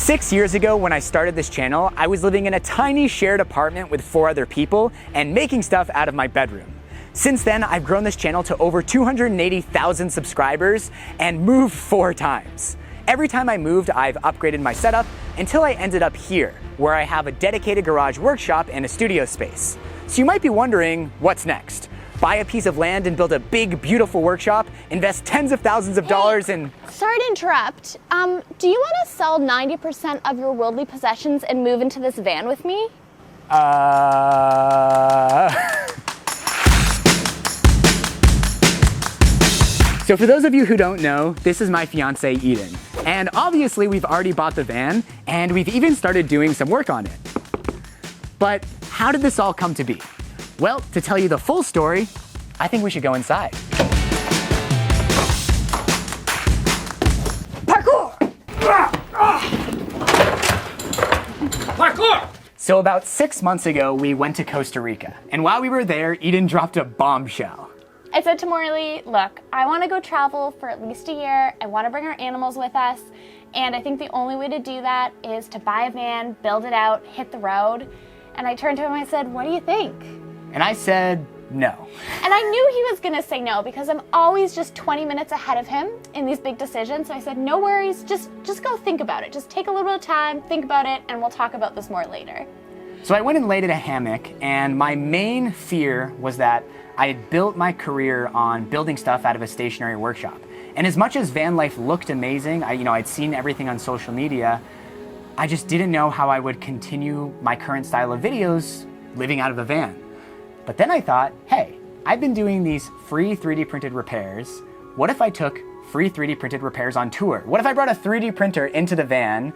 6 years ago when I started this channel, I was living in a tiny shared apartment with 4 other people and making stuff out of my bedroom. Since then, I've grown this channel to over 280,000 subscribers and moved 4 times. Every time I moved, I've upgraded my setup until I ended up here, where I have a dedicated garage workshop and a studio space. So you might be wondering, what's next? Buy a piece of land and build a big, beautiful workshop, invest tens of thousands of dollars and... Sorry to interrupt. Do you want to sell 90% of your worldly possessions and move into this van with me? So for those of you who don't know, this is my fiance, Eden. And obviously we've already bought the van and we've even started doing some work on it. But how did this all come to be? Well, to tell you the full story, I think we should go inside. Parkour! Parkour! So about 6 months ago, we went to Costa Rica. And while we were there, Eden dropped a bombshell. I said to Morley, look, I want to go travel for at least a year. I want to bring our animals with us. And I think the only way to do that is to buy a van, build it out, hit the road. And I turned to him and I said, what do you think? And I said, no. And I knew he was gonna say no because I'm always just 20 minutes ahead of him in these big decisions. So I said, no worries, just go think about it. Just take a little bit of time, think about it, and we'll talk about this more later. So I went and laid in a hammock, and my main fear was that I had built my career on building stuff out of a stationary workshop. And as much as van life looked amazing, I'd seen everything on social media, I just didn't know how I would continue my current style of videos living out of a van. But then I thought, hey, I've been doing these free 3D printed repairs. What if I took free 3D printed repairs on tour? What if I brought a 3D printer into the van?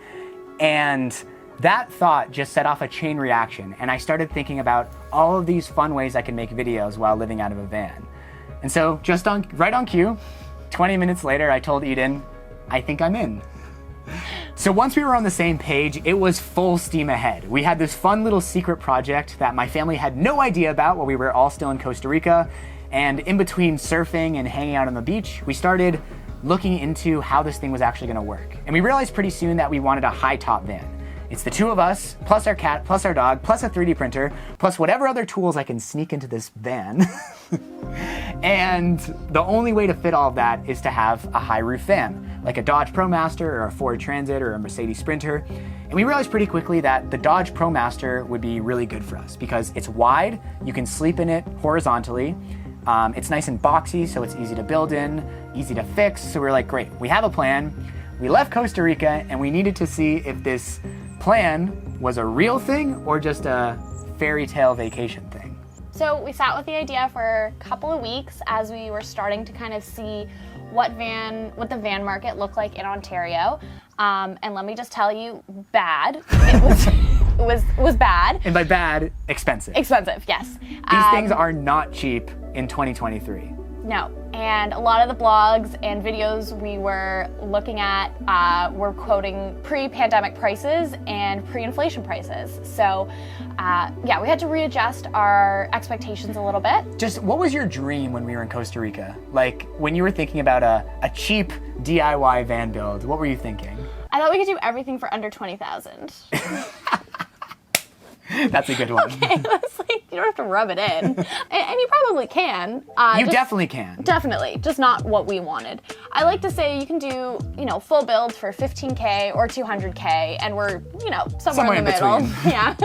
And that thought just set off a chain reaction, and I started thinking about all of these fun ways I can make videos while living out of a van. And so right on cue, 20 minutes later, I told Eden, I think I'm in. So once we were on the same page, it was full steam ahead. We had this fun little secret project that my family had no idea about while we were all still in Costa Rica. And in between surfing and hanging out on the beach, we started looking into how this thing was actually gonna work. And we realized pretty soon that we wanted a high top van. It's the 2 of us, plus our cat, plus our dog, plus a 3D printer, plus whatever other tools I can sneak into this van. And the only way to fit all of that is to have a high roof van, like a Dodge ProMaster or a Ford Transit or a Mercedes Sprinter. And we realized pretty quickly that the Dodge ProMaster would be really good for us because it's wide, you can sleep in it horizontally, it's nice and boxy, so it's easy to build in, easy to fix. So we were like, great, we have a plan. We left Costa Rica and we needed to see if this plan was a real thing or just a fairy tale vacation thing. So we sat with the idea for a couple of weeks as we were starting to kind of see what the van market looked like in Ontario. And let me just tell you, bad. It was bad. And by bad, expensive. Expensive, yes. These things are not cheap in 2023. No, and a lot of the blogs and videos we were looking at were quoting pre-pandemic prices and pre-inflation prices. So yeah, we had to readjust our expectations a little bit. Just what was your dream when we were in Costa Rica? Like when you were thinking about a cheap DIY van build, what were you thinking? I thought we could do everything for under 20,000. That's a good one. Okay, that's like, you don't have to rub it in. And you probably can. You definitely can. Definitely, just not what we wanted. I like to say you can do, full build for 15K or 200K, and we're, somewhere in the middle. Yeah.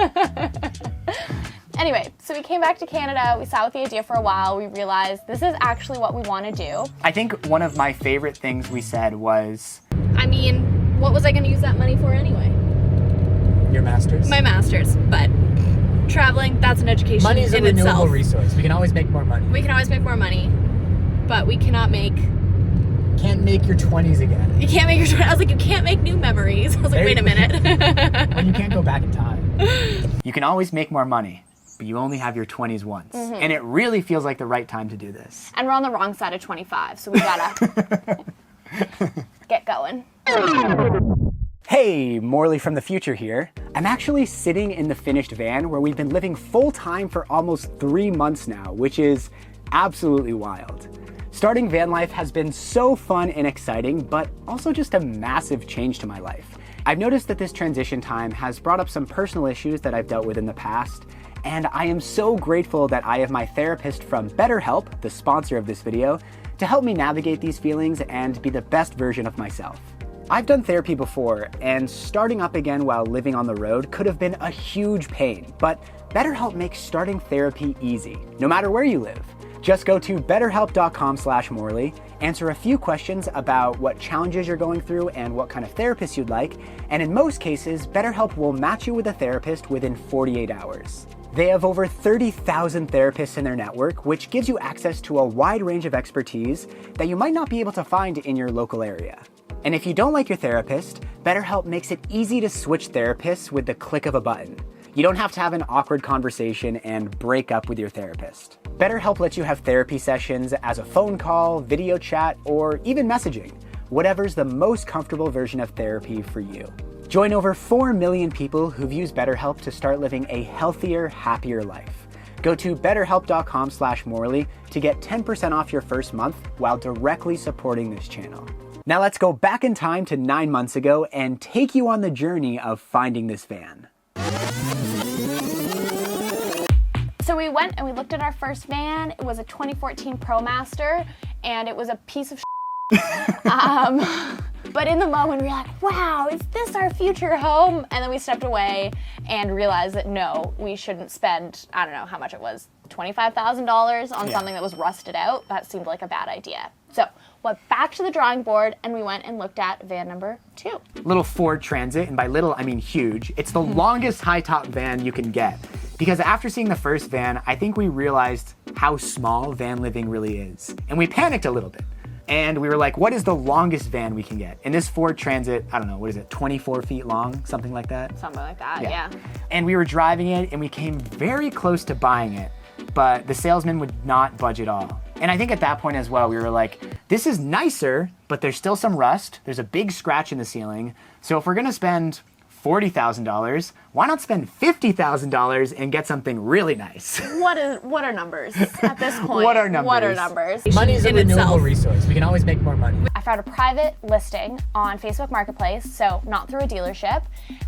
Anyway, so we came back to Canada, we sat with the idea for a while, we realized this is actually what we want to do. I think one of my favorite things we said was... I mean, what was I going to use that money for anyway? Your master's? My master's, but traveling, that's an education in itself. Money is a renewable resource. We can always make more money. We can always make more money, but we cannot make... Can't make your 20s again. You can't make your 20s. I was like, you can't make new memories. I was like, wait a minute. Well, you can't go back in time. You can always make more money, but you only have your 20s once. Mm-hmm. And it really feels like the right time to do this. And we're on the wrong side of 25, so we gotta get going. Hey, Morley from the future here. I'm actually sitting in the finished van where we've been living full-time for almost 3 months now, which is absolutely wild. Starting van life has been so fun and exciting, but also just a massive change to my life. I've noticed that this transition time has brought up some personal issues that I've dealt with in the past, and I am so grateful that I have my therapist from BetterHelp, the sponsor of this video, to help me navigate these feelings and be the best version of myself. I've done therapy before, and starting up again while living on the road could have been a huge pain, but BetterHelp makes starting therapy easy, no matter where you live. Just go to betterhelp.com/Morley, answer a few questions about what challenges you're going through and what kind of therapist you'd like, and in most cases, BetterHelp will match you with a therapist within 48 hours. They have over 30,000 therapists in their network, which gives you access to a wide range of expertise that you might not be able to find in your local area. And if you don't like your therapist, BetterHelp makes it easy to switch therapists with the click of a button. You don't have to have an awkward conversation and break up with your therapist. BetterHelp lets you have therapy sessions as a phone call, video chat, or even messaging, whatever's the most comfortable version of therapy for you. Join over 4 million people who've used BetterHelp to start living a healthier, happier life. Go to betterhelp.com/Morley to get 10% off your first month while directly supporting this channel. Now let's go back in time to 9 months ago and take you on the journey of finding this van. So we went and we looked at our first van. It was a 2014 ProMaster, and it was a piece of but in the moment we were like, wow, is this our future home? And then we stepped away and realized that no, we shouldn't spend, I don't know how much it was, $25,000 on something that was rusted out. That seemed like a bad idea. So went back to the drawing board and we went and looked at van number 2. Little Ford Transit, and by little I mean huge. It's the longest high top van you can get. Because after seeing the first van, I think we realized how small van living really is. And we panicked a little bit. And we were like, what is the longest van we can get? And this Ford Transit, I don't know, what is it, 24 feet long, something like that? Something like that, yeah. And we were driving it and we came very close to buying it, but the salesman would not budge at all. And I think at that point as well, we were like, this is nicer, but there's still some rust. There's a big scratch in the ceiling. So if we're gonna spend $40,000, why not spend $50,000 and get something really nice? What are numbers at this point? What are numbers? What are numbers? Money is a renewable resource. We can always make more money. I found a private listing on Facebook Marketplace, so not through a dealership,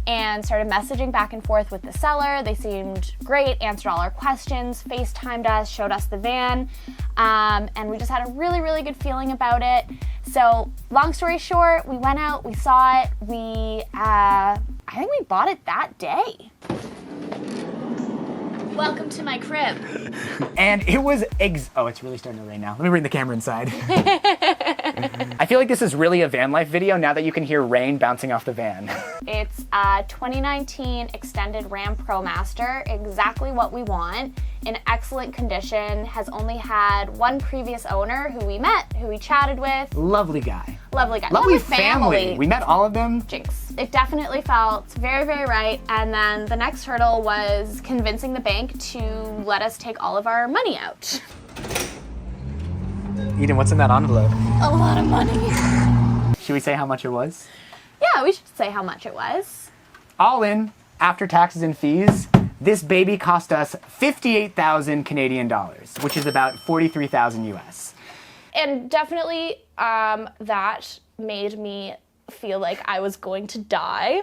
and started messaging back and forth with the seller. They seemed great, answered all our questions, FaceTimed us, showed us the van, and we just had a really, really good feeling about it. So long story short, we went out, we saw it, I think we bought it that day. Welcome to my crib. And it was oh, it's really starting to rain now. Let me bring the camera inside. I feel like this is really a van life video now that you can hear rain bouncing off the van. It's a 2019 extended Ram ProMaster, exactly what we want, in excellent condition, has only had one previous owner who we met, who we chatted with. Lovely guy. Lovely guy. Lovely family. We met all of them. Jinx. It definitely felt very, very right. And then the next hurdle was convincing the bank to let us take all of our money out. Eden, what's in that envelope? A lot of money. Should we say how much it was? Yeah, we should say how much it was. All in, after taxes and fees, this baby cost us 58,000 Canadian dollars, which is about 43,000 US. And definitely that made me feel like I was going to die.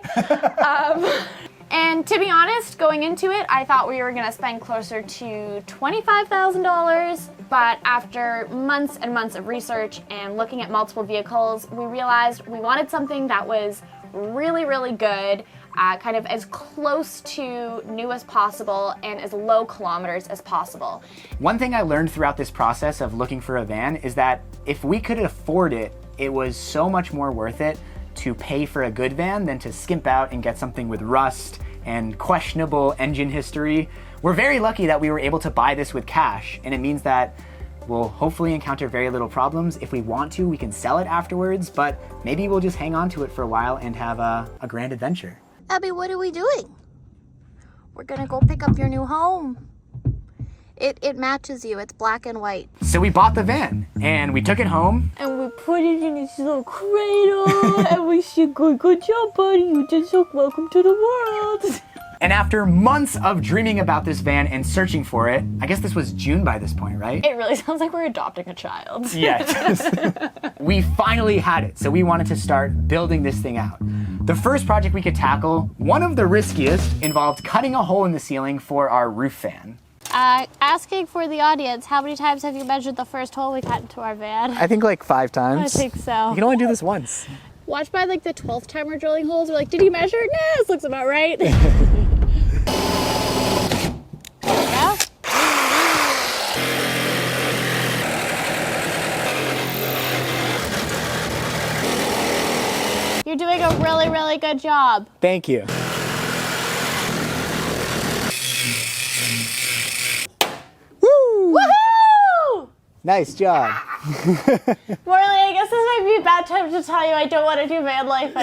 And to be honest, going into it, I thought we were gonna spend closer to $25,000, but after months and months of research and looking at multiple vehicles, we realized we wanted something that was really, really good, kind of as close to new as possible and as low kilometers as possible. One thing I learned throughout this process of looking for a van is that if we could afford it, it was so much more worth it to pay for a good van than to skimp out and get something with rust and questionable engine history. We're very lucky that we were able to buy this with cash, and it means that we'll hopefully encounter very little problems. If we want to, we can sell it afterwards, but maybe we'll just hang on to it for a while and have a grand adventure. Abby, what are we doing? We're gonna go pick up your new home. It matches you, it's black and white. So we bought the van, and we took it home. And we put it in its little cradle, and we said, good job, buddy, you did so, welcome to the world. And after months of dreaming about this van and searching for it, I guess this was June by this point, right? It really sounds like we're adopting a child. Yes. We finally had it, so we wanted to start building this thing out. The first project we could tackle, one of the riskiest, involved cutting a hole in the ceiling for our roof fan. Asking for the audience, how many times have you measured the first hole we cut into our van? I think like 5 times. I think so. You can only do this once. Watch by like the 12th time we're drilling holes, we're like, did you measure? Nah, this looks about right. There we go. You're doing a really, really good job. Thank you. Woo! Woohoo! Nice job. Morley, I guess this might be a bad time to tell you I don't want to do van life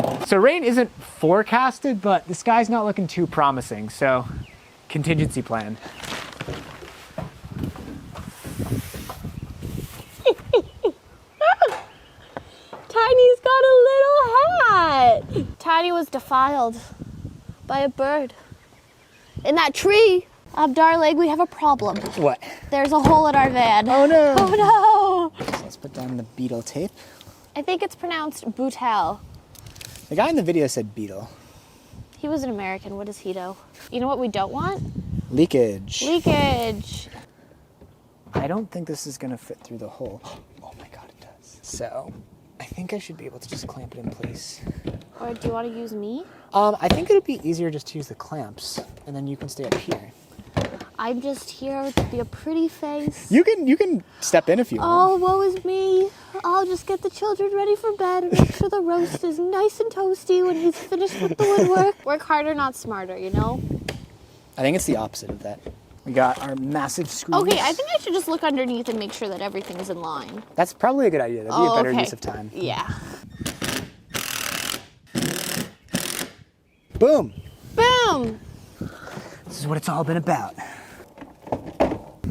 anymore. So rain isn't forecasted, but the sky's not looking too promising, so contingency plan. Tiny's got a little hat. Tiny was defiled by a bird. In that tree, darling, we have a problem. What? There's a hole in our van. Oh no. Oh no. So let's put down the beetle tape. I think it's pronounced boutel. The guy in the video said beetle. He was an American. What does he know? You know what we don't want? Leakage. Leakage. I don't think this is gonna fit through the hole. Oh my god, it does. So I think I should be able to just clamp it in place. Or do you want to use me? I think it'd be easier just to use the clamps, and then you can stay up here. I'm just here to be a pretty face. You can step in if you want. Oh, woe is me. I'll just get the children ready for bed and make sure the roast is nice and toasty when he's finished with the woodwork. Work harder, not smarter, you know? I think it's the opposite of that. We got our massive screws. Okay, I think I should just look underneath and make sure that everything's in line. That's probably a good idea. That'd be a better okay. use of time. Yeah. Boom. Boom! This is what it's all been about.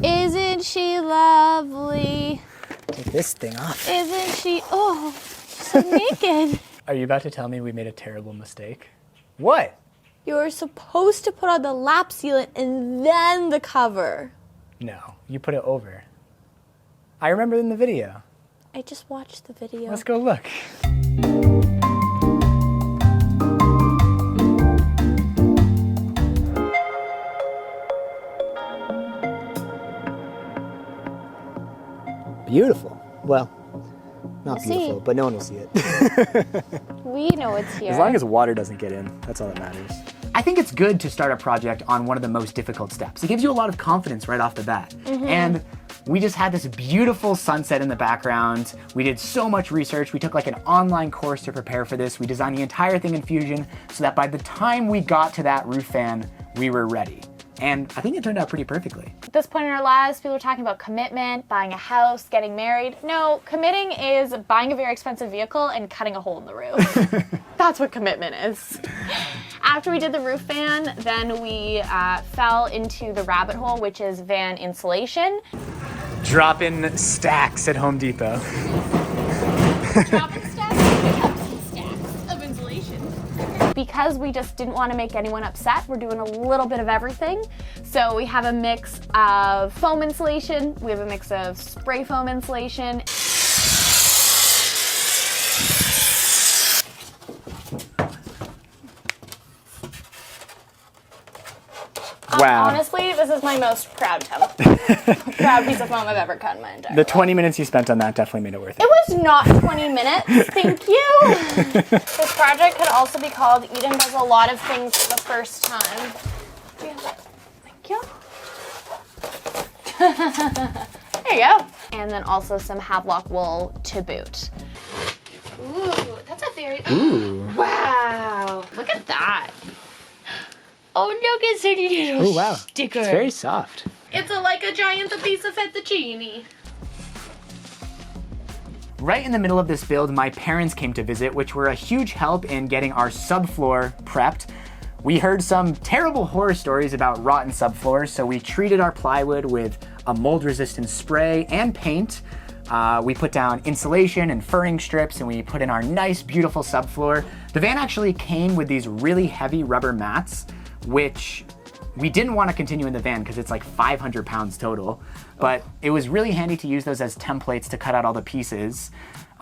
Isn't she lovely? Take this thing off. Isn't she? Oh, she's so naked. Are you about to tell me we made a terrible mistake? What? You were supposed to put on the lap sealant and then the cover. No, you put it over. I remember in the video. I just watched the video. Let's go look. Beautiful. Well, not We'll beautiful, see. but no one will see it. We know it's here. As long as water doesn't get in, that's all that matters. I think it's good to start a project on one of the most difficult steps. It gives you a lot of confidence right off the bat. And we just had this beautiful sunset in the background. We did so much research. We took like an online course to prepare for this. We designed the entire thing in Fusion so that by the time we got to that roof fan, we were ready. And I think it turned out pretty perfectly. At this point in our lives, people are talking about commitment, buying a house, getting married. No, committing is buying a very expensive vehicle and cutting a hole in the roof. That's what commitment is. After we did the roof fan, then we fell into the rabbit hole, which is van insulation. Drop-in stacks at Home Depot. Drop-in stacks of insulation. Because we just didn't want to make anyone upset, we're doing a little bit of everything. So we have a mix of foam insulation, we have a mix of spray foam insulation. Wow. Honestly, this is my most proud piece of foam I've ever cut in my entire The life. 20 minutes you spent on that definitely made it worth it. It was not 20 minutes, thank you. This project could also be called Eden Does a Lot of Things for the First Time. Thank you. There you go. And then also some Havelock wool to boot. Ooh, that's a very... Ooh. Wow. Look at that. Oh, look, it's a little Oh, wow. sticker. It's very soft. It's like a giant piece of fettuccine. Right in the middle of this build, my parents came to visit, which were a huge help in getting our subfloor prepped. We heard some terrible horror stories about rotten subfloors, so we treated our plywood with a mold-resistant spray and paint. We put down insulation and furring strips, and we put in our nice, beautiful subfloor. The van actually came with these really heavy rubber mats, which we didn't want to continue in the van because it's like 500 pounds total, but it was really handy to use those as templates to cut out all the pieces.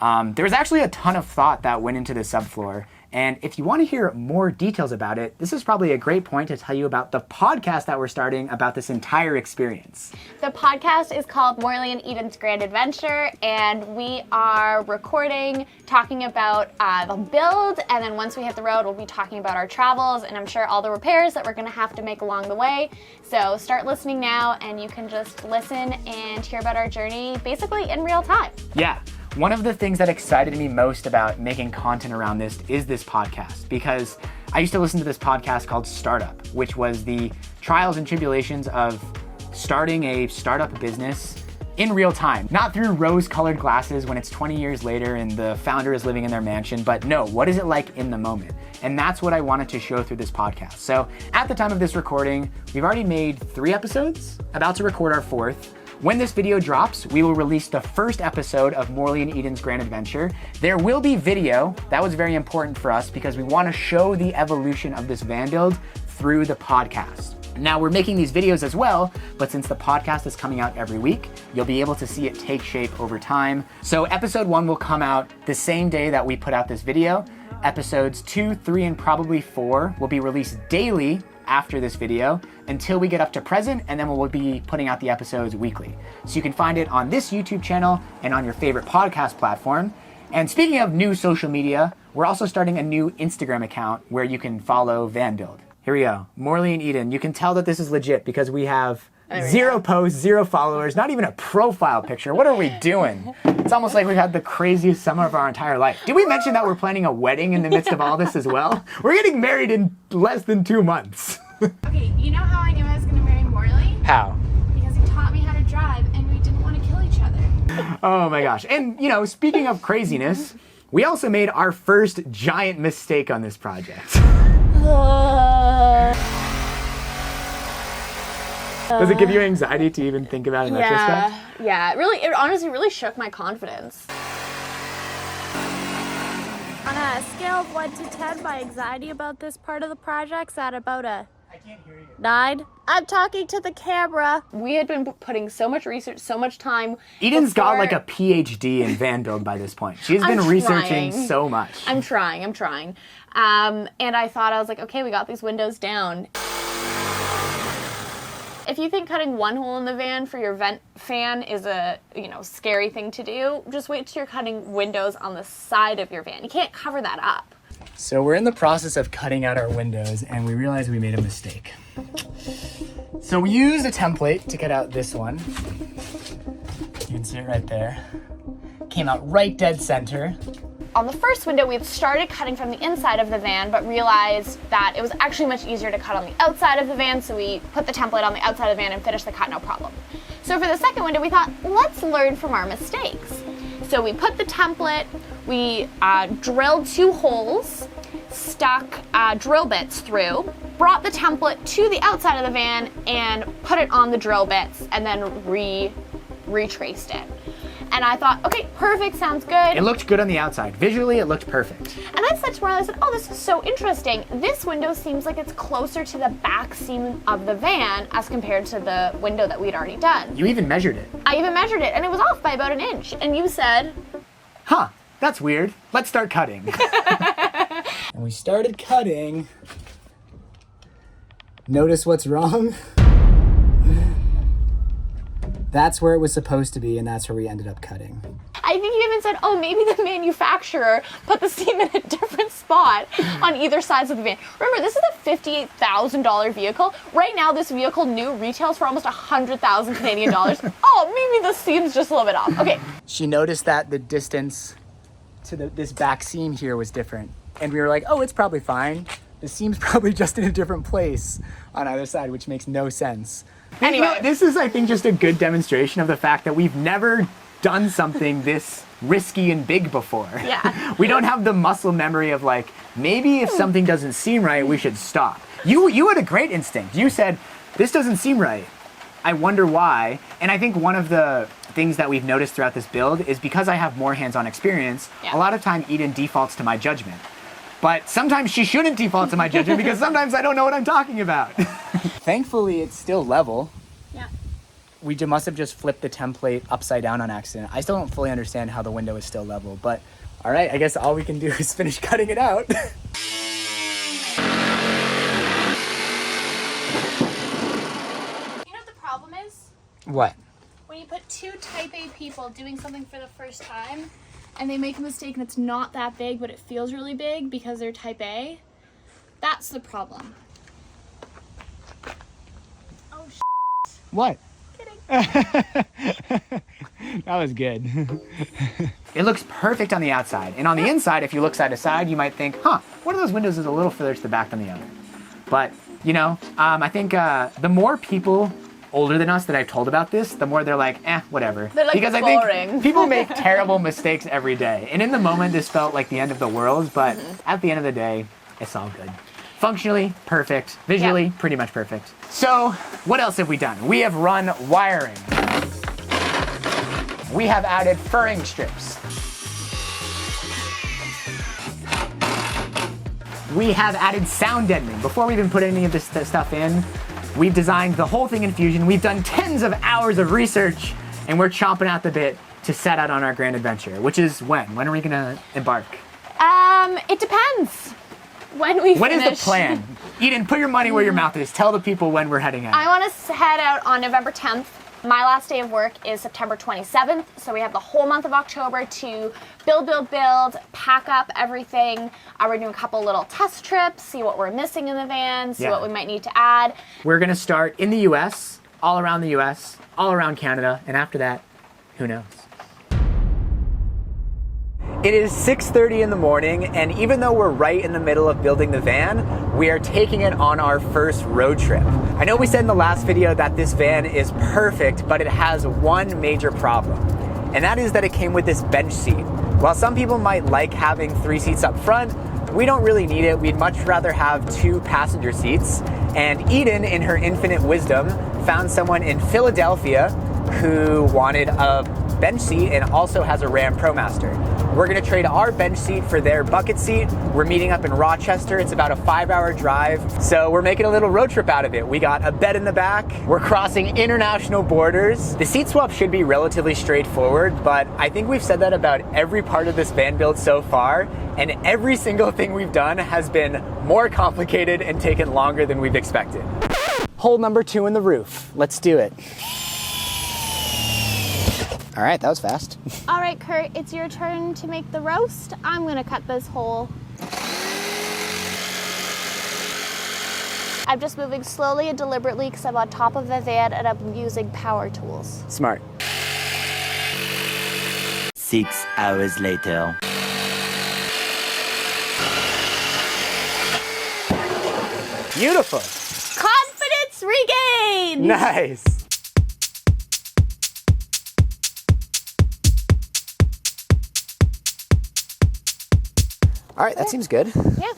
There was actually a ton of thought that went into the subfloor. And if you want to hear more details about it, this is probably a great point to tell you about the podcast that we're starting about this entire experience. The podcast is called Morley and Eden's Grand Adventure, and we are recording, talking about the build, and then once we hit the road, we'll be talking about our travels, and I'm sure all the repairs that we're going to have to make along the way. So start listening now, and you can just listen and hear about our journey basically in real time. Yeah. One of the things that excited me most about making content around this is this podcast, because I used to listen to this podcast called Startup, which was the trials and tribulations of starting a startup business in real time, not through rose-colored glasses when it's 20 years later and the founder is living in their mansion, but no, what is it like in the moment? And that's what I wanted to show through this podcast. So at the time of this recording, we've already made 3 episodes, about to record our 4th. When this video drops, we will release the first episode of Morley and Eden's Grand Adventure. There will be video. That was very important for us because we want to show the evolution of this van build through the podcast. Now we're making these videos as well, but since the podcast is coming out every week, you'll be able to see it take shape over time. So episode 1 will come out the same day that we put out this video. Episodes 2, 3, and probably 4 will be released daily after this video until we get up to present, and then we'll be putting out the episodes weekly. So you can find it on this YouTube channel and on your favorite podcast platform. And speaking of new social media, we're also starting a new Instagram account where you can follow Van Build. Here we go, Morley and Eden. You can tell that this is legit because we have 0 posts, 0 followers, not even a profile picture. What are we doing? It's almost like we've had the craziest summer of our entire life. Did we mention that we're planning a wedding in the midst of all this as well? We're getting married in less than 2 months. Okay, you know how I knew I was going to marry Morley? How? Because he taught me how to drive and we didn't want to kill each other. Oh my gosh. And you know, speaking of craziness, we also made our first giant mistake on this project. Does it give you anxiety to even think about it in retrospect? Yeah, it honestly really shook my confidence. On a scale of 1 to 10, my anxiety about this part of the project's at about a 9. I'm talking to the camera. We had been putting so much research, so much time. Eden's got like a PhD in van build by this point. She's been researching so much. I'm trying. And I thought, I was like, okay, we got these windows down. If you think cutting one hole in the van for your vent fan is a, scary thing to do, just wait till you're cutting windows on the side of your van. You can't cover that up. So we're in the process of cutting out our windows and we realized we made a mistake. So we used a template to cut out this one. You can see it right there. Came out right dead center. On the first window, we started cutting from the inside of the van, but realized that it was actually much easier to cut on the outside of the van, so we put the template on the outside of the van and finished the cut, no problem. So for the second window, we thought, let's learn from our mistakes. So we put the template, we drilled 2 holes, stuck drill bits through, brought the template to the outside of the van, and put it on the drill bits, and then retraced it. And I thought, okay, perfect, sounds good. It looked good on the outside. Visually, it looked perfect. And I said to Marla, I said, oh, this is so interesting. This window seems like it's closer to the back seam of the van as compared to the window that we'd already done. You even measured it. I even measured it, and it was off by about 1 inch. And you said, huh, that's weird. Let's start cutting. And we started cutting. Notice what's wrong? That's where it was supposed to be, and that's where we ended up cutting. I think you even said, oh, maybe the manufacturer put the seam in a different spot on either sides of the van. Remember, this is a $58,000 vehicle. Right now, this vehicle new retails for almost 100,000 Canadian dollars. Oh, maybe the seam's just a little bit off. Okay. She noticed that the distance to this back seam here was different. And we were like, oh, it's probably fine. The seam's probably just in a different place on either side, which makes no sense. Anyway, this is, I think, just a good demonstration of the fact that we've never done something this risky and big before. Yeah. We don't have the muscle memory of like, maybe if something doesn't seem right, we should stop. You had a great instinct. You said, this doesn't seem right. I wonder why. And I think one of the things that we've noticed throughout this build is because I have more hands-on experience, a lot of time Eden defaults to my judgment. But sometimes she shouldn't default to my judgment because sometimes I don't know what I'm talking about. Thankfully, it's still level. Yeah. we must have just flipped the template upside down on accident. I still don't fully understand how the window is still level, but all right, I guess all we can do is finish cutting it out. You know what the problem is? What? When you put two type A people doing something for the first time and they make a mistake and it's not that big but it feels really big because they're type A, that's the problem. Oh, What? kidding. That was good. It looks perfect on the outside. And on the inside, if you look side to side, you might think, huh, one of those windows is a little further to the back than the other. But, you know, I think the more people older than us that I've told about this, the more they're like, whatever. They're like, because I boring. think people make terrible mistakes every day. And in the moment, this felt like the end of the world, but at the end of the day, it's all good. Functionally, perfect. Visually, pretty much perfect. So, what else have we done? We have run wiring. We have added furring strips. We have added sound deadening. Before we even put any of this stuff in, we've designed the whole thing in Fusion. We've done tens of hours of research, and we're chomping at the bit to set out on our grand adventure, which is when? When are we gonna embark? It depends. When we What finish. is the plan? Eden, put your money where your mouth is. Tell the people when we're heading out. I want to head out on November 10th. My last day of work is September 27th, so we have the whole month of October to build, pack up everything. We're doing a couple little test trips, see what we're missing in the van, see what we might need to add. We're gonna start in the US, all around the US, all around Canada, and after that, who knows? It is 6:30 in the morning, and even though we're right in the middle of building the van, we are taking it on our first road trip. I know we said in the last video that this van is perfect, but it has one major problem, and that is that it came with this bench seat. While some people might like having 3 seats up front, we don't really need it. We'd much rather have 2 passenger seats. And Eden, in her infinite wisdom, found someone in Philadelphia who wanted a bench seat and also has a Ram ProMaster. We're gonna trade our bench seat for their bucket seat. We're meeting up in Rochester. It's about a 5-hour drive. So we're making a little road trip out of it. We got a bed in the back. We're crossing international borders. The seat swap should be relatively straightforward, but I think we've said that about every part of this van build so far, and every single thing we've done has been more complicated and taken longer than we've expected. Hole number 2 in the roof. Let's do it. All right, that was fast. All right, Kurt, it's your turn to make the roast. I'm gonna cut this hole. I'm just moving slowly and deliberately because I'm on top of the van and I'm using power tools. Smart. 6 hours later. Beautiful. Confidence regained! Nice. All right, that seems good. Yeah.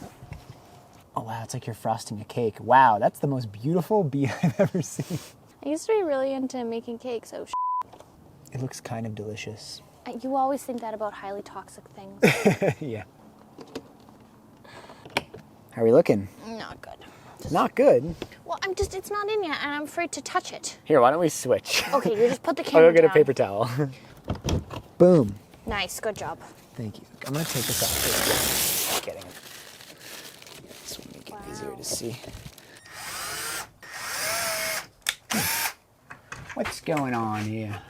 Oh wow, it's like you're frosting a cake. Wow, that's the most beautiful bee I've ever seen. I used to be really into making cakes, oh It looks kind of delicious. You always think that about highly toxic things. Yeah. How are we looking? Not good. Not good. Well, it's not in yet and I'm afraid to touch it. Here, why don't we switch? Okay, you just put the I'll camera go get a down. paper towel. Boom. Nice, good job. Thank you. I'm gonna take this off. Just kidding. This will make it easier to see. What's going on here?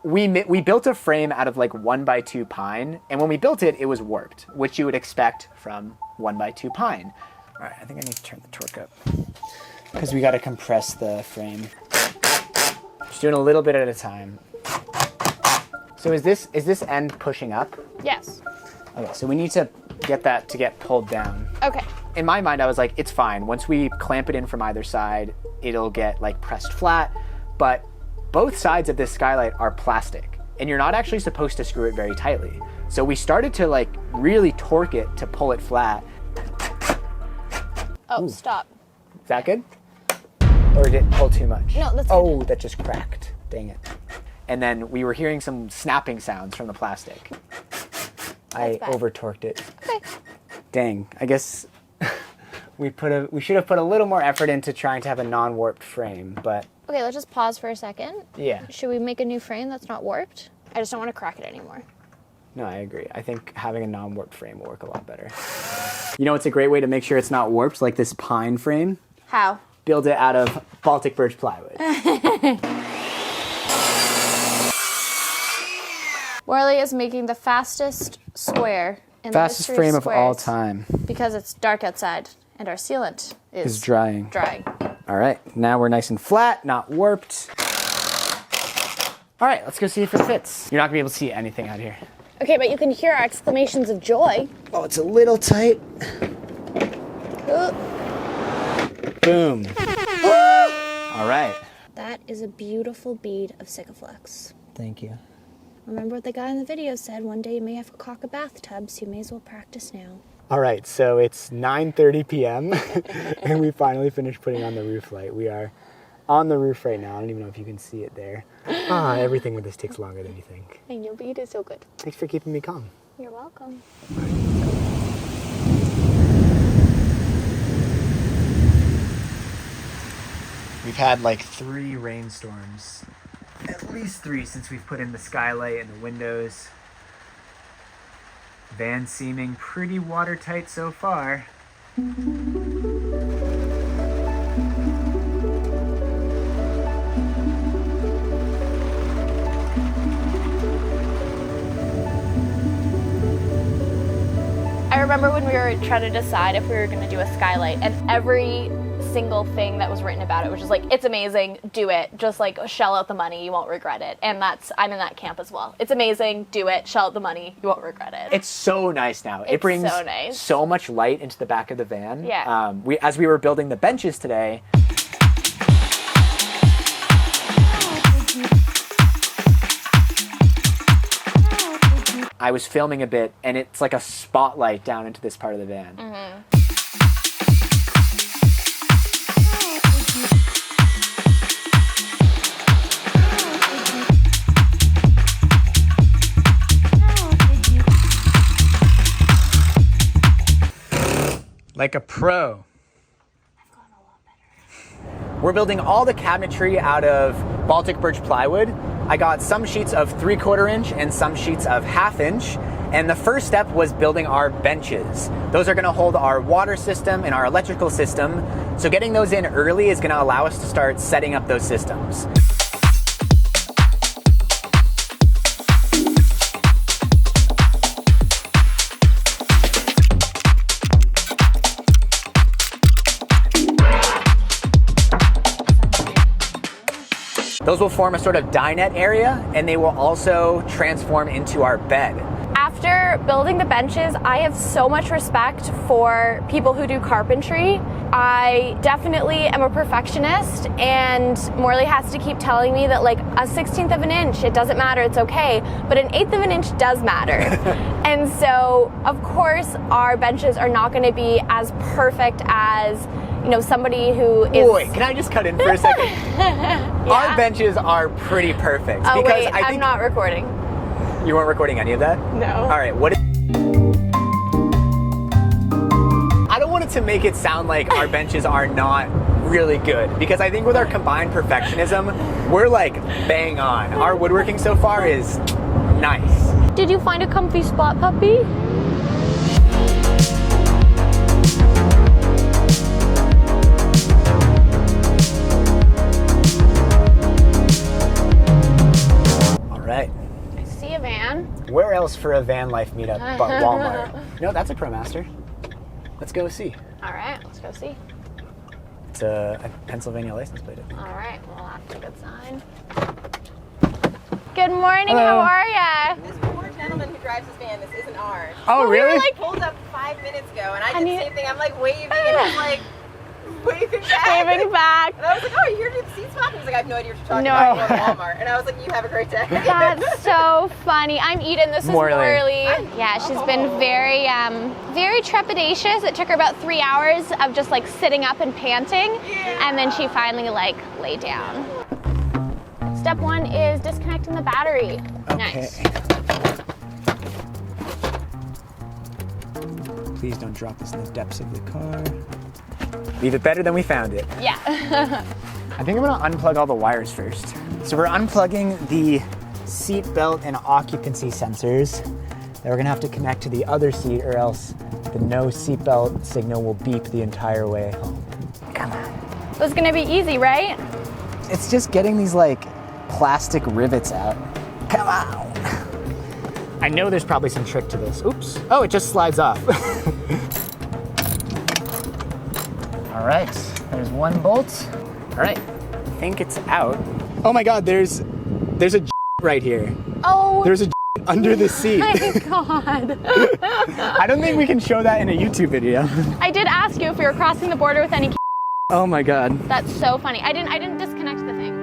We built a frame out of like 1x2 pine, and when we built it, it was warped, which you would expect from 1x2 pine. All right, I think I need to turn the torque up because we got to compress the frame. Just doing a little bit at a time. So is this end pushing up? Yes. Okay, so we need to get that to get pulled down. Okay. In my mind, I was like, it's fine. Once we clamp it in from either side, it'll get like pressed flat. But both sides of this skylight are plastic, and you're not actually supposed to screw it very tightly. So we started to like really torque it to pull it flat. Oh, stop. Is that good? Or did it pull too much? No, that's Oh, that just cracked. Dang it. And then we were hearing some snapping sounds from the plastic. I bad. over torqued it. Okay. Dang, I guess we should have put a little more effort into trying to have a non-warped frame, but Okay, let's just pause for a second. yeah. Should we make a new frame that's not warped? I just don't want to crack it anymore. No, I agree. I think having a non-warped frame will work a lot better. You know, it's a great way to make sure it's not warped, like this pine frame. How? Build it out of Baltic birch plywood. Morley is making the fastest square in Fastest the history frame of of all squares time because it's dark outside and our sealant is drying. drying. All right, now we're nice and flat, not warped. All right, let's go see if it fits. You're not gonna be able to see anything out here. Okay, but you can hear our exclamations of joy. Oh, it's a little tight. Boom. All right. That is a beautiful bead of Sikaflex. Thank you. Remember what the guy in the video said, one day you may have to caulk a bathtub, so you may as well practice now. All right, so it's 9:30 p.m. and we finally finished putting on the roof light. We are on the roof right now. I don't even know if you can see it there. Everything with this takes longer than you think. And your bead is so good. Thanks for keeping me calm. You're welcome. We've had like 3 rainstorms, at least 3 since we've put in the skylight and the windows. Van seeming pretty watertight so far. I remember when we were trying to decide if we were going to do a skylight, and every single thing that was written about it was just like, it's amazing, do it, just like shell out the money, you won't regret it. And I'm in that camp as well. It's amazing, do it, shell out the money, you won't regret it. It's so nice now. It brings so nice. so much light into the back of the van. Yeah. As we were building the benches today, I was filming a bit, and it's like a spotlight down into this part of the van. Mm-hmm. Like a pro. We're building all the cabinetry out of Baltic birch plywood. I got some sheets of 3/4 inch and some sheets of 1/2 inch. And the first step was building our benches. Those are gonna hold our water system and our electrical system. So getting those in early is gonna allow us to start setting up those systems. Those will form a sort of dinette area, and they will also transform into our bed. After building the benches, I have so much respect for people who do carpentry. I definitely am a perfectionist, and Morley has to keep telling me that like a 1/16 of an inch, it doesn't matter, it's okay, but an 1/8 of an inch does matter. And so, of course, our benches are not gonna be as perfect as, you know, somebody who is... Wait, can I just cut in for a second? Yeah. Our benches are pretty perfect. Oh because wait, I think I'm not recording. You weren't recording any of that? No. All right, I don't want it to make it sound like our benches are not really good, because I think with our combined perfectionism, we're like bang on. Our woodworking so far is nice. Did you find a comfy spot, puppy? All right. I see a van. Where else for a van life meetup but Walmart? No, that's a ProMaster. Let's go see. All right, let's go see. It's a Pennsylvania license plate, I think. All right, well, that's a good sign. Good morning, Hello. how are ya? This poor gentleman who drives this van, this isn't ours. Oh, we were really? like- Pulled up 5 minutes ago, and I did Honey. the same thing. I'm like waving, and he's like waving back. Waving back. And I was like, oh, you're here to do the seat swap? He was like, I have no idea what you're talking No. about. I'm going to Walmart. And I was like, you have a great day. That's so funny. I'm Eden. This is Morley. Morley. Yeah, she's been very, very trepidatious. It took her about 3 hours of just like sitting up and panting, and then she finally like laid down. Step 1 is disconnecting the battery. Nice. Please don't drop this in the depths of the car. Leave it better than we found it. Yeah. I think I'm gonna unplug all the wires first. So we're unplugging the seat belt and occupancy sensors that we're gonna have to connect to the other seat, or else the no seatbelt signal will beep the entire way home. Come on. This is gonna be easy, right? It's just getting these like plastic rivets out. Come on. I know there's probably some trick to this. Oops. Oh, it just slides off. All right, there's one bolt. All right, I think it's out. Oh my God, there's a right here. Oh. There's a under the seat. My God. I don't think we can show that in a YouTube video. I did ask you if we were crossing the border with any. Oh my God. That's so funny. I didn't disconnect the thing.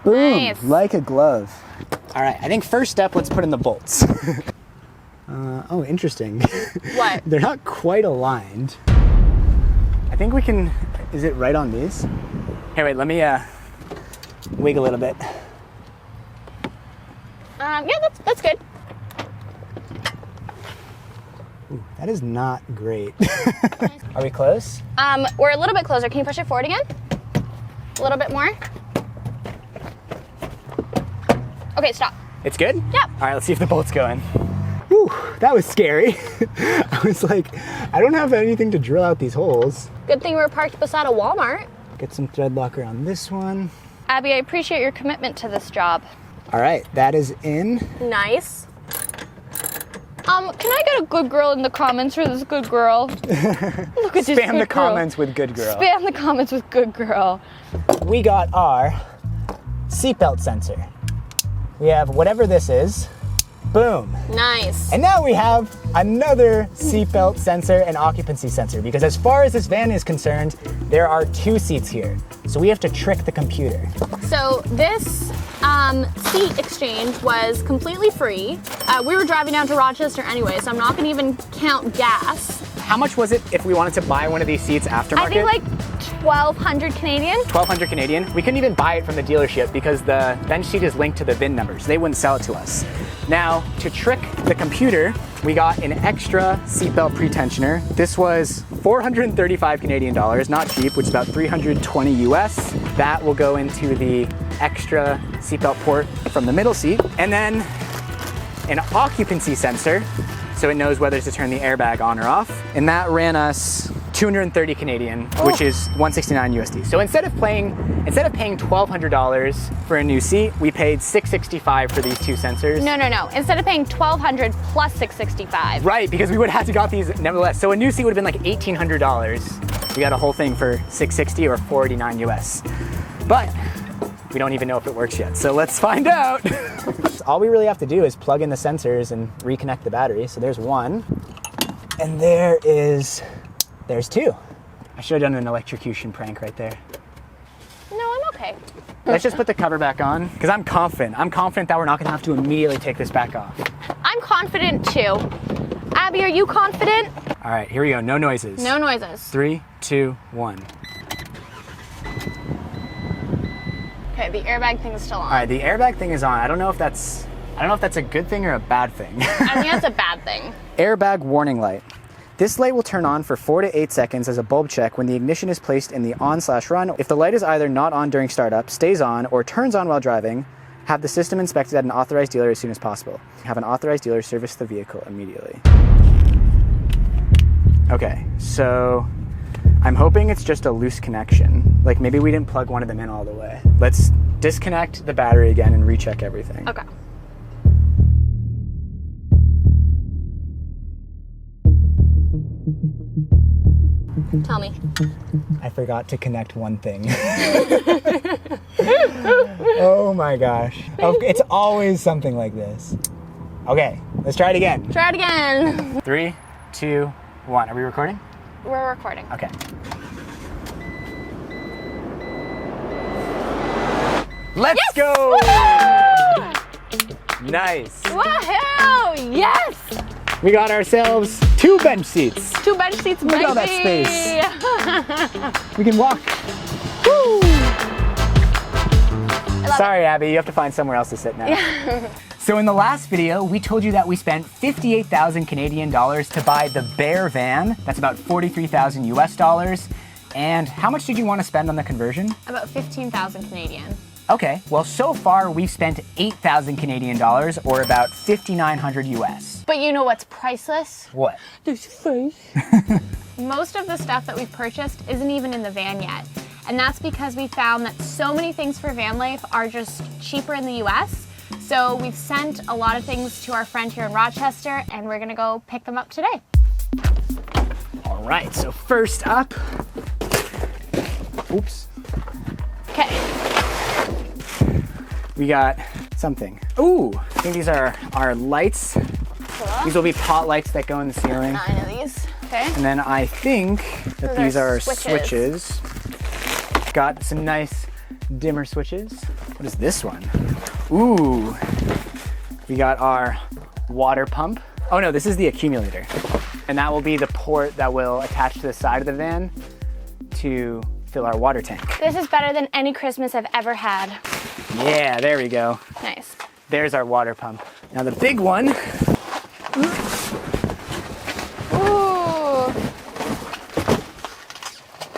Boom, Nice. like a glove. All right, I think first step, let's put in the bolts. Oh, interesting. What? They're not quite aligned. I think we can, is it right on these? Here, wait, let me wiggle a little bit. Yeah, that's good. Ooh, that is not great. Are we close? We're a little bit closer. Can you push it forward again? A little bit more. Okay, stop. It's good? Yep. All right, let's see if the bolt's going. Whew, that was scary. I was like, I don't have anything to drill out these holes. Good thing we were parked beside a Walmart. Get some thread locker on this one. Abby, I appreciate your commitment to this job. All right, that is in. Nice. Can I get a good girl in the comments for this good girl? Look at this good Spam the girl. comments with good girl. Spam the comments with good girl. We got our seatbelt sensor. We have whatever this is. Boom. Nice. And now we have another seatbelt sensor and occupancy sensor, because as far as this van is concerned, there are 2 seats here. So we have to trick the computer. So this seat exchange was completely free. We were driving down to Rochester anyway, so I'm not gonna even count gas. How much was it if we wanted to buy one of these seats aftermarket? I think like 1,200 Canadian. 1,200 Canadian. We couldn't even buy it from the dealership because the bench seat is linked to the VIN number, so they wouldn't sell it to us. Now, to trick the computer, we got an extra seatbelt pretensioner. This was 435 Canadian dollars, not cheap, which is about 320 US. That will go into the extra seatbelt port from the middle seat. And then an occupancy sensor, so it knows whether to turn the airbag on or off. And that ran us 230 Canadian, which is 169 USD. So instead of paying $1,200 for a new seat, we paid $665 for these 2 sensors. No. Instead of paying $1,200 plus $665. Right, because we would have to got these nevertheless. So a new seat would have been like $1,800. We got a whole thing for $660 or 489 US. But we don't even know if it works yet. So let's find out. All we really have to do is plug in the sensors and reconnect the battery. So there's one, and there's 2. I should have done an electrocution prank right there. No, I'm okay. Let's just put the cover back on, because I'm confident. I'm confident that we're not gonna have to immediately take this back off. I'm confident too. Abby, are you confident? All right, here we go, no noises. No noises. 3, 2, 1. Okay, the airbag thing is still on. All right, the airbag thing is on. I don't know if that's a good thing or a bad thing. I think that's a bad thing. Airbag warning light. This light will turn on for 4 to 8 seconds as a bulb check when the ignition is placed in the on/run. If the light is either not on during startup, stays on, or turns on while driving, have the system inspected at an authorized dealer as soon as possible. Have an authorized dealer service the vehicle immediately. Okay, so I'm hoping it's just a loose connection. Like maybe we didn't plug one of them in all the way. Let's disconnect the battery again and recheck everything. Okay. Tell me. I forgot to connect one thing. Oh my gosh. Okay, it's always something like this. Okay, let's try it again. Try it again. 3, 2, 1. Are we recording? We're recording. Okay. Let's go! Woohoo! Nice. Woohoo! Yes! We got ourselves 2 bench seats. 2 bench seats, Look at all that baby. We can walk. Woo! Sorry, Abby, you have to find somewhere else to sit now. Yeah. So in the last video, we told you that we spent 58,000 Canadian dollars to buy the Bear van. That's about 43,000 US dollars. And how much did you want to spend on the conversion? About 15,000 Canadian. Okay, well, so far we've spent 8,000 Canadian dollars, or about 5,900 US. But you know what's priceless? What? This face. Most of the stuff that we've purchased isn't even in the van yet. And that's because we found that so many things for van life are just cheaper in the US. So we've sent a lot of things to our friend here in Rochester, and we're gonna go pick them up today. All right, so first up, oops. Okay. We got something. Ooh, I think these are our lights. Cool. These will be pot lights that go in the ceiling. 9 of these, okay. And then I think that these are switches. Got some nice dimmer switches. What is this one? Ooh, we got our water pump. Oh no, this is the accumulator. And that will be the port that will attach to the side of the van to fill our water tank. This is better than any Christmas I've ever had. Yeah, there we go. Nice. There's our water pump. Now the big one. Ooh.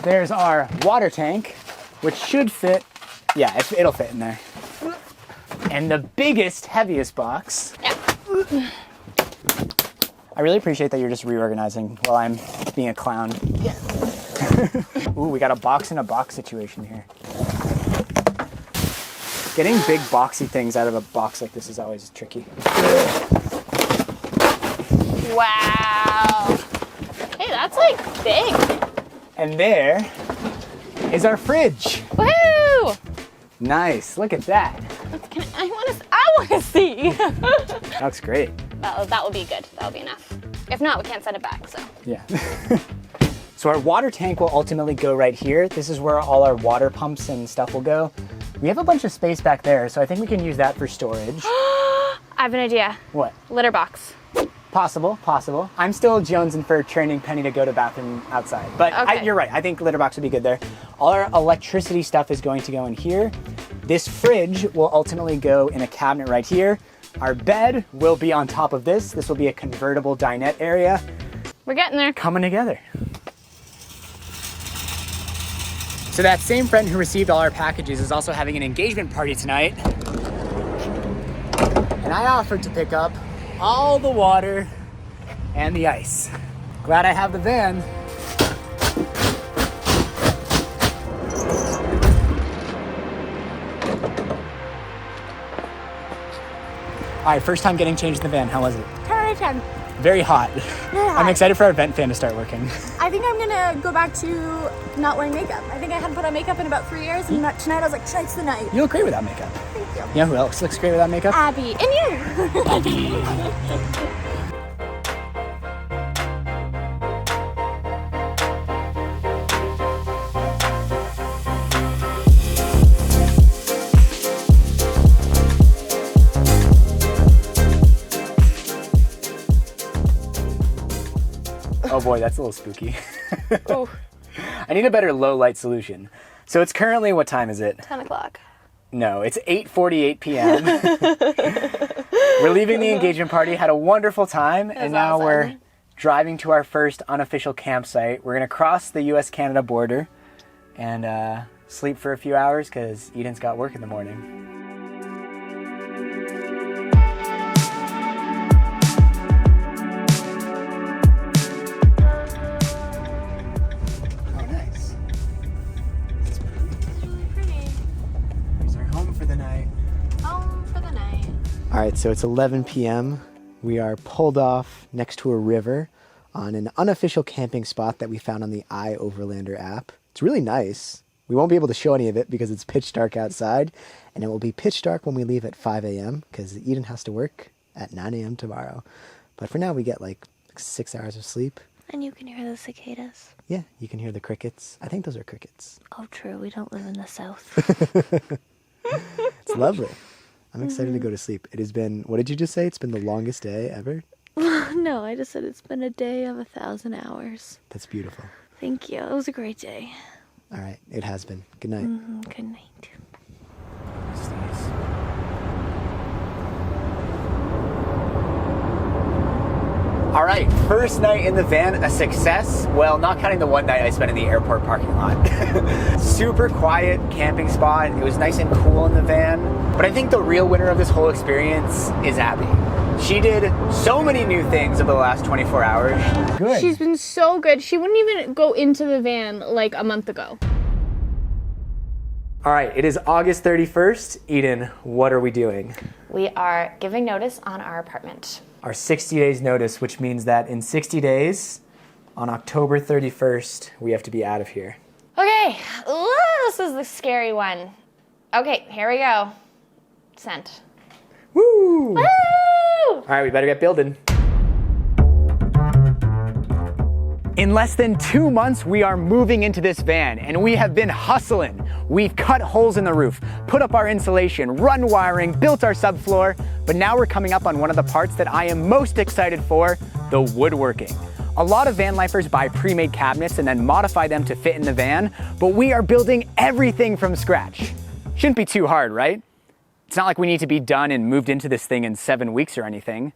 There's our water tank, which should fit. Yeah, it'll fit in there. And the biggest, heaviest box. Yeah. I really appreciate that you're just reorganizing while I'm being a clown. Yeah. Ooh, we got a box in a box situation here. Getting big boxy things out of a box like this is always tricky. Wow. Hey, that's like big. And there is our fridge. Woohoo! Nice, look at that. I want to see. That looks great. That will be good. That will be enough. If not, we can't send it back, so. Yeah. So our water tank will ultimately go right here. This is where all our water pumps and stuff will go. We have a bunch of space back there, so I think we can use that for storage. I have an idea. What? Litter box. Possible, possible. I'm still jonesing for training Penny to go to bathroom outside. But Okay. you're right, I think litter box would be good there. All our electricity stuff is going to go in here. This fridge will ultimately go in a cabinet right here. Our bed will be on top of this. This will be a convertible dinette area. We're getting there. Coming together. So that same friend who received all our packages is also having an engagement party tonight. And I offered to pick up all the water and the ice. Glad I have the van. All right, first time getting changed in the van. How was it? 10 out of 10. Very hot. Yeah. I'm excited for our vent fan to start working. I think I'm gonna go back to not wearing makeup. I think I hadn't put on makeup in about 3 years, and tonight I was like, tonight's the night. You look great without makeup. Thank you. You know who else looks great without makeup? Abby, and you. Abby. Oh boy, that's a little spooky. Oh. I need a better low light solution. So it's currently, what time is it? 10 o'clock. No, it's 8:48 p.m. We're leaving the engagement party, had a wonderful time, and now awesome. we're driving to our first unofficial campsite. We're gonna cross the US-Canada border and sleep for a few hours because Eden's got work in the morning. All right, so it's 11 p.m. We are pulled off next to a river on an unofficial camping spot that we found on the iOverlander app. It's really nice. We won't be able to show any of it because it's pitch dark outside, and it will be pitch dark when we leave at 5 a.m. because Eden has to work at 9 a.m. tomorrow. But for now, we get like 6 hours of sleep. And you can hear the cicadas. Yeah, you can hear the crickets. I think those are crickets. Oh, true. We don't live in the south. It's lovely. I'm excited to go to sleep. It has been, what did you just say? It's been the longest day ever? No, I just said it's been a day of 1,000 hours. That's beautiful. Thank you. It was a great day. All right, it has been. Good night. Good night. right, first night in the van, a success. Well, not counting the one night I spent in the airport parking lot. Super quiet camping spot. It was nice and cool in the van. But I think the real winner of this whole experience is Abby. She did so many new things over the last 24 hours. Good. She's been so good. She wouldn't even go into the van like a month ago. All right, it is August 31st. Eden, what are we doing? We are giving notice on our apartment. Our 60 days notice, which means that in 60 days, on October 31st, we have to be out of here. Okay, this is the scary one. Okay, here we go. Sent. Woo! Woo! All right, we better get building. In less than 2 months, we are moving into this van, and we have been hustling. We've cut holes in the roof, put up our insulation, run wiring, built our subfloor, but now we're coming up on one of the parts that I am most excited for, the woodworking. A lot of van lifers buy pre-made cabinets and then modify them to fit in the van, but we are building everything from scratch. Shouldn't be too hard, right? It's not like we need to be done and moved into this thing in 7 weeks or anything.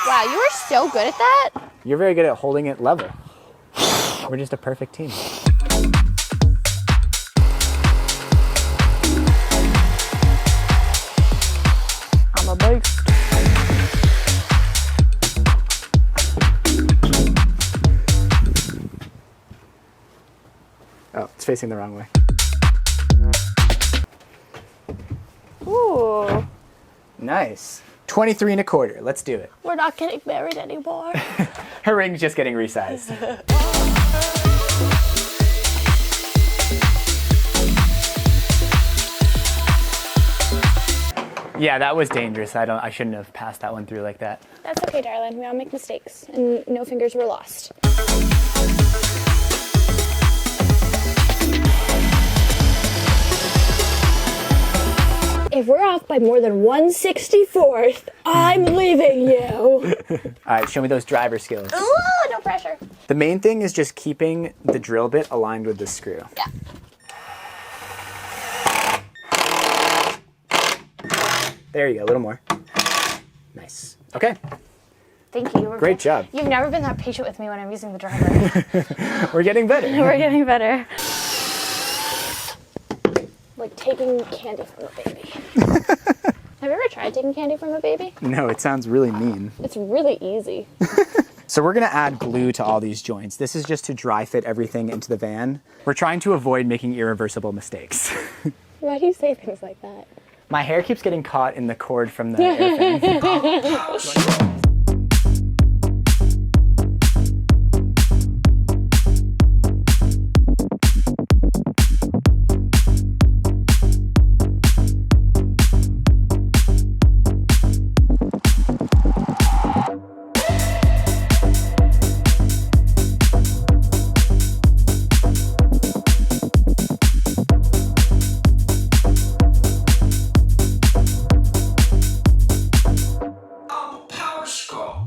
Wow, you are so good at that. You're very good at holding it level. We're just a perfect team. I'm a beast. Oh, it's facing the wrong way. Ooh. Nice. 23 1/4. Let's do it. We're not getting married anymore. Her ring's just getting resized. Yeah, that was dangerous. I shouldn't have passed that one through like that. That's okay, darling. We all make mistakes, and no fingers were lost. If we're off by more than 1/64th, I'm leaving you. All right, show me those driver skills. Ooh, no pressure. The main thing is just keeping the drill bit aligned with the screw. Yeah. There you go, a little more. Nice. Okay, Thank you. great job. You've never been that patient with me when I'm using the driver. We're getting better. We're getting better. Like taking candy from a baby. Have you ever tried taking candy from a baby? No, it sounds really mean. It's really easy. So we're gonna add glue to all these joints. This is just to dry fit everything into the van. We're trying to avoid making irreversible mistakes. Why do you say things like that? My hair keeps getting caught in the cord from the air fan.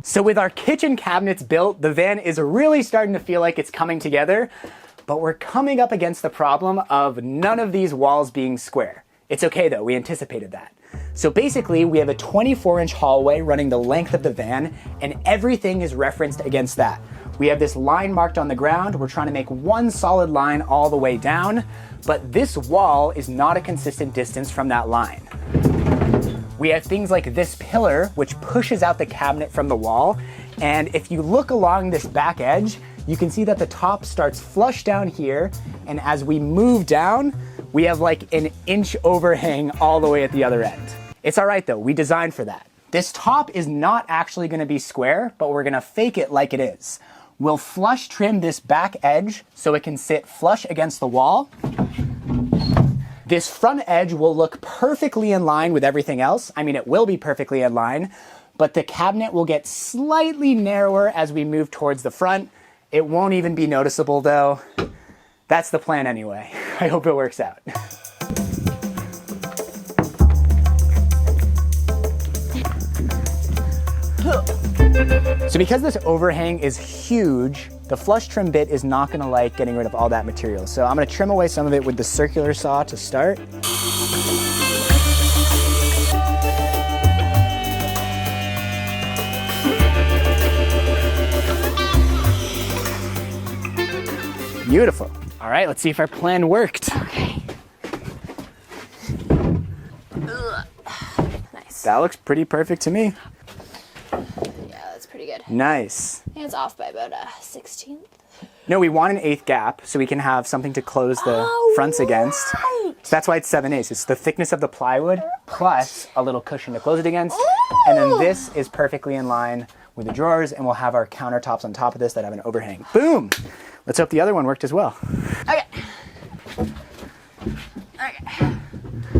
So with our kitchen cabinets built, the van is really starting to feel like it's coming together, but we're coming up against the problem of none of these walls being square. It's okay though, we anticipated that. So basically, we have a 24-inch hallway running the length of the van, and everything is referenced against that. We have this line marked on the ground. We're trying to make one solid line all the way down, but this wall is not a consistent distance from that line. We have things like this pillar, which pushes out the cabinet from the wall. And if you look along this back edge, you can see that the top starts flush down here. And as we move down, we have like an inch overhang all the way at the other end. It's all right though, we designed for that. This top is not actually gonna be square, but we're gonna fake it like it is. We'll flush trim this back edge so it can sit flush against the wall. This front edge will look perfectly in line with everything else. I mean, it will be perfectly in line, but the cabinet will get slightly narrower as we move towards the front. It won't even be noticeable though. That's the plan anyway. I hope it works out. So because this overhang is huge, the flush trim bit is not gonna like getting rid of all that material. So I'm gonna trim away some of it with the circular saw to start. Beautiful. All right, let's see if our plan worked. Okay. Nice. That looks pretty perfect to me. Yeah, that's pretty good. Nice. I think it's off by about a 16th. No, we want an 1/8 gap so we can have something to close the fronts against. Right. So that's why it's 7/8. It's the thickness of the plywood plus a little cushion to close it against. And then this is perfectly in line with the drawers, and we'll have our countertops on top of this that have an overhang. Boom! Let's hope the other one worked as well. Okay. Okay.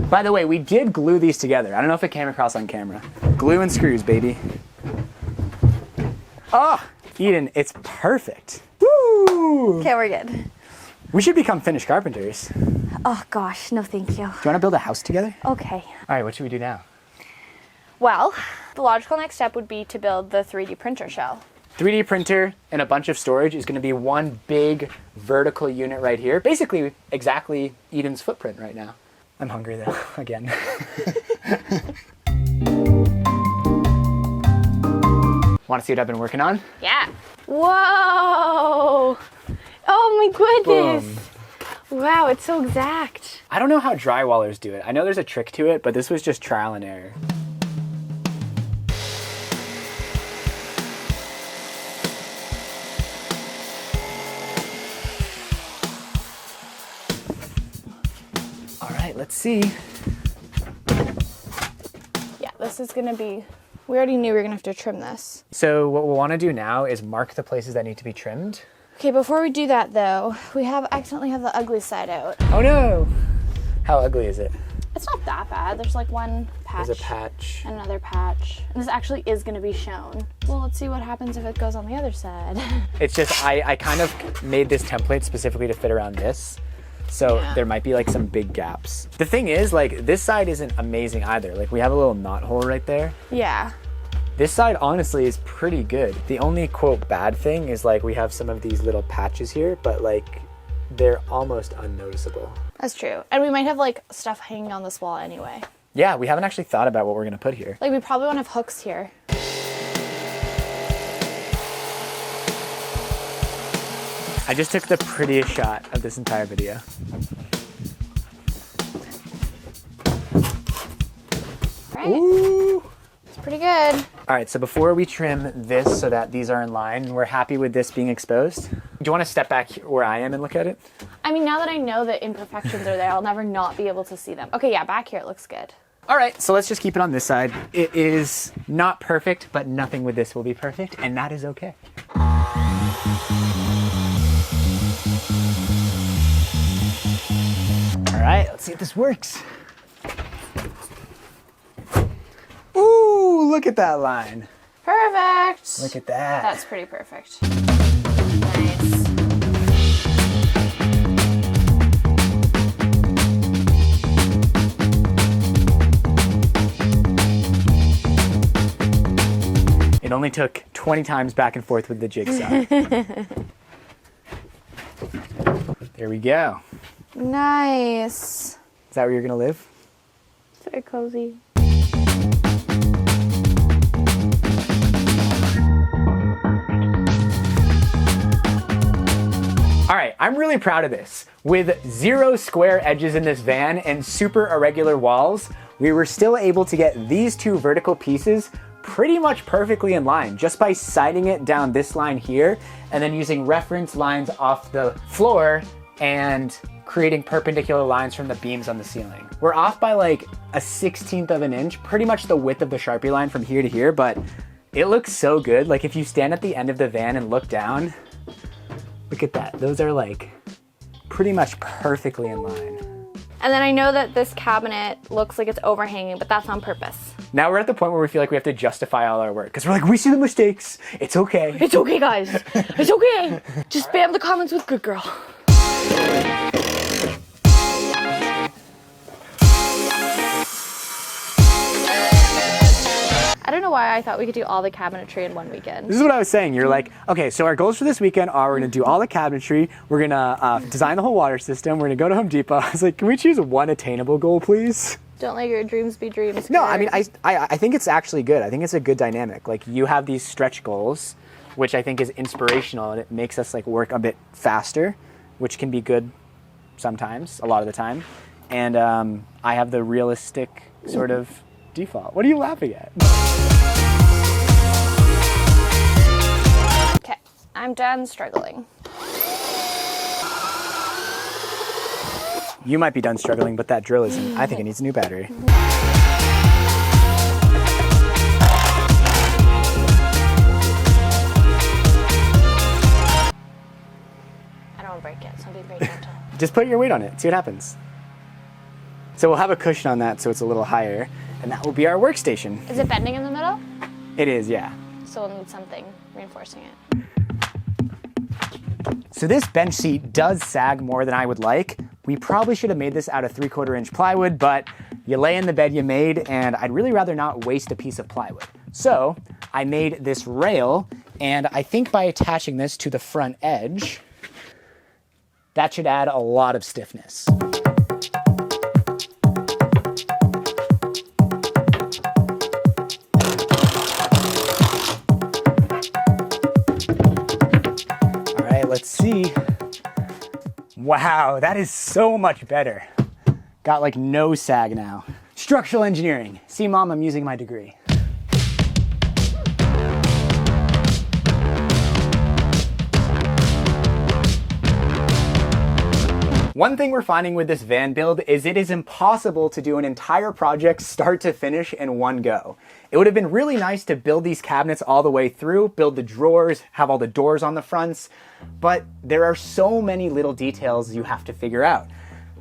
By the way, we did glue these together. I don't know if it came across on camera. Glue and screws, baby. Oh, Eden, it's perfect. Woo! Okay, we're good. We should become finished carpenters. Do you Oh gosh, no thank you. want to build a house together? Okay. All right, what should we do now? Well, the logical next step would be to build the 3D printer shell. 3D printer and a bunch of storage is going to be one big vertical unit right here. Basically, exactly Eden's footprint right now. I'm hungry though, again. Want to see what I've been working on? Yeah. Whoa! Oh my goodness! Wow, it's so exact. I don't know how drywallers do it. I know there's a trick to it, but this was just trial and error. All right, let's see. Yeah, this is gonna be, we already knew we were gonna have to trim this. So what we'll want to do now is mark the places that need to be trimmed. Okay, before we do that though, we accidentally have the ugly side out. Oh no! How ugly is it? It's not that bad. There's like one patch. There's a patch. And another patch. And this actually is gonna be shown. Well, let's see what happens if it goes on the other side. It's just, I kind of made this template specifically to fit around this. So Yeah. there might be like some big gaps. The thing is, like, this side isn't amazing either. Like, we have a little knot hole right there. Yeah. This side honestly is pretty good. The only quote bad thing is like we have some of these little patches here, but like they're almost unnoticeable. That's true. And we might have like stuff hanging on this wall anyway. Yeah, we haven't actually thought about what we're gonna put here. Like we probably want to have hooks here. I just took the prettiest shot of this entire video. Right? Ooh! It's pretty good. All right, so before we trim this so that these are in line, we're happy with this being exposed. Do you want to step back where I am and look at it? I mean, now that I know the imperfections are there, I'll never not be able to see them. Okay, yeah, back here it looks good. All right, so let's just keep it on this side. It is not perfect, but nothing with this will be perfect, and that is okay. All right, let's see if this works. Ooh, look at that line. Perfect. Look at that. That's pretty perfect. Nice. It only took 20 times back and forth with the jigsaw. There we go. Nice. Is that where you're gonna live? It's very cozy. All right, I'm really proud of this. With 0 square edges in this van and super irregular walls, we were still able to get these 2 vertical pieces pretty much perfectly in line just by siding it down this line here and then using reference lines off the floor and creating perpendicular lines from the beams on the ceiling. We're off by like a 1/16 of an inch, pretty much the width of the Sharpie line from here to here, but it looks so good. Like if you stand at the end of the van and look down, look at that. Those are like pretty much perfectly in line. And then I know that this cabinet looks like it's overhanging, but that's on purpose. Now we're at the point where we feel like we have to justify all our work because we're like, we see the mistakes. It's okay. It's okay, guys. It's okay. Just spam the comments with good girl. I don't know know why I thought we could do all the cabinetry in one weekend. This is what I was saying. You're like, okay, so our goals for this weekend are we're gonna do all the cabinetry, we're gonna design the whole water system, we're gonna go to Home Depot. I was like, can we choose one attainable goal, please? Don't let your dreams be dreams. No, I mean, I think it's actually good. I think it's a good dynamic. Like, you have these stretch goals, which I think is inspirational, and it makes us like work a bit faster, which can be good sometimes, a lot of the time. And I have the realistic sort of default. What are you laughing at? Okay, I'm done struggling. You might be done struggling, but that drill isn't. I think it needs a new battery. I don't want to break it, so I'll be very gentle. Just put your weight on it, see what happens. So we'll have a cushion on that so it's a little higher, and that will be our workstation. Is it bending in the middle? It is, yeah. So we'll need something reinforcing it. So this bench seat does sag more than I would like. We probably should have made this out of 3/4 inch plywood, but you lay in the bed you made, and I'd really rather not waste a piece of plywood. So I made this rail, and I think by attaching this to the front edge, that should add a lot of stiffness. All right, let's see. Wow, that is so much better. Got like no sag now. Structural engineering. See, Mom, I'm using my degree. One thing we're finding with this van build is it is impossible to do an entire project start to finish in one go. It would have been really nice to build these cabinets all the way through, build the drawers, have all the doors on the fronts, but there are so many little details you have to figure out.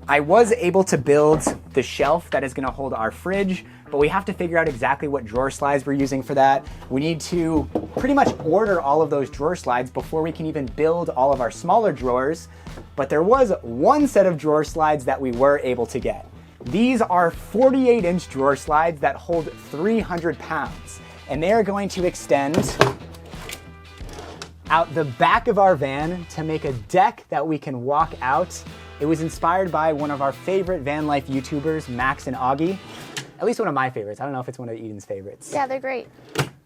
I was able to build the shelf that is going to hold our fridge, but we have to figure out exactly what drawer slides we're using for that. We need to pretty much order all of those drawer slides before we can even build all of our smaller drawers. But there was one set of drawer slides that we were able to get. These are 48-inch drawer slides that hold 300 pounds, and they are going to extend out the back of our van to make a deck that we can walk out. It was inspired by one of our favorite van life YouTubers, Max and Augie. At least one of my favorites. I don't know if it's one of Eden's favorites. Yeah, they're great.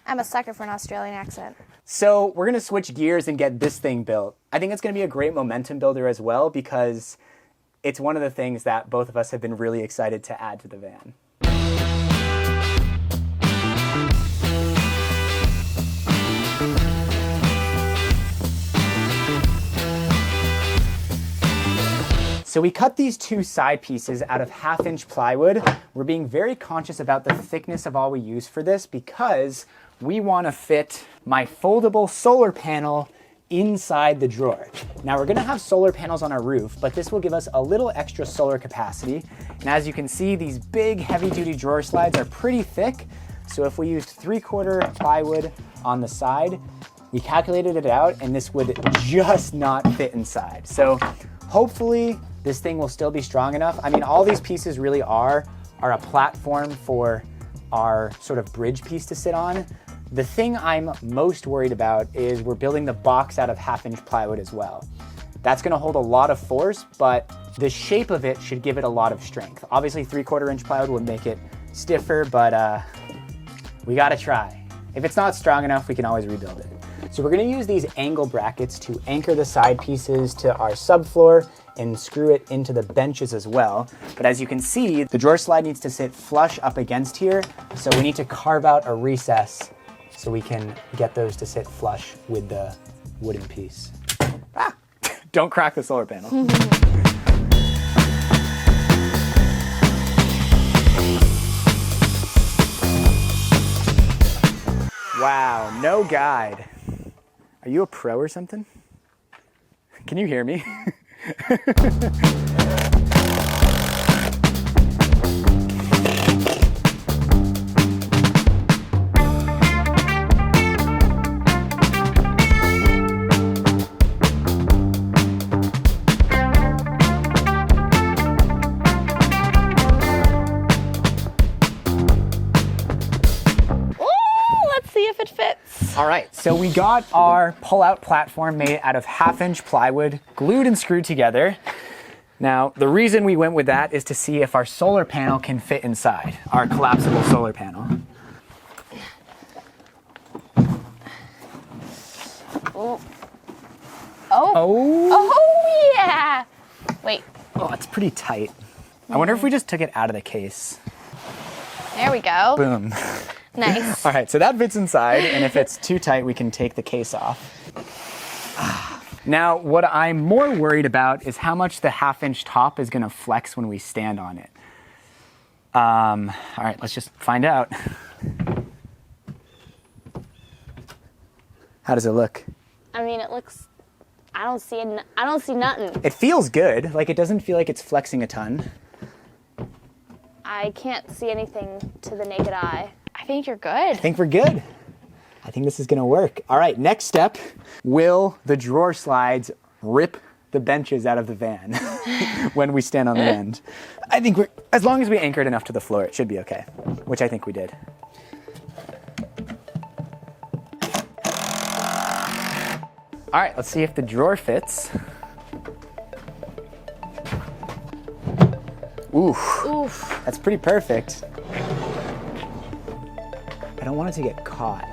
I'm a sucker for an Australian accent. So we're gonna switch gears and get this thing built. I think it's gonna be a great momentum builder as well, because it's one of the things that both of us have been really excited to add to the van. So we cut these two side pieces out of 1/2-inch plywood. We're being very conscious about the thickness of all we use for this because we want to fit my foldable solar panel inside the drawer. Now we're gonna have solar panels on our roof, but this will give us a little extra solar capacity. And as you can see, these big heavy-duty drawer slides are pretty thick. So if we used 3/4 plywood on the side, we calculated it out and this would just not fit inside. So hopefully this thing will still be strong enough. I mean, all these pieces really are a platform for our sort of bridge piece to sit on. The thing I'm most worried about is we're building the box out of 1/2-inch plywood as well. That's gonna hold a lot of force, but the shape of it should give it a lot of strength. Obviously 3/4-inch plywood would make it stiffer, but we gotta try. If it's not strong enough, we can always rebuild it. So we're gonna use these angle brackets to anchor the side pieces to our subfloor and screw it into the benches as well. But as you can see, the drawer slide needs to sit flush up against here, so we need to carve out a recess so we can get those to sit flush with the wooden piece. Ah! Don't crack the solar panel. Wow, no guide. Are you a pro or something? Can you hear me? All right, so we got our pull-out platform made out of 1/2-inch plywood, glued and screwed together. Now, the reason we went with that is to see if our solar panel can fit inside, our collapsible solar panel. Oh. Oh. Oh, yeah. Wait, Oh, it's pretty tight. I wonder if we just took it out of the case. there we go. Boom. Nice. All right, so that fits inside, and if it's too tight, we can take the case off. Now, what I'm more worried about is how much the 1/2-inch top is gonna flex when we stand on it. All right, let's just find out. How does it look? I mean, it looks, I don't see nothing. It feels good. Like, it doesn't feel like it's flexing a ton. I can't see anything to the naked eye. I think you're good. I think we're good. I think this is gonna work. All right, next step, will the drawer slides rip the benches out of the van when we stand on the end? I think as long as we anchored enough to the floor, it should be okay, which I think we did. All right, let's see if the drawer fits. Oof. Oof. That's pretty perfect. I don't want it to get caught.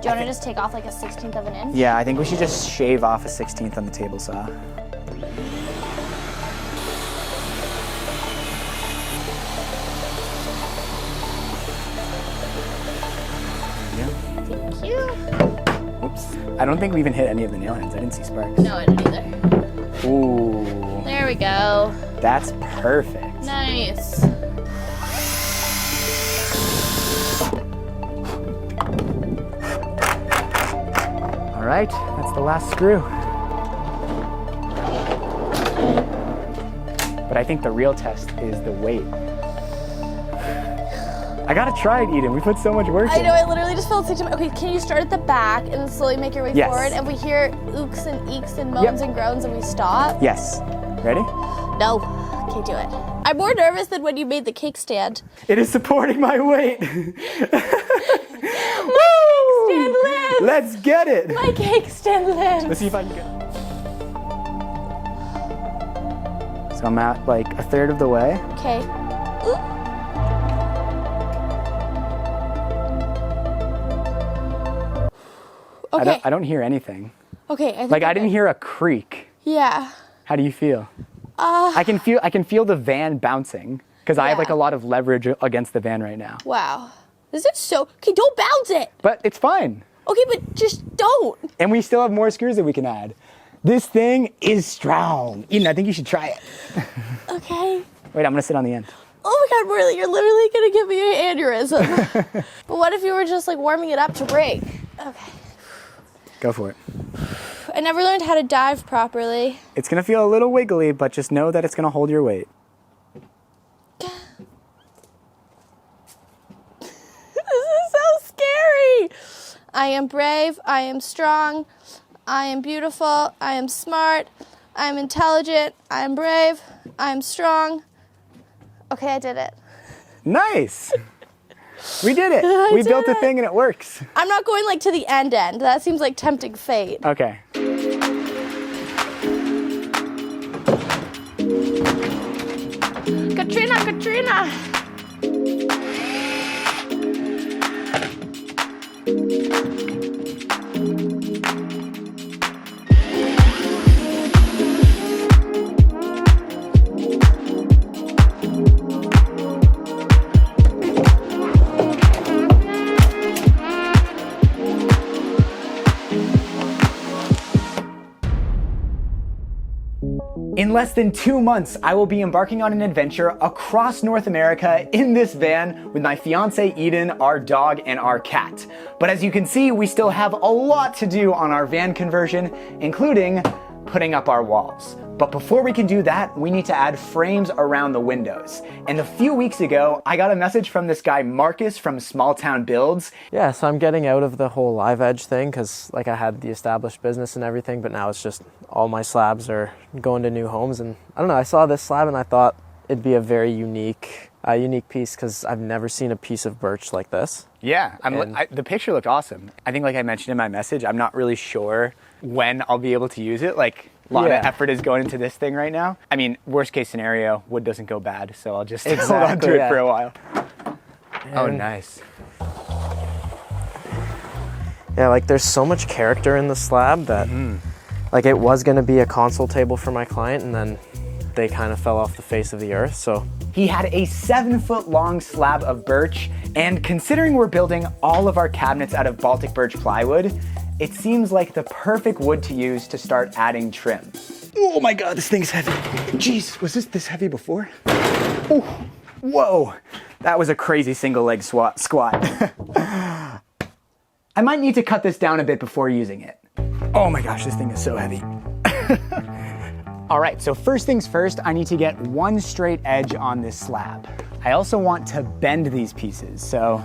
Do you want to just take off like a 1/16 of an inch? Yeah, I think we should just shave off a 1/16 on the table saw. Thank you. Oops. I don't think we even hit any of the nail heads. I didn't see sparks. No, I didn't either. Ooh, There we go. that's perfect. Nice. All right, that's the last screw. But I think the real test is the weight. I gotta try it, Eden. We put so much work I in. know, I literally just felt sick to my. Okay, can you start at the back and then slowly make your way Yes. forward? And we hear ooks and eeks and moans and groans and we stop? Yes. Ready? No, can't do it. I'm more nervous than when you made the cake stand. It is supporting my weight. Stand live! Let's get it. My cake stand lives. Let's see if I can get it. So I'm at like a third of the way. Okay. Okay. I don't hear anything. Okay. I think Like I didn't hear a creak. Yeah. How do you feel? I can feel the van bouncing because I have like Yeah. a lot of leverage against the van right now. Wow. This is so. Okay, don't bounce it. But it's fine. Okay, but just don't. And we still have more screws that we can add. This thing is strong. Eden, I think you should try it. Okay. Wait, I'm gonna sit on the end. Oh my God, Morley, you're literally gonna give me an aneurysm. But what if you were just like warming it up to break? Okay. Go for it. I never learned how to dive properly. It's gonna feel a little wiggly, but just know that it's gonna hold your weight. This is so scary. I am brave. I am strong. I am beautiful. I am smart. I am intelligent. I am brave. I am strong. Okay, I did it. Nice. We did it. We built a thing and it works. I'm not going like to the end. That seems like tempting fate. Okay. Katrina. In less than 2 months, I will be embarking on an adventure across North America in this van with my fiance Eden, our dog, and our cat. But as you can see, we still have a lot to do on our van conversion, including putting up our walls. But before we can do that, we need to add frames around the windows. And a few weeks ago, I got a message from this guy Marcus from Small Town Builds. Yeah, so I'm getting out of the whole live edge thing because like I had the established business and everything, but now it's just all my slabs are going to new homes. And I don't know, I saw this slab and I thought it'd be a very unique a unique piece because I've never seen a piece of birch like this. Yeah, the picture looked awesome. I think like I mentioned in my message, I'm not really sure when I'll be able to use it. Like a lot of effort is going into this thing right now. I mean, worst case scenario, wood doesn't go bad, so I'll just hold on to it for a while. Oh, nice. Yeah, like there's so much character in the slab that like it was gonna be a console table for my client and then they kind of fell off the face of the earth, so. He had a 7-foot long slab of birch, and considering we're building all of our cabinets out of Baltic birch plywood, it seems like the perfect wood to use to start adding trim. Oh my God, this thing's heavy. Jeez, was this heavy before? Oh, whoa, that was a crazy single leg squat. I might need to cut this down a bit before using it. Oh my gosh, this thing is so heavy. All right, so first things first, I need to get one straight edge on this slab. I also want to bend these pieces, so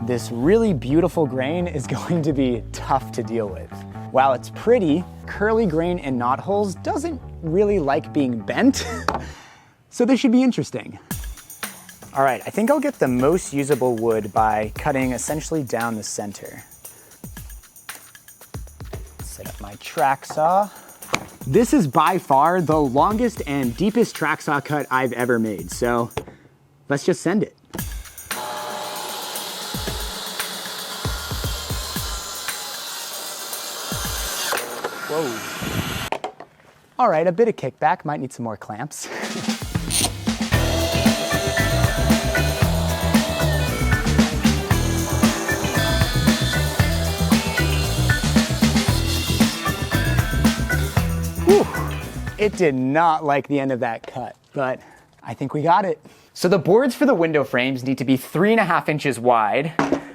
this really beautiful grain is going to be tough to deal with. While it's pretty, curly grain and knot holes doesn't really like being bent, so this should be interesting. All right, I think I'll get the most usable wood by cutting essentially down the center. Set up my track saw. This is by far the longest and deepest track saw cut I've ever made, so let's just send it. Whoa. All right, a bit of kickback, might need some more clamps. It did not like the end of that cut, but I think we got it. So the boards for the window frames need to be 3.5 inches wide.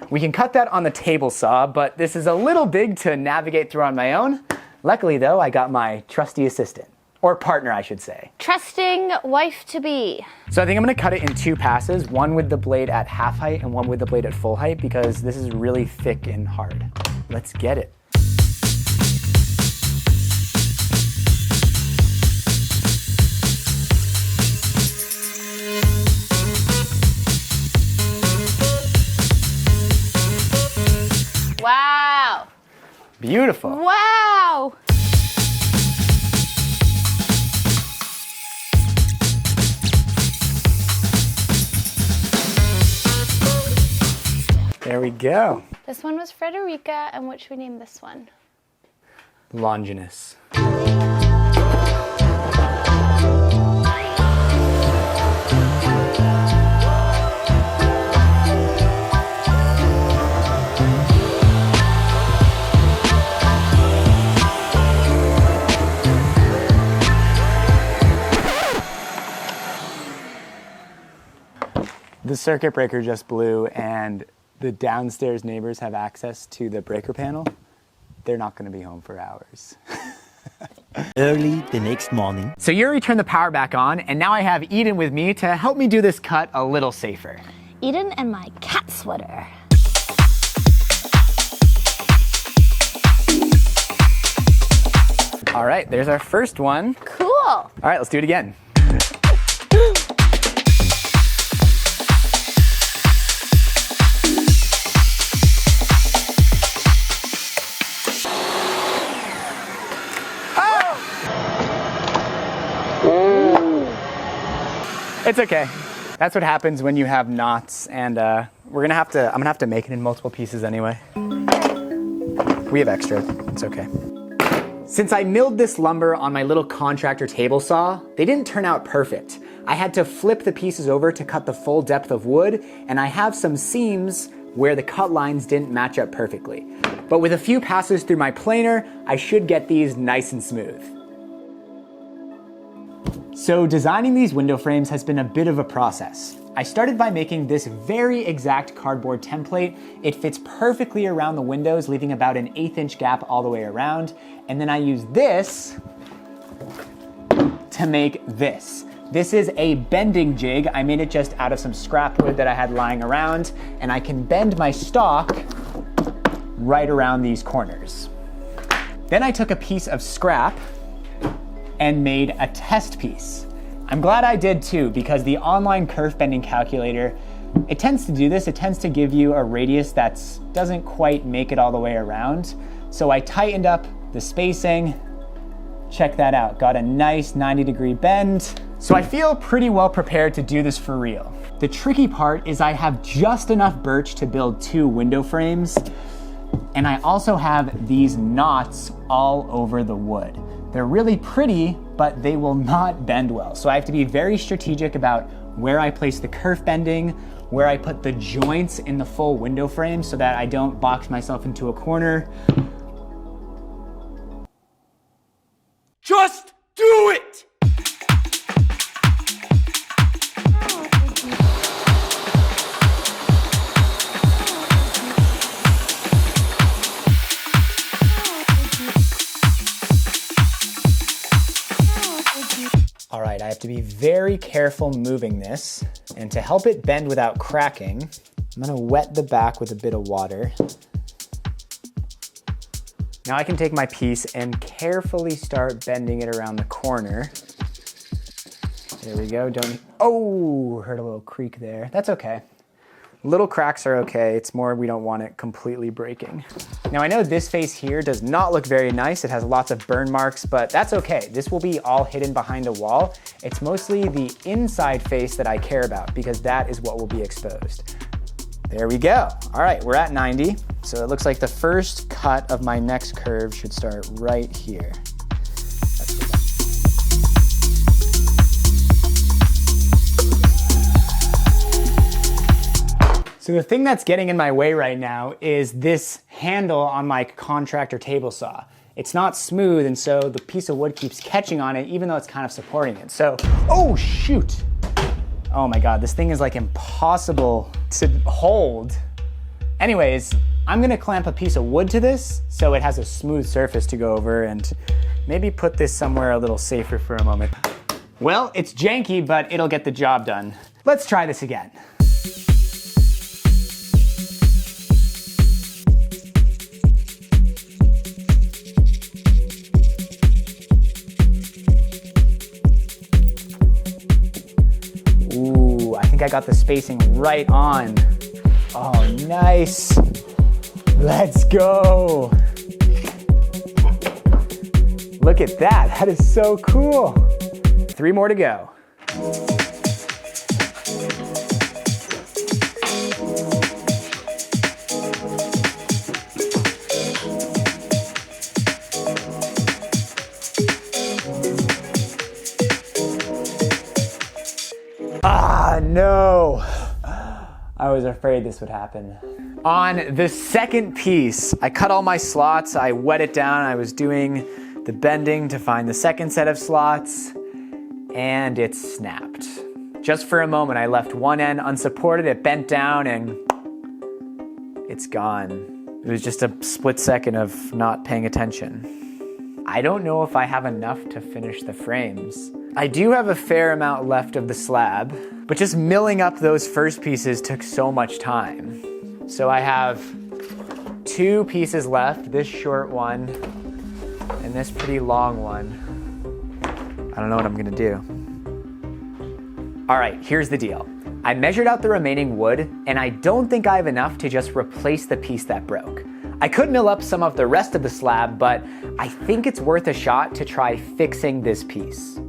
We can cut that on the table saw, but this is a little big to navigate through on my own. Luckily though, I got my trusty assistant, or partner I should say. Trusting wife-to-be. So I think I'm gonna cut it in 2 passes, one with the blade at half height and one with the blade at full height because this is really thick and hard. Let's get it. Wow. Beautiful. Wow. There we go. This one was Frederica, and what should we name this one? Longinus. The circuit breaker just blew and the downstairs neighbors have access to the breaker panel. They're not going to be home for hours. Early the next morning. So Yuri turned the power back on and now I have Eden with me to help me do this cut a little safer. Eden and my cat sweater. All right, there's our first one. Cool. All right, let's do it again. It's okay. That's what happens when you have knots, and I'm gonna have to make it in multiple pieces anyway. We have extra, it's okay. Since I milled this lumber on my little contractor table saw, they didn't turn out perfect. I had to flip the pieces over to cut the full depth of wood, and I have some seams where the cut lines didn't match up perfectly. But with a few passes through my planer, I should get these nice and smooth. So designing these window frames has been a bit of a process. I started by making this very exact cardboard template. It fits perfectly around the windows, leaving about an 1/8 inch gap all the way around. And then I used this to make this. This is a bending jig. I made it just out of some scrap wood that I had lying around, and I can bend my stock right around these corners. Then I took a piece of scrap and made a test piece. I'm glad I did too, because the online kerf bending calculator, it tends to do this. It tends to give you a radius that doesn't quite make it all the way around. So I tightened up the spacing. Check that out, got a nice 90-degree bend. So I feel pretty well prepared to do this for real. The tricky part is I have just enough birch to build 2 window frames, and I also have these knots all over the wood. They're really pretty, but they will not bend well. So I have to be very strategic about where I place the kerf bending, where I put the joints in the full window frame so that I don't box myself into a corner. Just do it! All right, I have to be very careful moving this, and to help it bend without cracking, I'm gonna wet the back with a bit of water. Now I can take my piece and carefully start bending it around the corner. There we go, oh, heard a little creak there. That's okay. Little cracks are okay, it's more we don't want it completely breaking. Now I know this face here does not look very nice, it has lots of burn marks, but that's okay. This will be all hidden behind a wall. It's mostly the inside face that I care about because that is what will be exposed. There we go. All right, we're at 90. So it looks like the first cut of my next curve should start right here. So the thing that's getting in my way right now is this handle on my contractor table saw. It's not smooth, and so the piece of wood keeps catching on it even though it's kind of supporting it. So, oh shoot. Oh my God, this thing is like impossible to hold. Anyways, I'm gonna clamp a piece of wood to this so it has a smooth surface to go over and maybe put this somewhere a little safer for a moment. Well, it's janky, but it'll get the job done. Let's try this again. Ooh, I think I got the spacing right on. Oh, nice. Let's go. Look at that, that is so cool. 3 more to go. Ah, no. I was afraid this would happen. On the second piece, I cut all my slots, I wet it down, I was doing the bending to find the second set of slots, and it snapped. Just for a moment, I left one end unsupported, it bent down, and it's gone. It was just a split second of not paying attention. I don't know if I have enough to finish the frames. I do have a fair amount left of the slab, but just milling up those first pieces took so much time. So I have 2 pieces left, this short one and this pretty long one. I don't know what I'm gonna do. All right, here's the deal. I measured out the remaining wood and I don't think I have enough to just replace the piece that broke. I could mill up some of the rest of the slab, but I think it's worth a shot to try fixing this piece.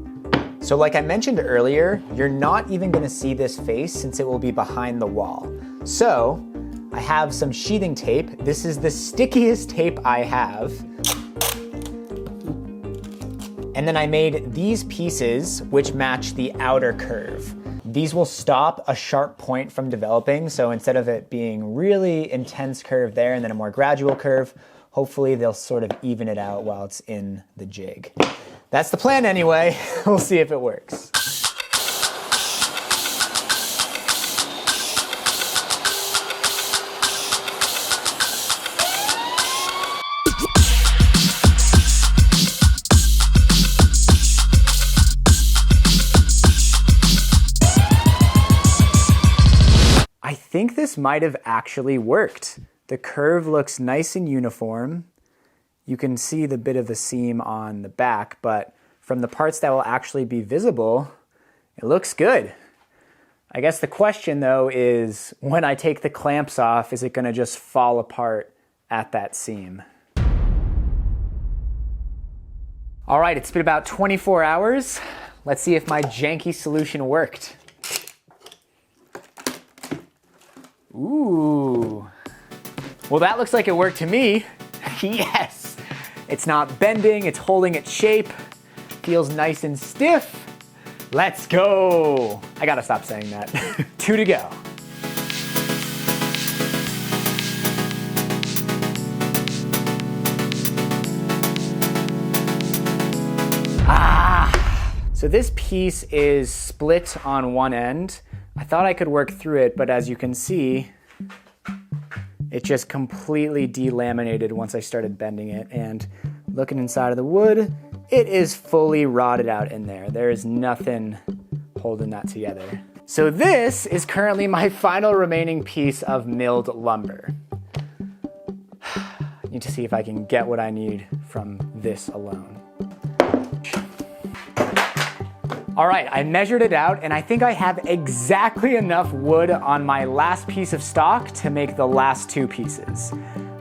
So like I mentioned earlier, you're not even gonna see this face since it will be behind the wall. So I have some sheathing tape. This is the stickiest tape I have. And then I made these pieces which match the outer curve. These will stop a sharp point from developing. So instead of it being really intense curve there and then a more gradual curve, hopefully they'll sort of even it out while it's in the jig. That's the plan anyway. We'll see if it works. I think this might have actually worked. The curve looks nice and uniform. You can see the bit of the seam on the back, but from the parts that will actually be visible, It looks good. I guess the question though is, when I take the clamps off, is it gonna just fall apart at that seam? All right, it's been about 24 hours. Let's see if my janky solution worked. Ooh. Well, that looks like it worked to me. Yes. It's not bending, it's holding its shape. Feels nice and stiff. Let's go. I gotta stop saying that. 2 to go. So this piece is split on one end. I thought I could work through it, but as you can see, it just completely delaminated once I started bending it. And looking inside of the wood, it is fully rotted out in there. There is nothing holding that together. So this is currently my final remaining piece of milled lumber. I need to see if I can get what I need from this alone. All right, I measured it out and I think I have exactly enough wood on my last piece of stock to make the last 2 pieces.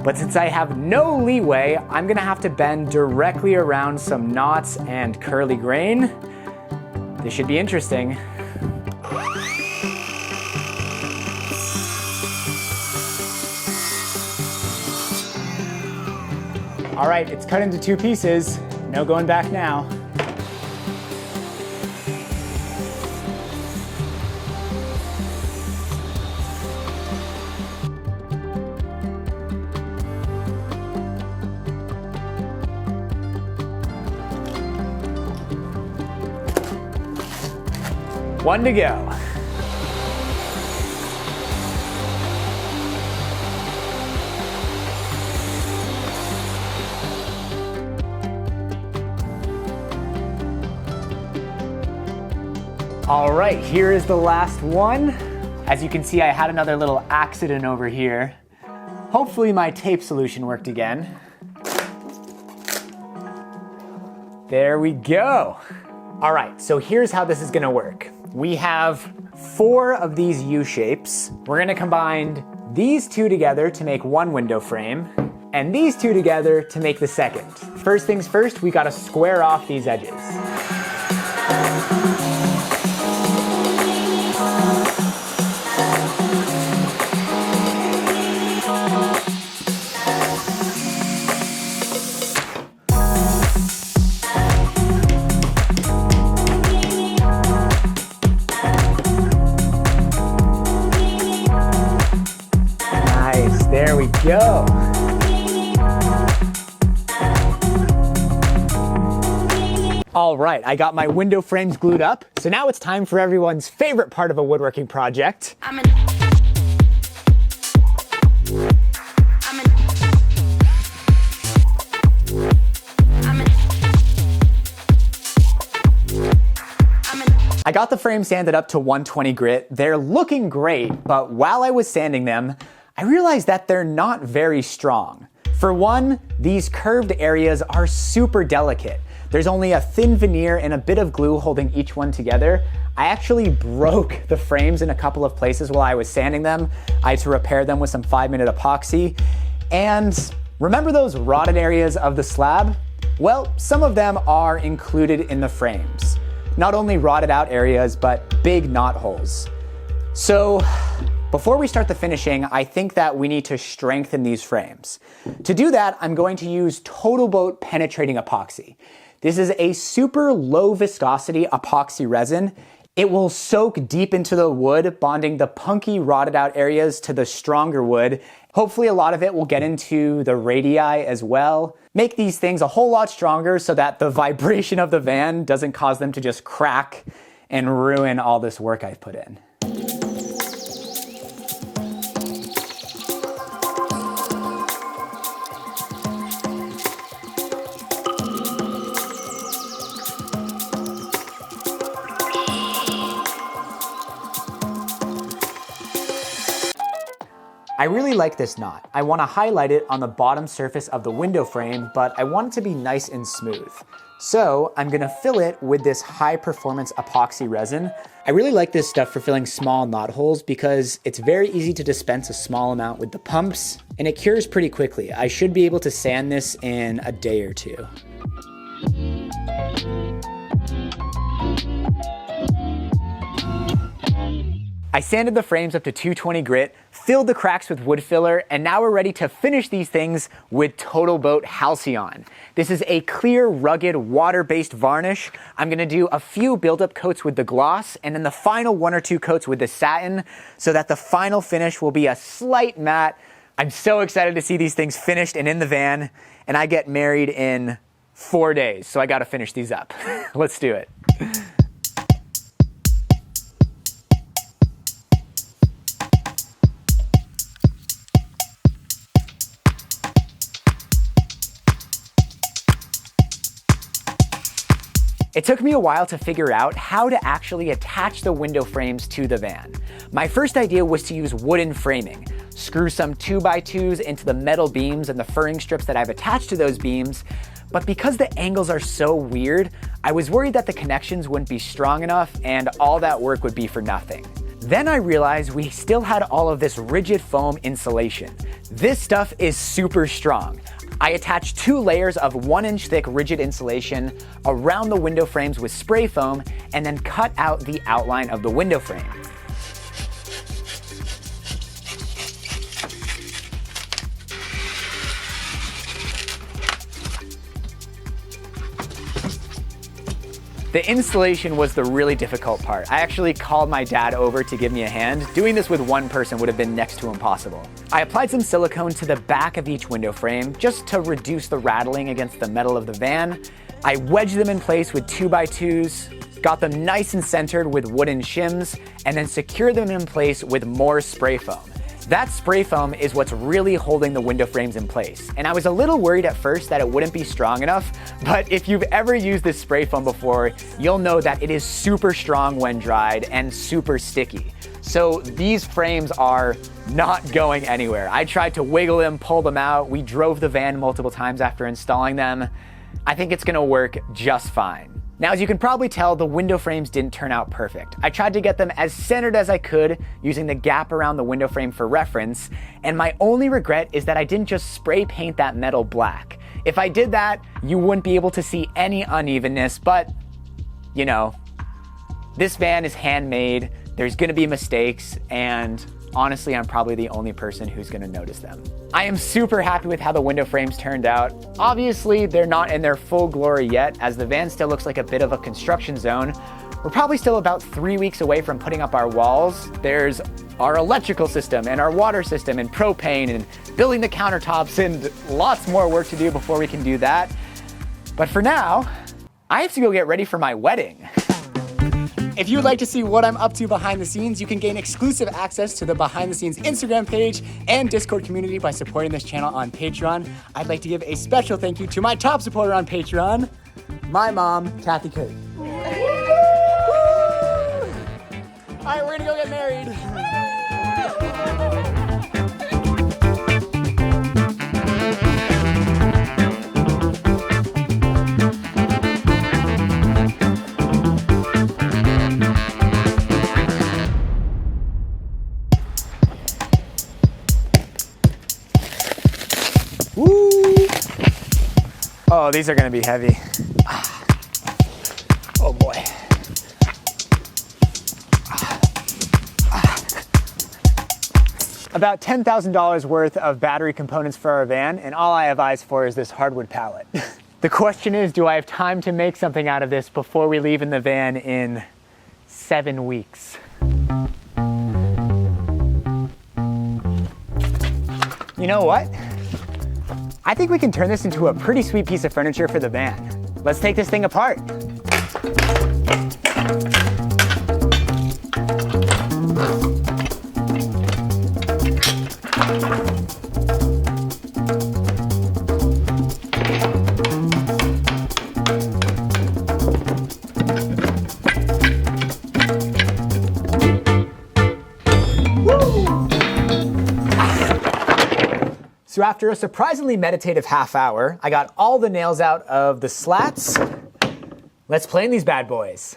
But since I have no leeway, I'm gonna have to bend directly around some knots and curly grain. This should be interesting. All right, it's cut into 2 pieces. No going back now. One to go. All right, here is the last one. As you can see, I had another little accident over here. Hopefully my tape solution worked again. There we go. All right, so here's how this is gonna work. We have 4 of these U-shapes. We're gonna combine these 2 together to make one window frame, and these 2 together to make the second. First things first, we gotta square off these edges. There we go. All right, I got my window frames glued up. So now it's time for everyone's favorite part of a woodworking project. I got the frame sanded up to 120 grit. They're looking great, but while I was sanding them, I realized that they're not very strong. For one, these curved areas are super delicate. There's only a thin veneer and a bit of glue holding each one together. I actually broke the frames in a couple of places while I was sanding them. I had to repair them with some 5-minute epoxy. And remember those rotted areas of the slab? Well, some of them are included in the frames. Not only rotted out areas, but big knot holes. So, before we start the finishing, I think that we need to strengthen these frames. To do that, I'm going to use TotalBoat penetrating epoxy. This is a super low viscosity epoxy resin. It will soak deep into the wood, bonding the punky rotted out areas to the stronger wood. Hopefully a lot of it will get into the radii as well. Make these things a whole lot stronger so that the vibration of the van doesn't cause them to just crack and ruin all this work I've put in. I really like this knot. I want to highlight it on the bottom surface of the window frame, but I want it to be nice and smooth. So I'm gonna fill it with this high performance epoxy resin. I really like this stuff for filling small knot holes because it's very easy to dispense a small amount with the pumps and it cures pretty quickly. I should be able to sand this in a day or two. I sanded the frames up to 220 grit, filled the cracks with wood filler, and now we're ready to finish these things with TotalBoat Halcyon. This is a clear, rugged, water-based varnish. I'm gonna do a few build-up coats with the gloss, and then the final 1 or 2 coats with the satin, so that the final finish will be a slight matte. I'm so excited to see these things finished and in the van, and I get married in 4 days, so I gotta finish these up. Let's do it. It took me a while to figure out how to actually attach the window frames to the van. My first idea was to use wooden framing, screw some 2x2s into the metal beams and the furring strips that I've attached to those beams, but because the angles are so weird, I was worried that the connections wouldn't be strong enough and all that work would be for nothing. Then I realized we still had all of this rigid foam insulation. This stuff is super strong. I attached 2 layers of 1-inch thick rigid insulation around the window frames with spray foam and then cut out the outline of the window frame. The installation was the really difficult part. I actually called my dad over to give me a hand. Doing this with one person would have been next to impossible. I applied some silicone to the back of each window frame just to reduce the rattling against the metal of the van. I wedged them in place with 2x2s, got them nice and centered with wooden shims, and then secured them in place with more spray foam. That spray foam is what's really holding the window frames in place. And I was a little worried at first that it wouldn't be strong enough, but if you've ever used this spray foam before, you'll know that it is super strong when dried and super sticky. So these frames are not going anywhere. I tried to wiggle them, pull them out. We drove the van multiple times after installing them. I think it's gonna work just fine. Now, as you can probably tell, the window frames didn't turn out perfect. I tried to get them as centered as I could using the gap around the window frame for reference, and my only regret is that I didn't just spray paint that metal black. If I did that, you wouldn't be able to see any unevenness, but, you know, this van is handmade, there's gonna be mistakes, and honestly, I'm probably the only person who's gonna notice them. I am super happy with how the window frames turned out. Obviously, they're not in their full glory yet, as the van still looks like a bit of a construction zone. We're probably still about 3 weeks away from putting up our walls. There's our electrical system and our water system and propane and building the countertops and lots more work to do before we can do that. But for now, I have to go get ready for my wedding. If you would like to see what I'm up to behind the scenes, you can gain exclusive access to the behind the scenes Instagram page and Discord community by supporting this channel on Patreon. I'd like to give a special thank you to my top supporter on Patreon, my mom, Kathy Kurt. All right, we're gonna go get married. Oh, these are gonna be heavy. Oh boy. About $10,000 worth of battery components for our van, and all I have eyes for is this hardwood pallet. The question is, do I have time to make something out of this before we leave in the van in 7 weeks? You know what? I think we can turn this into a pretty sweet piece of furniture for the van. Let's take this thing apart. So after a surprisingly meditative half hour, I got all the nails out of the slats, Let's plane these bad boys.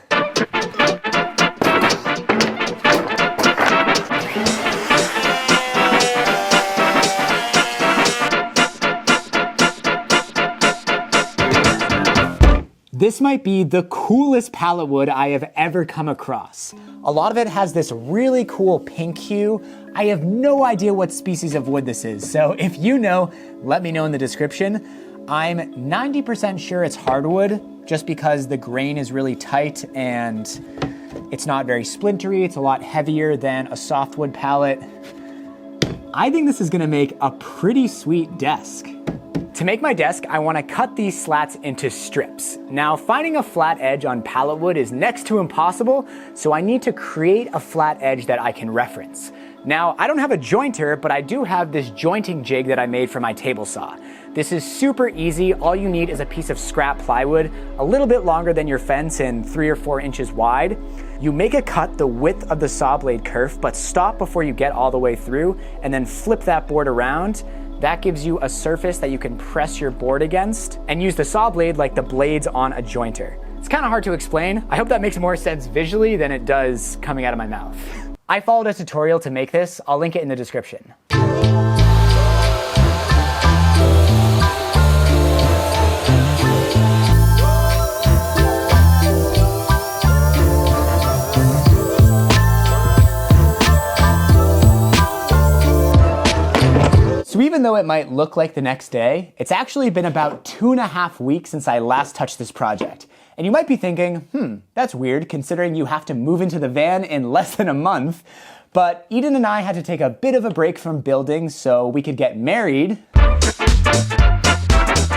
This might be the coolest pallet wood I have ever come across. A lot of it has this really cool pink hue. I have no idea what species of wood this is, so if you know, let me know in the description. I'm 90% sure it's hardwood, just because the grain is really tight and it's not very splintery. It's a lot heavier than a softwood pallet. I think this is gonna make a pretty sweet desk. To make my desk, I want to cut these slats into strips. Now, finding a flat edge on pallet wood is next to impossible, so I need to create a flat edge that I can reference. Now, I don't have a jointer, but I do have this jointing jig that I made for my table saw. This is super easy. All you need is a piece of scrap plywood, a little bit longer than your fence and 3 or 4 inches wide. You make a cut the width of the saw blade kerf, but stop before you get all the way through, and then flip that board around. That gives you a surface that you can press your board against and use the saw blade like the blades on a jointer. It's kind of hard to explain. I hope that makes more sense visually than it does coming out of my mouth. I followed a tutorial to make this. I'll link it in the description. So even though it might look like the next day, it's actually been about 2.5 weeks since I last touched this project. And you might be thinking, that's weird considering you have to move into the van in less than a month. But Eden and I had to take a bit of a break from building so we could get married.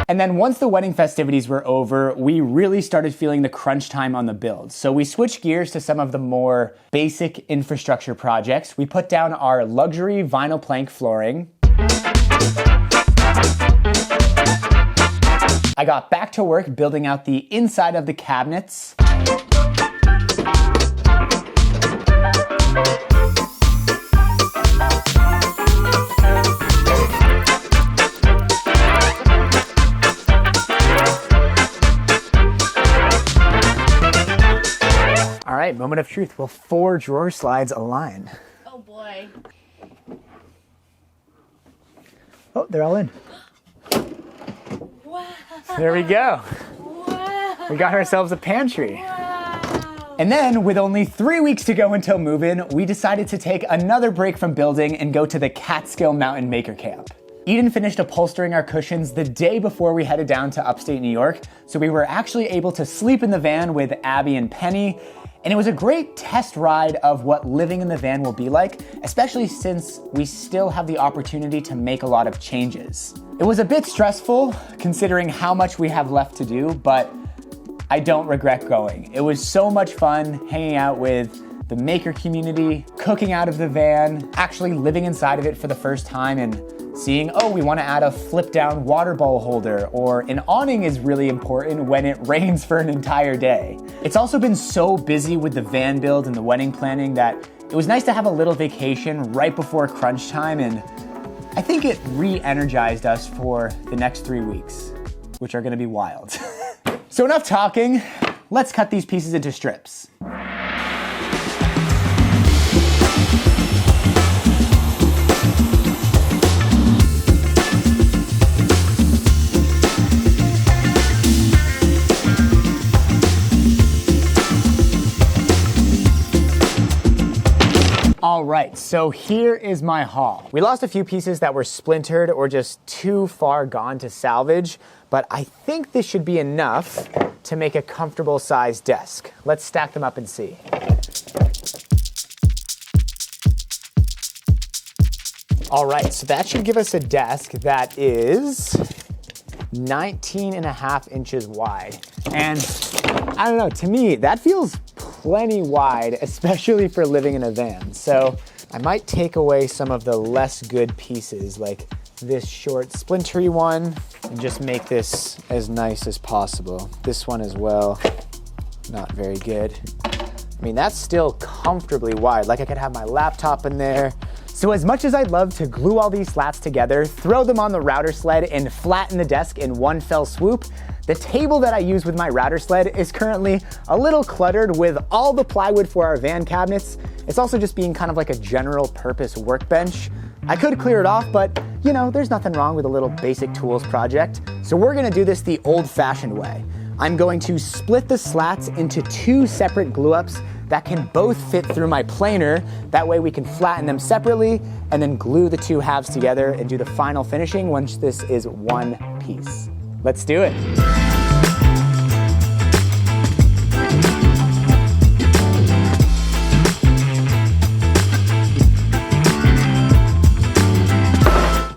And then once the wedding festivities were over, we really started feeling the crunch time on the build. So we switched gears to some of the more basic infrastructure projects. We put down our luxury vinyl plank flooring. I got back to work building out the inside of the cabinets. All right, moment of truth. Will 4 drawer slides align? Oh boy. Oh, they're all in. Wow. There we go. Wow. We got ourselves a pantry. Wow. And then, with only 3 weeks to go until move-in, we decided to take another break from building and go to the Catskill Mountain Maker Camp. Eden finished upholstering our cushions the day before we headed down to upstate New York, so we were actually able to sleep in the van with Abby and Penny. And it was a great test ride of what living in the van will be like, especially since we still have the opportunity to make a lot of changes. It was a bit stressful considering how much we have left to do, but I don't regret going. It was so much fun hanging out with the maker community, cooking out of the van, actually living inside of it for the first time and seeing, oh, we want to add a flip down water bowl holder, or an awning is really important when it rains for an entire day. It's also been so busy with the van build and the wedding planning that it was nice to have a little vacation right before crunch time, and I think it re-energized us for the next 3 weeks, which are gonna be wild. So enough talking, let's cut these pieces into strips. All right, so here is my haul. We lost a few pieces that were splintered or just too far gone to salvage, but I think this should be enough to make a comfortable sized desk. Let's stack them up and see. All right, so that should give us a desk that is 19.5 inches wide. And I don't know, to me, that feels plenty wide, especially for living in a van. So I might take away some of the less good pieces, like this short splintery one, and just make this as nice as possible. This one as well, not very good. I mean, that's still comfortably wide. Like I could have my laptop in there. So as much as I'd love to glue all these slats together, throw them on the router sled, and flatten the desk in one fell swoop, The table that I use with my router sled is currently a little cluttered with all the plywood for our van cabinets. It's also just being kind of like a general purpose workbench. I could clear it off, but you know, there's nothing wrong with a little basic tools project. So we're gonna do this the old-fashioned way. I'm going to split the slats into 2 separate glue-ups that can both fit through my planer. That way we can flatten them separately and then glue the 2 halves together and do the final finishing once this is one piece. Let's do it.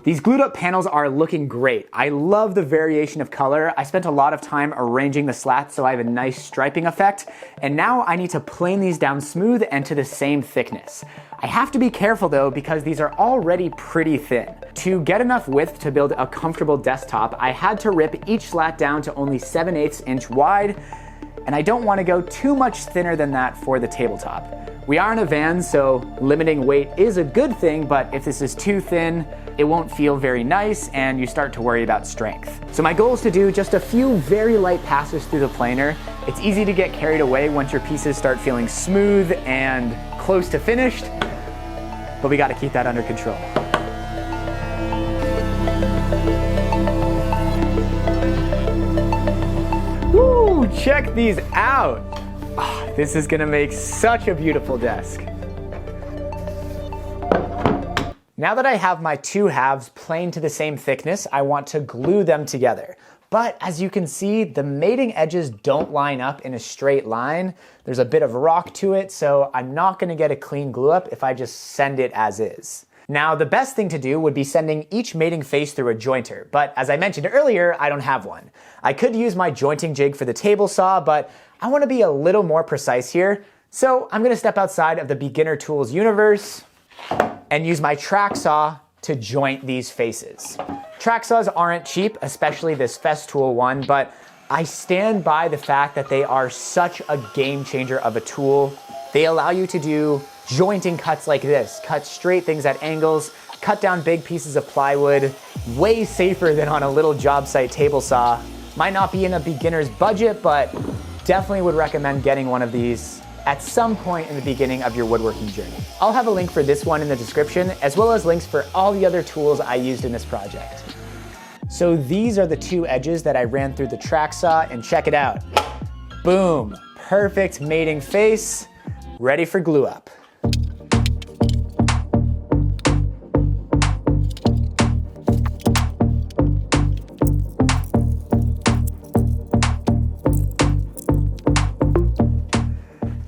These glued up panels are looking great. I love the variation of color. I spent a lot of time arranging the slats so I have a nice striping effect. And now I need to plane these down smooth and to the same thickness. I have to be careful though because these are already pretty thin. To get enough width to build a comfortable desktop, I had to rip each slat down to only 7/8 inch wide. And I don't want to go too much thinner than that for the tabletop. We are in a van, so limiting weight is a good thing, but if this is too thin, it won't feel very nice and you start to worry about strength. So my goal is to do just a few very light passes through the planer. It's easy to get carried away once your pieces start feeling smooth and close to finished, but we got to keep that under control. Woo, check these out. Oh, this is gonna make such a beautiful desk. Now that I have my 2 halves planed to the same thickness, I want to glue them together. But as you can see, the mating edges don't line up in a straight line. There's a bit of rock to it, so I'm not gonna get a clean glue up if I just send it as is. Now, the best thing to do would be sending each mating face through a jointer, but as I mentioned earlier, I don't have one. I could use my jointing jig for the table saw, but I want to be a little more precise here, so I'm going to step outside of the beginner tools universe and use my track saw to joint these faces. Track saws aren't cheap, especially this Festool one, but I stand by the fact that they are such a game changer of a tool. They allow you to do jointing cuts like this, cut straight things at angles, cut down big pieces of plywood, way safer than on a little job site table saw. Might not be in a beginner's budget, but definitely would recommend getting one of these at some point in the beginning of your woodworking journey. I'll have a link for this one in the description, as well as links for all the other tools I used in this project. So these are the 2 edges that I ran through the track saw, and check it out. Boom, perfect mating face, ready for glue up.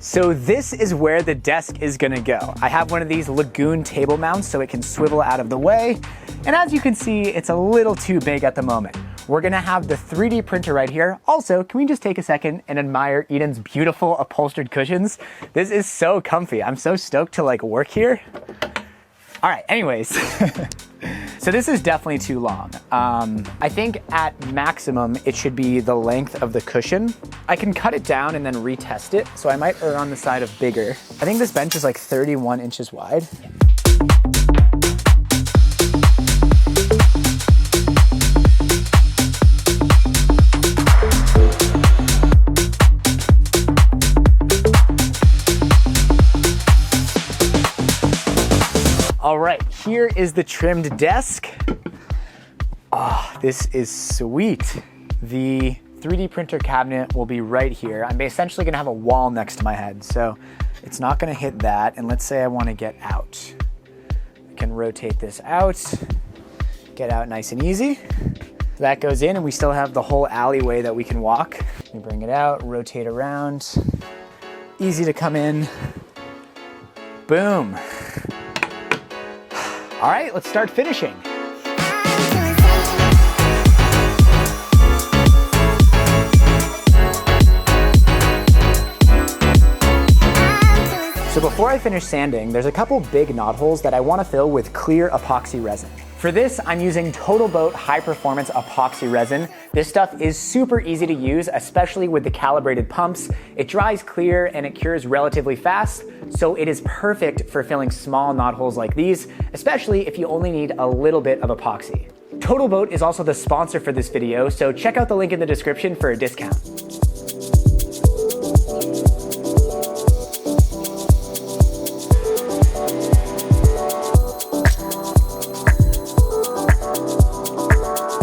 So this is where the desk is gonna go. I have one of these Lagoon table mounts so it can swivel out of the way. And as you can see, it's a little too big at the moment. We're gonna have the 3D printer right here. Also, can we just take a second and admire Eden's beautiful upholstered cushions? This is so comfy. I'm so stoked to like work here. All right, anyways. So this is definitely too long. I think at maximum, it should be the length of the cushion. I can cut it down and then retest it, so I might err on the side of bigger. I think this bench is like 31 inches wide. All right, here is the trimmed desk. Oh, this is sweet. The 3D printer cabinet will be right here. I'm essentially gonna have a wall next to my head, so it's not gonna hit that. And let's say I wanna get out. I can rotate this out, get out nice and easy. That goes in and we still have the whole alleyway that we can walk. Let me bring it out, rotate around. Easy to come in. Boom. All right, let's start finishing. So before I finish sanding, there's a couple big knot holes that I want to fill with clear epoxy resin. For this, I'm using TotalBoat high performance epoxy resin. This stuff is super easy to use, especially with the calibrated pumps. It dries clear and it cures relatively fast, so it is perfect for filling small knot holes like these, especially if you only need a little bit of epoxy. TotalBoat is also the sponsor for this video, so check out the link in the description for a discount.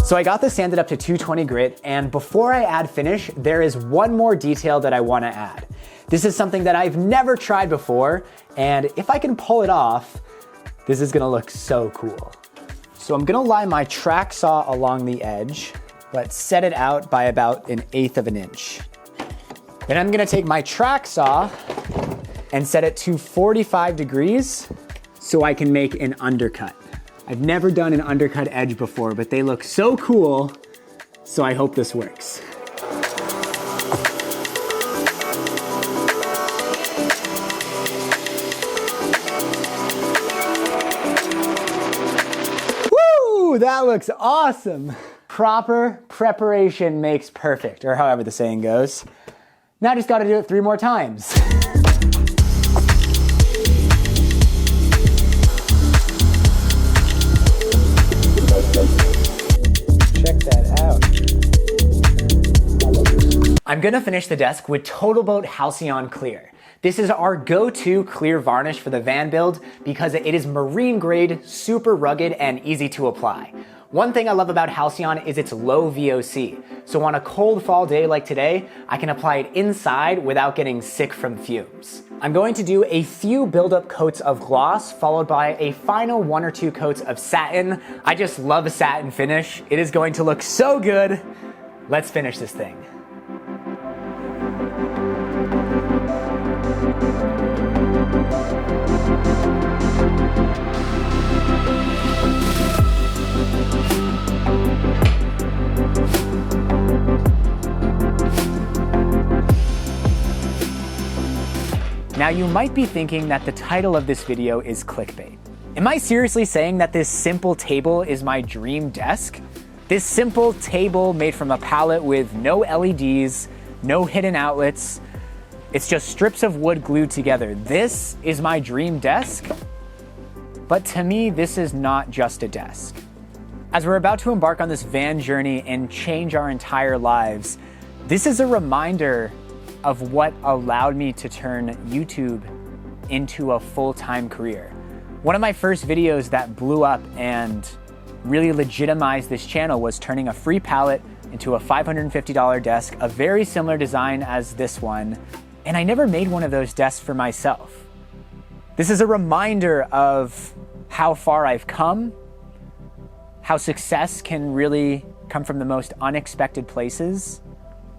So I got this sanded up to 220 grit, and before I add finish, there is one more detail that I want to add. This is something that I've never tried before, and if I can pull it off, this is gonna look so cool. So I'm gonna lie my track saw along the edge, but set it out by about 1/8 of an inch. Then I'm gonna take my track saw and set it to 45 degrees so I can make an undercut. I've never done an undercut edge before, but they look so cool, so I hope this works. Woo, that looks awesome. Proper preparation makes perfect, or however the saying goes. Now I just gotta do it 3 more times. Check that out. I'm gonna finish the desk with TotalBoat Halcyon Clear. This is our go-to clear varnish for the van build because it is marine grade, super rugged, and easy to apply. One thing I love about Halcyon is its low VOC. So on a cold fall day like today, I can apply it inside without getting sick from fumes. I'm going to do a few build-up coats of gloss, followed by a final 1 or 2 coats of satin. I just love a satin finish. It is going to look so good. Let's finish this thing. Now you might be thinking that the title of this video is clickbait. Am I seriously saying that this simple table is my dream desk? This simple table made from a pallet with no LEDs, no hidden outlets. It's just strips of wood glued together. This is my dream desk? But to me, this is not just a desk. As we're about to embark on this van journey and change our entire lives, this is a reminder of what allowed me to turn YouTube into a full-time career. One of my first videos that blew up and really legitimized this channel was turning a free pallet into a $550 desk, a very similar design as this one, and I never made one of those desks for myself. This is a reminder of how far I've come, how success can really come from the most unexpected places.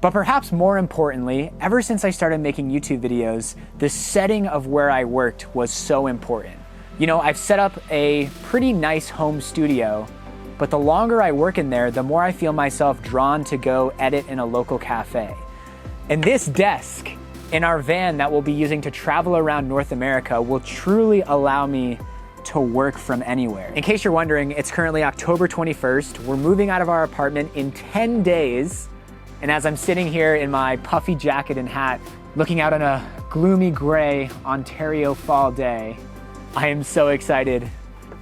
But perhaps more importantly, ever since I started making YouTube videos, the setting of where I worked was so important. You know, I've set up a pretty nice home studio, but the longer I work in there, the more I feel myself drawn to go edit in a local cafe. And this desk in our van that we'll be using to travel around North America will truly allow me to work from anywhere. In case you're wondering, it's currently October 21st. We're moving out of our apartment in 10 days. And as I'm sitting here in my puffy jacket and hat, looking out on a gloomy gray Ontario fall day, I am so excited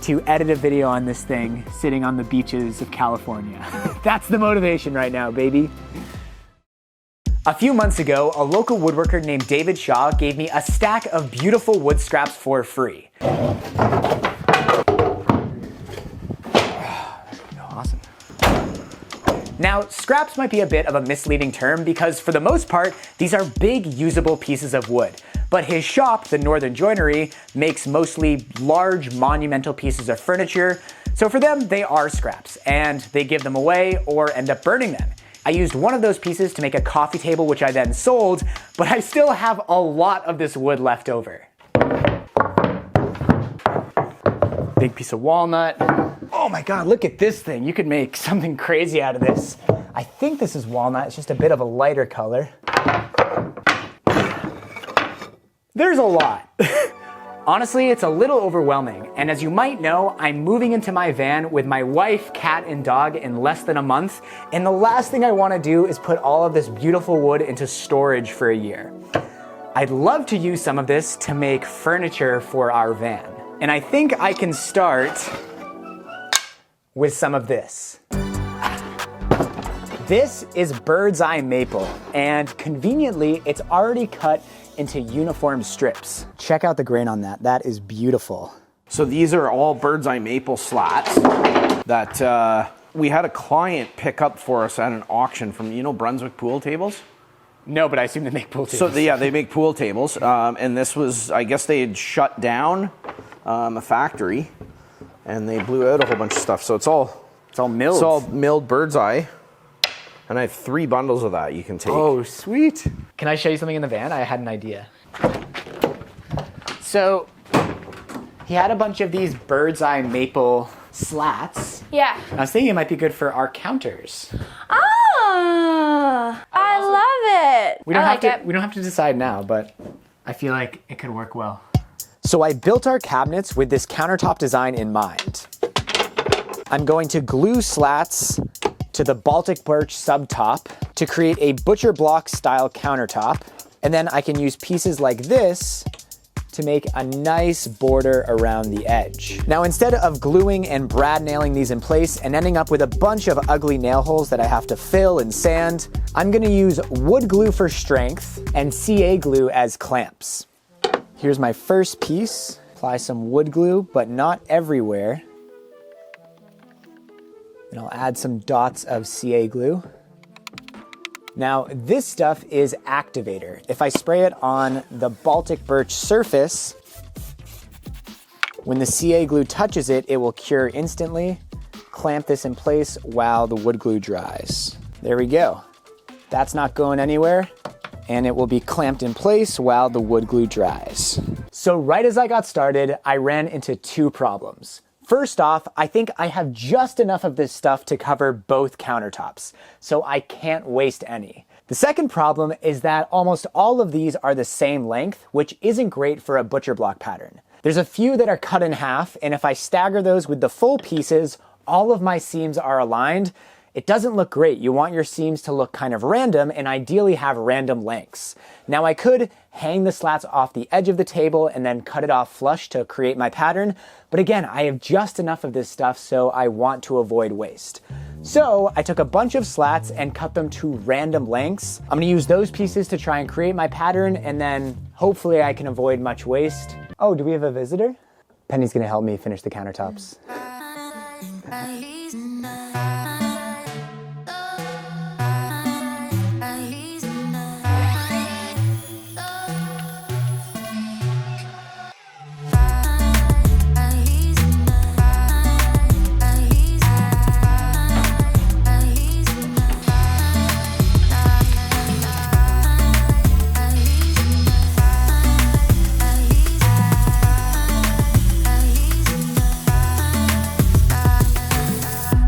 to edit a video on this thing sitting on the beaches of California. That's the motivation right now, baby. A few months ago, a local woodworker named David Shaw gave me a stack of beautiful wood scraps for free. Awesome. Now, scraps might be a bit of a misleading term because for the most part, these are big usable pieces of wood. But his shop, the Northern Joinery, makes mostly large monumental pieces of furniture. So for them, they are scraps and they give them away or end up burning them. I used one of those pieces to make a coffee table, which I then sold, but I still have a lot of this wood left over. Big piece of walnut. Oh my God, look at this thing. You could make something crazy out of this. I think this is walnut. It's just a bit of a lighter color. There's a lot. Honestly, it's a little overwhelming. And as you might know, I'm moving into my van with my wife, cat, and dog in less than a month. And the last thing I want to do is put all of this beautiful wood into storage for a year. I'd love to use some of this to make furniture for our van. And I think I can start with some of this. This is bird's eye maple, and conveniently, it's already cut into uniform strips. Check out the grain on that. That is beautiful. So these are all bird's eye maple slats that we had a client pick up for us at an auction from, you know, Brunswick pool tables? No, but I assume they make pool tables. So yeah, they make pool tables. And this was, I guess they had shut down a factory and they blew out a whole bunch of stuff. So it's all milled. It's all milled bird's eye. And I have 3 bundles of that you can take. Oh, sweet. Can I show you something in the van? I had an idea. So he had a bunch of these bird's eye maple slats. Yeah. I was thinking it might be good for our counters. Oh, I love it. We don't have to decide now, but I feel like it could work well. So I built our cabinets with this countertop design in mind. I'm going to glue slats to the Baltic birch subtop to create a butcher block style countertop. And then I can use pieces like this to make a nice border around the edge. Now, instead of gluing and brad nailing these in place and ending up with a bunch of ugly nail holes that I have to fill and sand, I'm gonna use wood glue for strength and CA glue as clamps. Here's my first piece. Apply some wood glue, but not everywhere. And I'll add some dots of CA glue. Now, this stuff is activator. If I spray it on the Baltic birch surface, when the CA glue touches it, it will cure instantly. Clamp this in place while the wood glue dries. There we go. That's not going anywhere, and it will be clamped in place while the wood glue dries. So right as I got started, I ran into 2 problems. First off, I think I have just enough of this stuff to cover both countertops, so I can't waste any. The second problem is that almost all of these are the same length, which isn't great for a butcher block pattern. There's a few that are cut in half, and if I stagger those with the full pieces, all of my seams are aligned. It doesn't look great. You want your seams to look kind of random and ideally have random lengths. Now I could hang the slats off the edge of the table and then cut it off flush to create my pattern, but again, I have just enough of this stuff, so I want to avoid waste. So I took a bunch of slats and cut them to random lengths. I'm gonna use those pieces to try and create my pattern, and then hopefully I can avoid much waste. Oh, do we have a visitor? Penny's gonna help me finish the countertops.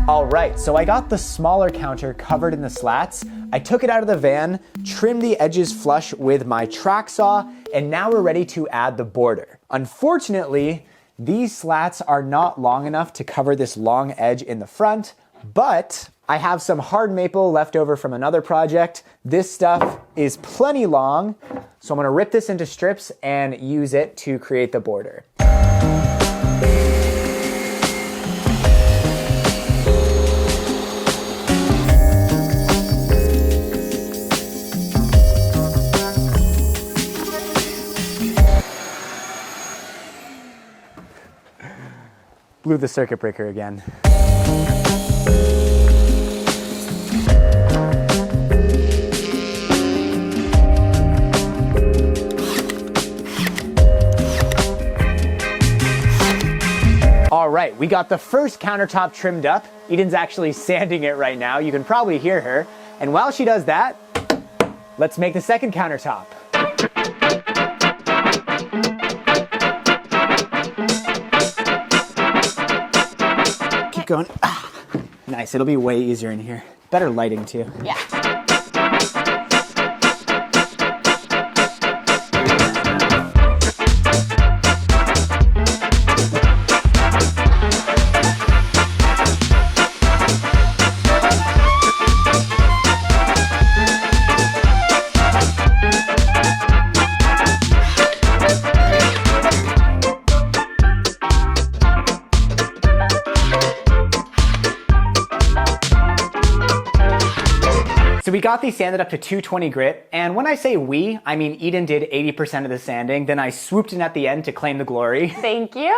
All right, so I got the smaller counter covered in the slats. I took it out of the van, trimmed the edges flush with my track saw, and now we're ready to add the border. Unfortunately, these slats are not long enough to cover this long edge in the front, but I have some hard maple left over from another project. This stuff is plenty long, so I'm gonna rip this into strips and use it to create the border. Blew the circuit breaker again. All right, we got the first countertop trimmed up. Eden's actually sanding it right now. You can probably hear her. And while she does that, let's make the second countertop. Going. Ah, nice, it'll be way easier in here. Better lighting too. Yeah. We got these sanded up to 220 grit, and when I say we, I mean Eden did 80% of the sanding, then I swooped in at the end to claim the glory. Thank you.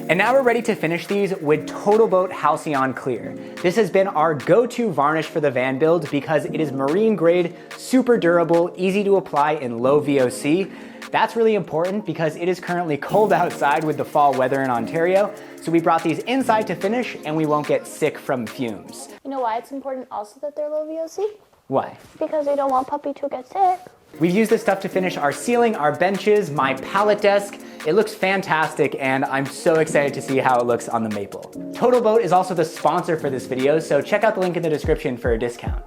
And now we're ready to finish these with TotalBoat Halcyon Clear. This has been our go-to varnish for the van build because it is marine grade, super durable, easy to apply in low VOC. That's really important because it is currently cold outside with the fall weather in Ontario, so we brought these inside to finish and we won't get sick from fumes. You know why it's important also that they're low VOC? Why? Because we don't want puppy to get sick. We've used this stuff to finish our ceiling, our benches, my pallet desk. It looks fantastic and I'm so excited to see how it looks on the maple. TotalBoat is also the sponsor for this video, so check out the link in the description for a discount.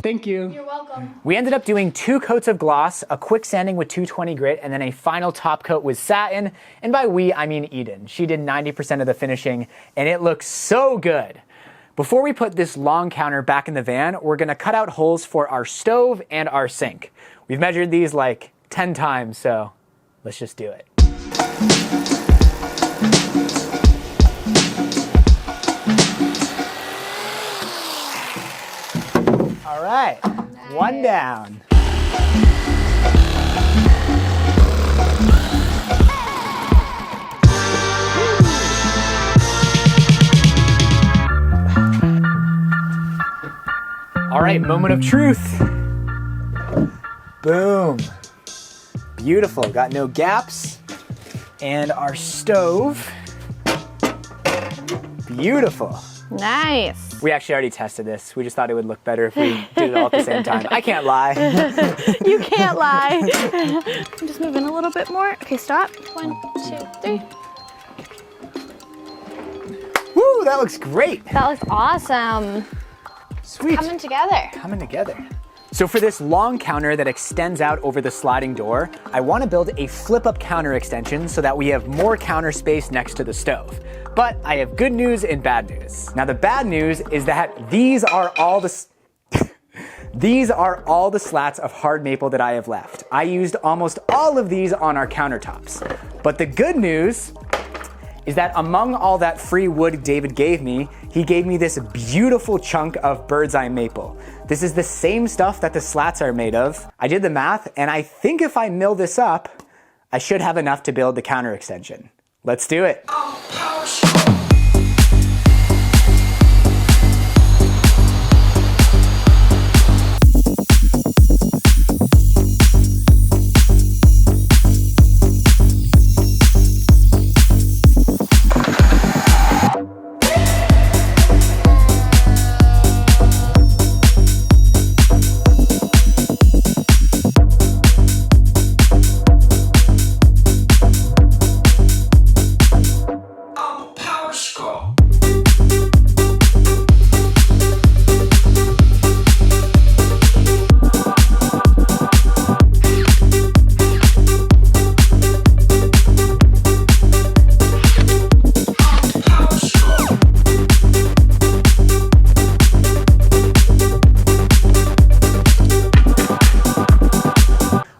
Thank you. You're welcome. We ended up doing 2 coats of gloss, a quick sanding with 220 grit, and then a final top coat with satin. And by we, I mean Eden. She did 90% of the finishing, and it looks so good. Before we put this long counter back in the van, we're gonna cut out holes for our stove and our sink. We've measured these like 10 times, so let's just do it. All right, one down. All right, moment of truth. Boom. Beautiful, got no gaps. And our stove. Beautiful. Nice. We actually already tested this. We just thought it would look better if we did it all at the same time. I can't lie. You can't lie. Just move in a little bit more. Okay, stop. 1, 2, 3. Woo, that looks great. That looks awesome. Sweet. Coming together. Coming together. So for this long counter that extends out over the sliding door, I want to build a flip-up counter extension so that we have more counter space next to the stove. But I have good news and bad news. Now the bad news is that these are all the slats of hard maple that I have left. I used almost all of these on our countertops. But the good news is that among all that free wood David gave me, he gave me this beautiful chunk of bird's eye maple. This is the same stuff that the slats are made of. I did the math, and I think if I mill this up, I should have enough to build the counter extension. Let's do it.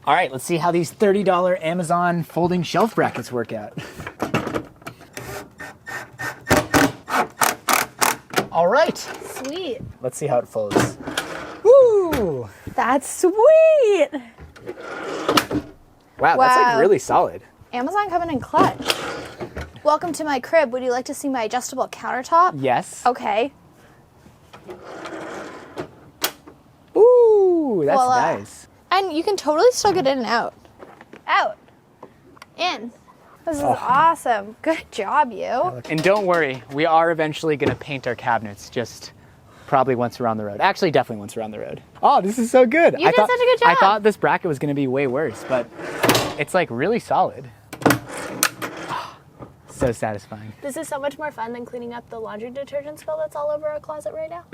All right, let's see how these $30 Amazon folding shelf brackets work out. All right. Sweet. Let's see how it folds. Woo! That's sweet. Wow, that's like really solid. Amazon coming in clutch. Welcome to my crib. Would you like to see my adjustable countertop? Yes. Okay. Ooh, that's Voila. nice. And you can totally still get in and out. Out. In. This is awesome. Good job, you. And don't worry, we are eventually gonna paint our cabinets, just probably once around the road. Actually, definitely once around the road. Oh, this is so good. You did such a good job. I thought this bracket was gonna be way worse, but it's like really solid. So satisfying. This is so much more fun than cleaning up the laundry detergent spill that's all over our closet right now.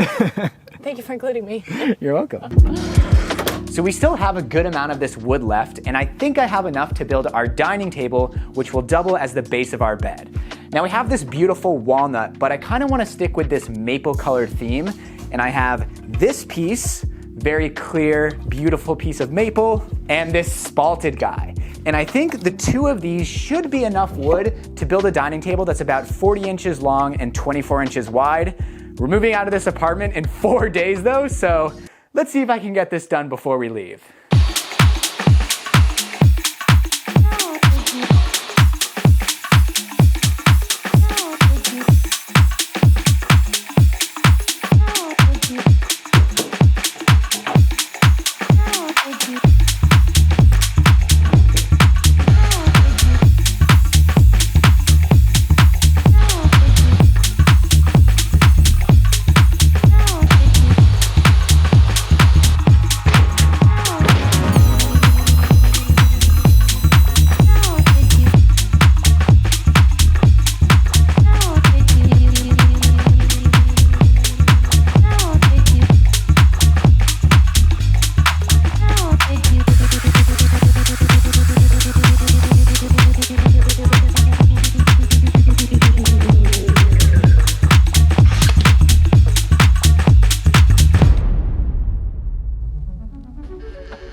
Thank you for including me. You're welcome. So we still have a good amount of this wood left, and I think I have enough to build our dining table, which will double as the base of our bed. Now we have this beautiful walnut, but I kind of want to stick with this maple colored theme, and I have this piece, very clear, beautiful piece of maple, and this spalted guy. And I think the 2 of these should be enough wood to build a dining table that's about 40 inches long and 24 inches wide. We're moving out of this apartment in 4 days though, so let's see if I can get this done before we leave.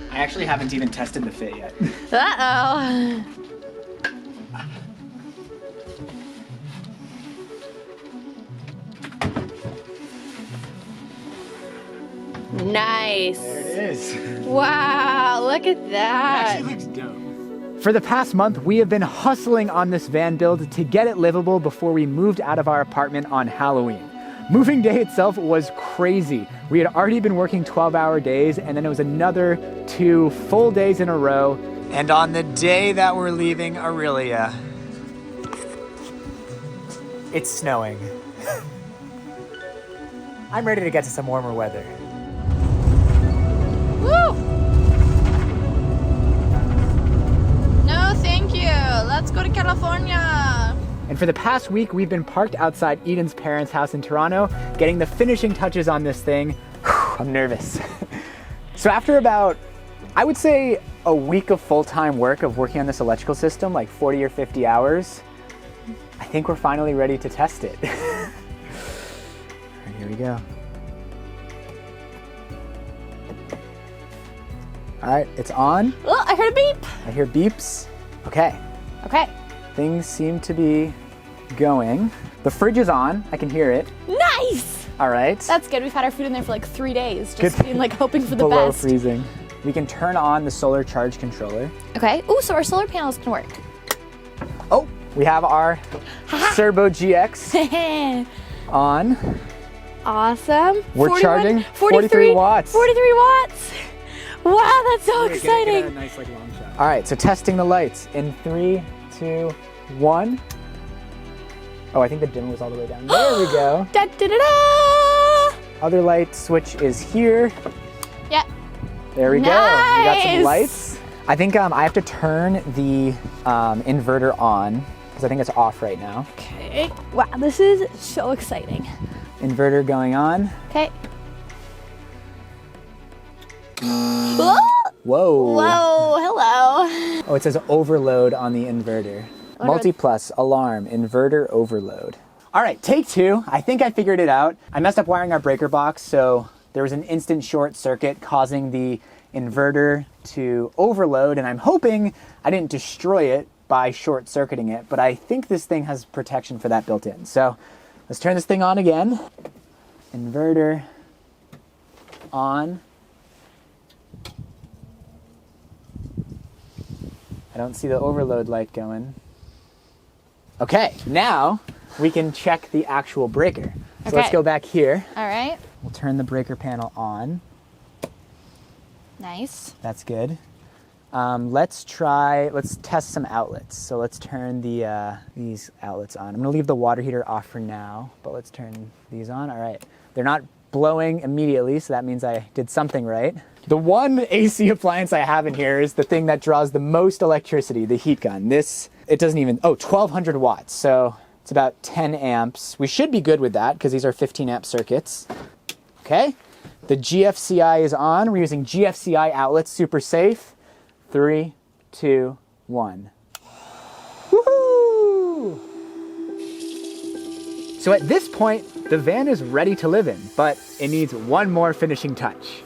I actually haven't even tested the fit yet. Uh-oh. Nice. There it is. Wow, look at that. It actually looks dope. For the past month, we have been hustling on this van build to get it livable before we moved out of our apartment on Halloween. Moving day itself was crazy. We had already been working 12-hour days, and then it was another 2 full days in a row. And on the day that we're leaving Aurelia, it's snowing. I'm ready to get to some warmer weather. Woo! No, thank you. Let's go to California. And for the past week, we've been parked outside Eden's parents' house in Toronto, getting the finishing touches on this thing. I'm nervous. So after about, I would say, a week of full-time work of working on this electrical system, like 40 or 50 hours, I think we're finally ready to test it. And here we go. All right, it's on. Oh, I heard a beep. I hear beeps. Okay. Okay. Things seem to be going. The fridge is on. I can hear it. Nice. All right. That's good. We've had our food in there for like 3 days, just Good. being like hoping for the Below best. freezing. We can turn on the solar charge controller. Okay. Ooh, so our solar panels can work. Oh, we have our Turbo GX on. Awesome. We're 41, charging 43 watts. 43 watts. Wow, that's so exciting. Get a nice like long shot. All right, so testing the lights in 3, 2, 1. Oh, I think the dimmer was all the way down. There we go. Da, da, da, da. Other light switch is here. Yeah. There we go. We got some Nice. lights. I think I have to turn the inverter on because I think it's off right now. Okay. Wow, this is so exciting. Inverter going on. Okay. Whoa. Whoa. Whoa, hello. Oh, it says overload on the inverter. Multi-plus, alarm, inverter overload. All right, take 2. I think I figured it out. I messed up wiring our breaker box, so there was an instant short circuit causing the inverter to overload, and I'm hoping I didn't destroy it by short circuiting it, but I think this thing has protection for that built in. So let's turn this thing on again. Inverter on. I don't see the overload light going. Okay, now we can check the actual breaker. So let's Okay. go back here. All right. We'll turn the breaker panel on. Nice. That's good. Let's test some outlets. So let's turn these outlets on. I'm gonna leave the water heater off for now, but let's turn these on. All right, they're not blowing immediately, so that means I did something right. The one AC appliance I have in here is the thing that draws the most electricity, the heat gun. It doesn't even, 1200 watts, so it's about 10 amps. We should be good with that because these are 15 amp circuits. Okay, the GFCI is on. We're using GFCI outlets, super safe. 3, 2, 1. Woohoo! So at this point, the van is ready to live in, but it needs one more finishing touch.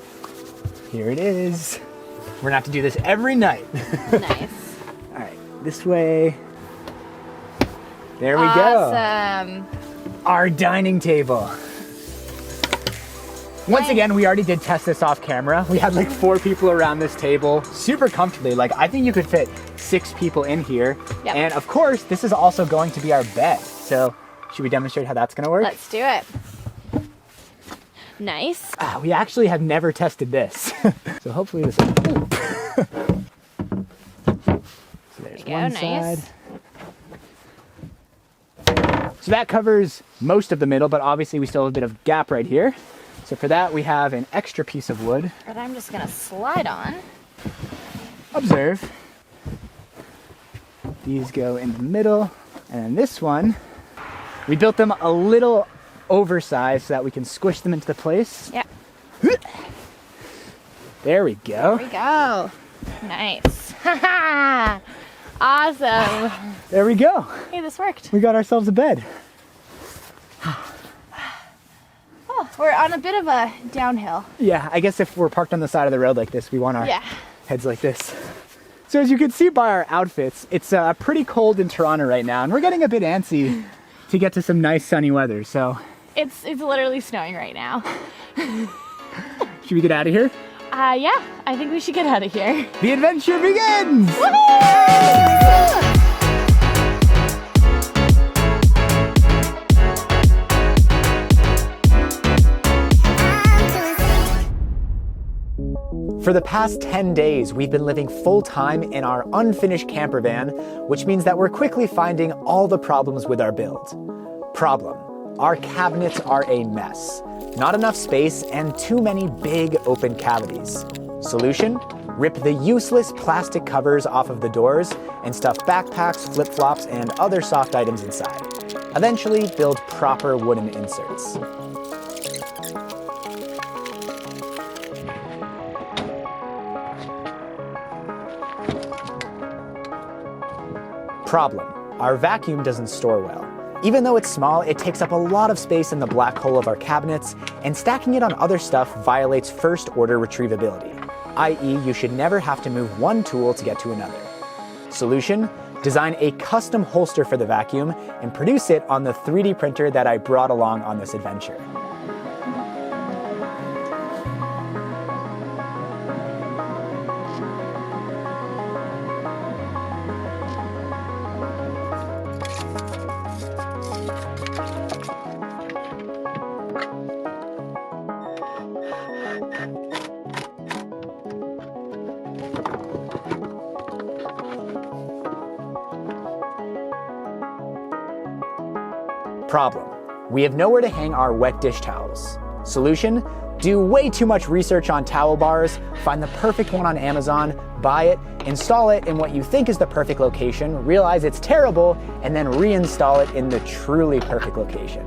Here it is. We're gonna have to do this every night. Nice. this way. There we go. Awesome. Our dining table. Once again, we already did test this off camera. We had like 4 people around this table, super comfortably. Like, I think you could fit 6 people in here. Yep. And of course, this is also going to be our bed. So should we demonstrate how that's gonna work? Let's do it. Nice. We actually have never tested this. So hopefully this will... So there's one side. So that covers most of the middle, but obviously we still have a bit of gap right here. So for that, we have an extra piece of wood. That I'm just gonna slide on. Observe. These go in the middle. And then this one, we built them a little oversized so that we can squish them into place. Yeah. There we go. There we go. Nice. Awesome. There we go. Hey, this worked. We got ourselves a bed. Oh, we're on a bit of a downhill. Yeah, I guess if we're parked on the side of the road like this, we want our Yeah. heads like this. So as you can see by our outfits, it's pretty cold in Toronto right now, and we're getting a bit antsy to get to some nice sunny weather, so. It's literally snowing right now. Should we get out of here? Yeah, I think we should get out of here. The adventure begins! For the past 10 days, we've been living full-time in our unfinished camper van, which means that we're quickly finding all the problems with our build. Problem: our cabinets are a mess. Not enough space and too many big open cavities. Solution: rip the useless plastic covers off of the doors and stuff backpacks, flip-flops, and other soft items inside. Eventually, build proper wooden inserts. Problem: our vacuum doesn't store well. Even though it's small, it takes up a lot of space in the black hole of our cabinets, and stacking it on other stuff violates first-order retrievability, i.e. you should never have to move one tool to get to another. Solution: design a custom holster for the vacuum and produce it on the 3D printer that I brought along on this adventure. Problem: we have nowhere to hang our wet dish towels. Solution: do way too much research on towel bars, find the perfect one on Amazon, buy it, install it in what you think is the perfect location, realize it's terrible, and then reinstall it in the truly perfect location.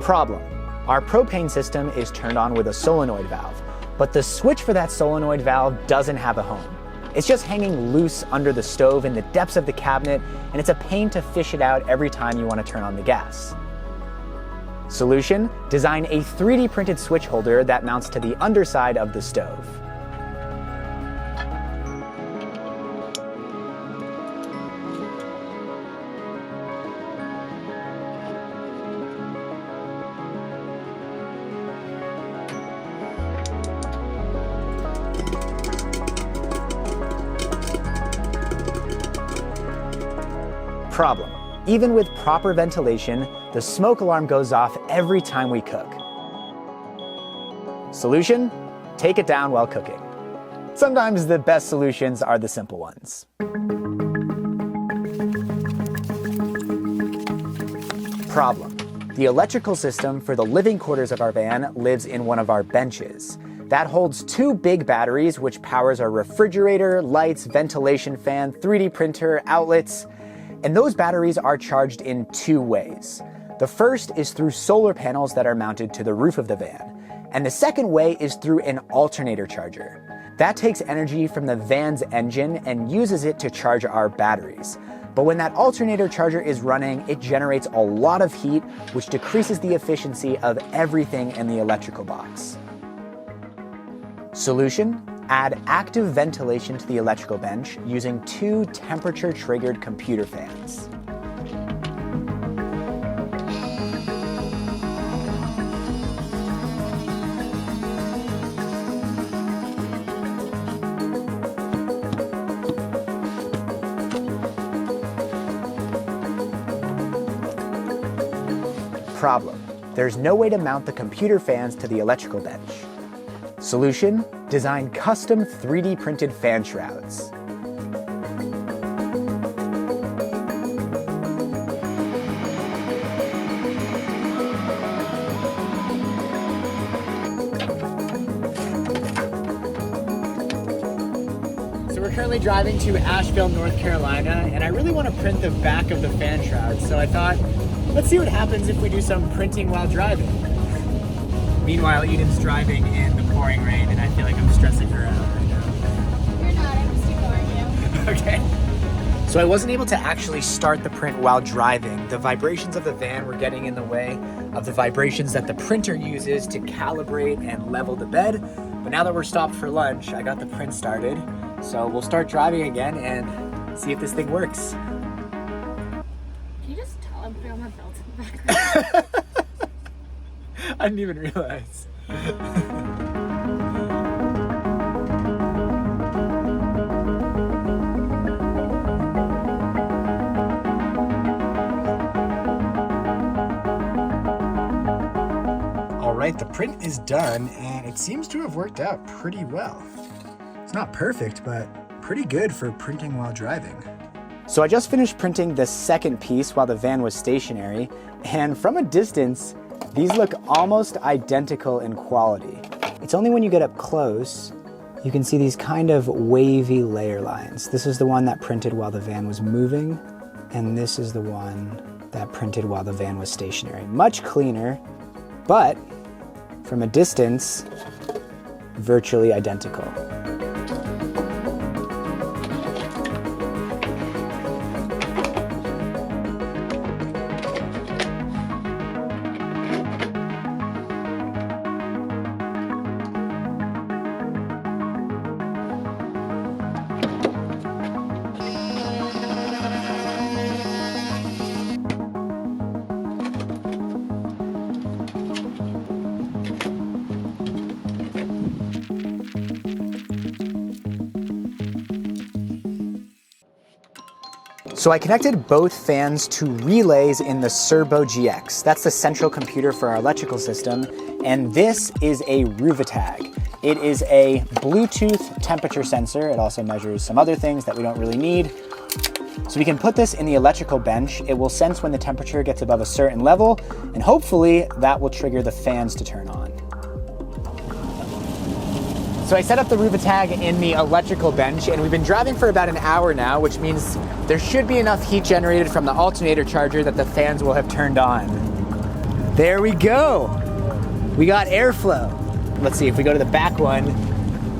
Problem: our propane system is turned on with a solenoid valve, but the switch for that solenoid valve doesn't have a home. It's just hanging loose under the stove in the depths of the cabinet, and it's a pain to fish it out every time you want to turn on the gas. Solution: design a 3D printed switch holder that mounts to the underside of the stove. Problem: even with proper ventilation, the smoke alarm goes off every time we cook. Solution: take it down while cooking. Sometimes the best solutions are the simple ones. Problem: the electrical system for the living quarters of our van lives in one of our benches. That holds 2 big batteries, which powers our refrigerator, lights, ventilation fan, 3D printer, outlets. And those batteries are charged in 2 ways. The first is through solar panels that are mounted to the roof of the van. And the second way is through an alternator charger. That takes energy from the van's engine and uses it to charge our batteries. But when that alternator charger is running, it generates a lot of heat, which decreases the efficiency of everything in the electrical box. Solution: add active ventilation to the electrical bench using 2 temperature-triggered computer fans. Problem: there's no way to mount the computer fans to the electrical bench. Solution: design custom 3D printed fan shrouds. So we're currently driving to Asheville, North Carolina, and I really want to print the back of the fan shrouds, so I thought, let's see what happens if we do some printing while driving. Meanwhile, Eden's driving in the pouring rain, and I feel like I'm stressing her out right now. You're not, I'm just ignoring you. Okay. So I wasn't able to actually start the print while driving. The vibrations of the van were getting in the way of the vibrations that the printer uses to calibrate and level the bed. But now that we're stopped for lunch, I got the print started. So we'll start driving again and see if this thing works. Can you just tell I'm putting on my belt in the background? I didn't even realize. All right, the print is done, and it seems to have worked out pretty well. It's not perfect, but pretty good for printing while driving. So I just finished printing the second piece while the van was stationary, and from a distance, these look almost identical in quality. It's only when you get up close, you can see these kind of wavy layer lines. This is the one that printed while the van was moving, and this is the one that printed while the van was stationary. Much cleaner, but from a distance, virtually identical. So I connected both fans to relays in the Serbo GX. That's the central computer for our electrical system. And this is a Ruvatag. It is a Bluetooth temperature sensor. It also measures some other things that we don't really need. So we can put this in the electrical bench. It will sense when the temperature gets above a certain level, and hopefully that will trigger the fans to turn on. So I set up the Ruvatag in the electrical bench, and we've been driving for about an hour now, which means there should be enough heat generated from the alternator charger that the fans will have turned on. There we go. We got airflow. Let's see, if we go to the back one,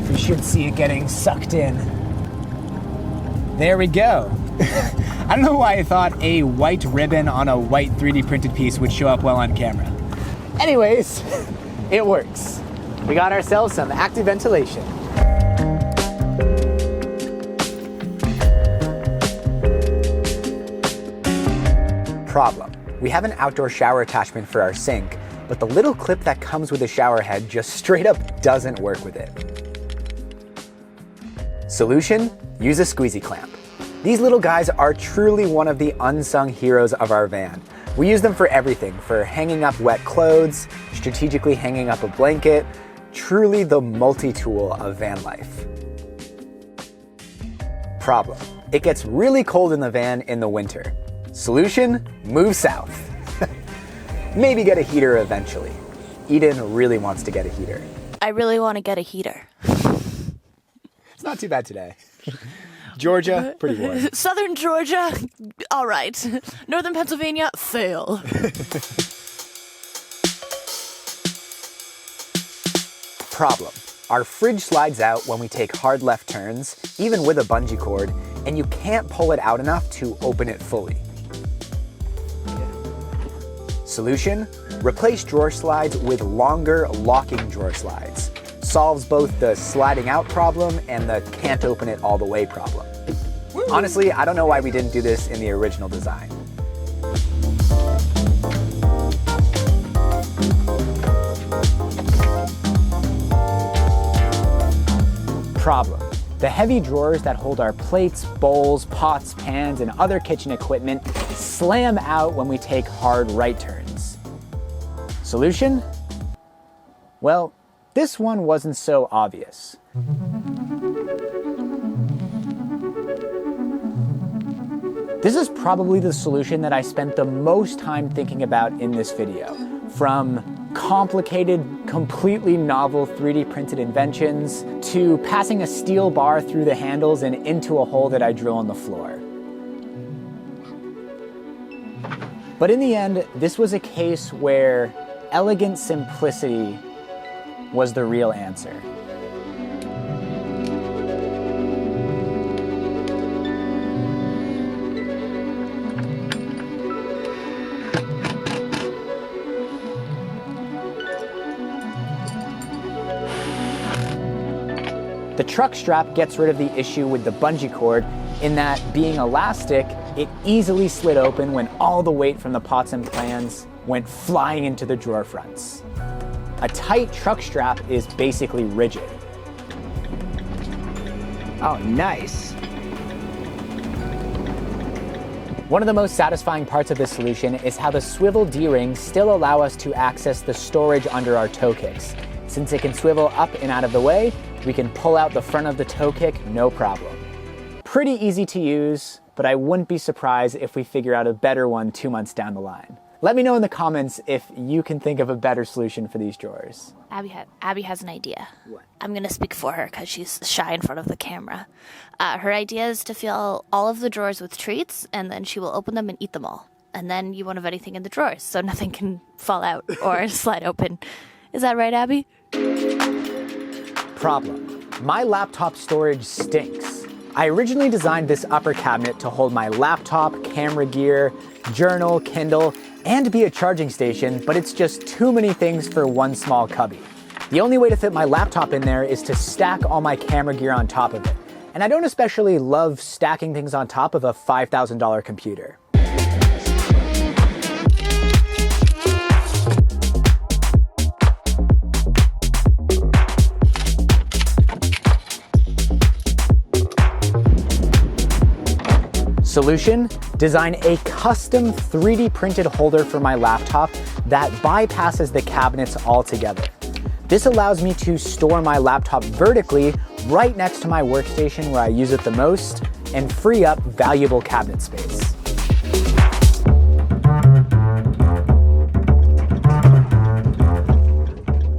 we should see it getting sucked in. There we go. I don't know why I thought a white ribbon on a white 3D printed piece would show up well on camera. Anyways, it works. We got ourselves some active ventilation. Problem: we have an outdoor shower attachment for our sink, but the little clip that comes with the shower head just straight up doesn't work with it. Solution: use a squeezy clamp. These little guys are truly one of the unsung heroes of our van. We use them for everything, for hanging up wet clothes, strategically hanging up a blanket, truly the multi-tool of van life. Problem: it gets really cold in the van in the winter. Solution: move south. Maybe get a heater eventually. Eden really wants to get a heater. I really want to get a heater. It's not too bad today. Georgia, pretty warm. Southern Georgia, all right. Northern Pennsylvania, fail. Problem: our fridge slides out when we take hard left turns, even with a bungee cord, and you can't pull it out enough to open it fully. Solution: replace drawer slides with longer locking drawer slides. solves both the sliding out problem and the can't open it all the way problem. Honestly, I don't know why we didn't do this in the original design. Problem. The heavy drawers that hold our plates, bowls, pots, pans, and other kitchen equipment slam out when we take hard right turns. Solution? Well, this one wasn't so obvious. This is probably the solution that I spent the most time thinking about in this video. From complicated, completely novel 3D printed inventions to passing a steel bar through the handles and into a hole that I drill in the floor. But in the end, this was a case where elegant simplicity was the real answer. The truck strap gets rid of the issue with the bungee cord in that, being elastic, it easily slid open when all the weight from the pots and pans went flying into the drawer fronts. A tight truck strap is basically rigid. Oh, nice. One of the most satisfying parts of this solution is how the swivel D-rings still allow us to access the storage under our toe kicks. Since it can swivel up and out of the way, we can pull out the front of the toe kick, no problem. Pretty easy to use, but I wouldn't be surprised if we figure out a better one 2 months down the line. Let me know in the comments if you can think of a better solution for these drawers. Abby has an idea. What? I'm going to speak for her because she's shy in front of the camera. Her idea is to fill all of the drawers with treats, and then she will open them and eat them all. And then you won't have anything in the drawers, so nothing can fall out or slide open. Is that right, Abby? Problem. My laptop storage stinks. I originally designed this upper cabinet to hold my laptop, camera gear, journal, Kindle, and be a charging station, but it's just too many things for one small cubby. The only way to fit my laptop in there is to stack all my camera gear on top of it. And I don't especially love stacking things on top of a $5,000 computer. Solution? Design a custom 3D printed holder for my laptop that bypasses the cabinets altogether. This allows me to store my laptop vertically right next to my workstation where I use it the most and free up valuable cabinet space.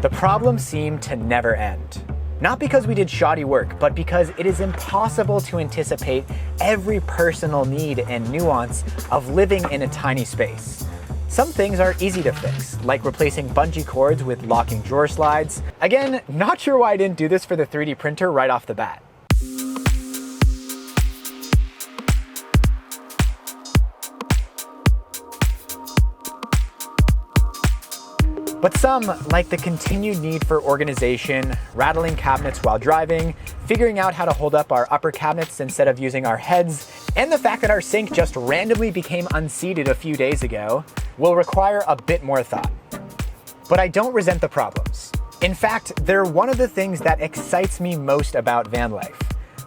The problem seemed to never end. Not because we did shoddy work, but because it is impossible to anticipate every personal need and nuance of living in a tiny space. Some things are easy to fix, like replacing bungee cords with locking drawer slides. Again, not sure why I didn't do this for the 3D printer right off the bat. But some, like the continued need for organization, rattling cabinets while driving, figuring out how to hold up our upper cabinets instead of using our heads, and the fact that our sink just randomly became unseated a few days ago, will require a bit more thought. But I don't resent the problems. In fact, they're one of the things that excites me most about van life.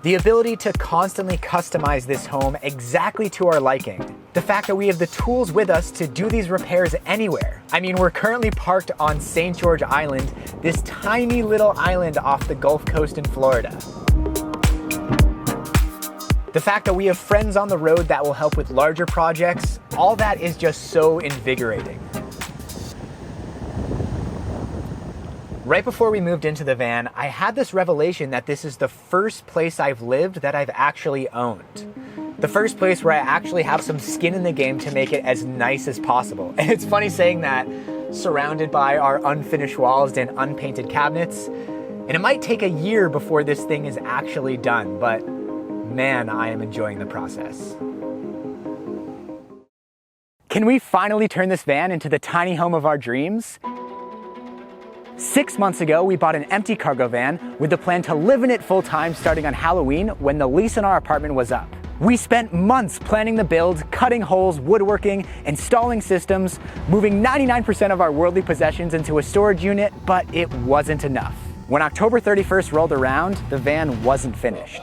The ability to constantly customize this home exactly to our liking. The fact that we have the tools with us to do these repairs anywhere. I mean, we're currently parked on St. George Island, this tiny little island off the Gulf Coast in Florida. The fact that we have friends on the road that will help with larger projects, all that is just so invigorating. Right before we moved into the van, I had this revelation that this is the first place I've lived that I've actually owned. The first place where I actually have some skin in the game to make it as nice as possible. And it's funny saying that, surrounded by our unfinished walls and unpainted cabinets. And it might take a year before this thing is actually done, but man, I am enjoying the process. Can we finally turn this van into the tiny home of our dreams? 6 months ago, we bought an empty cargo van with the plan to live in it full time starting on Halloween when the lease on our apartment was up. We spent months planning the build, cutting holes, woodworking, installing systems, moving 99% of our worldly possessions into a storage unit, but it wasn't enough. When October 31st rolled around, the van wasn't finished.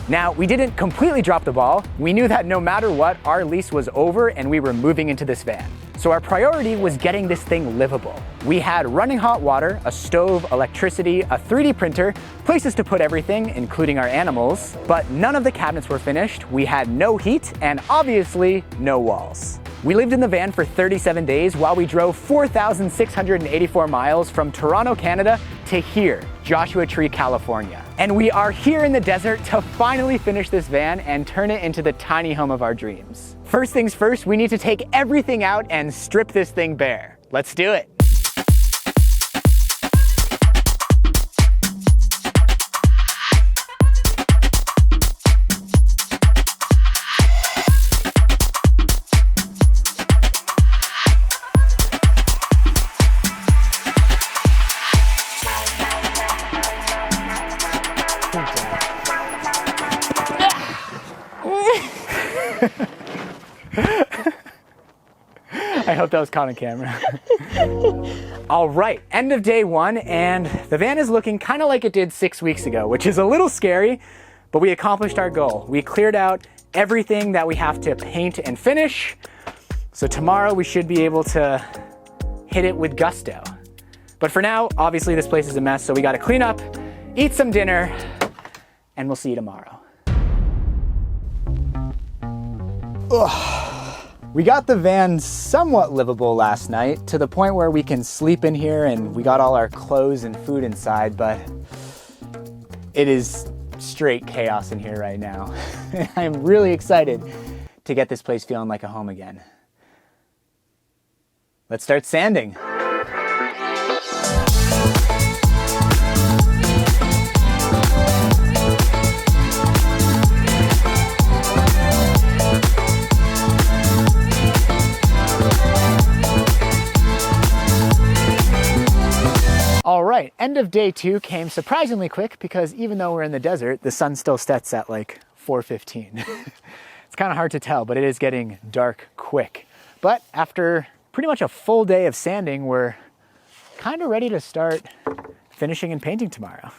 Now, we didn't completely drop the ball. We knew that no matter what, our lease was over and we were moving into this van. So our priority was getting this thing livable. We had running hot water, a stove, electricity, a 3D printer, places to put everything, including our animals, but none of the cabinets were finished. We had no heat and obviously no walls. We lived in the van for 37 days while we drove 4,684 miles from Toronto, Canada to here, Joshua Tree, California. And we are here in the desert to finally finish this van and turn it into the tiny home of our dreams. First things first, we need to take everything out and strip this thing bare. Let's do it. I hope that was caught on camera. All right, end of day one, and the van is looking kind of like it did 6 weeks ago, which is a little scary, but we accomplished our goal. We cleared out everything that we have to paint and finish, so tomorrow we should be able to hit it with gusto. But for now, obviously this place is a mess, so we gotta clean up, eat some dinner, and we'll see you tomorrow. Ugh. We got the van somewhat livable last night to the point where we can sleep in here and we got all our clothes and food inside, but it is straight chaos in here right now. I'm really excited to get this place feeling like a home again. Let's start sanding. All right, end of day two came surprisingly quick because even though we're in the desert, the sun still sets at like 4:15. It's kind of hard to tell, but it is getting dark quick. But after pretty much a full day of sanding, we're kind of ready to start finishing and painting tomorrow.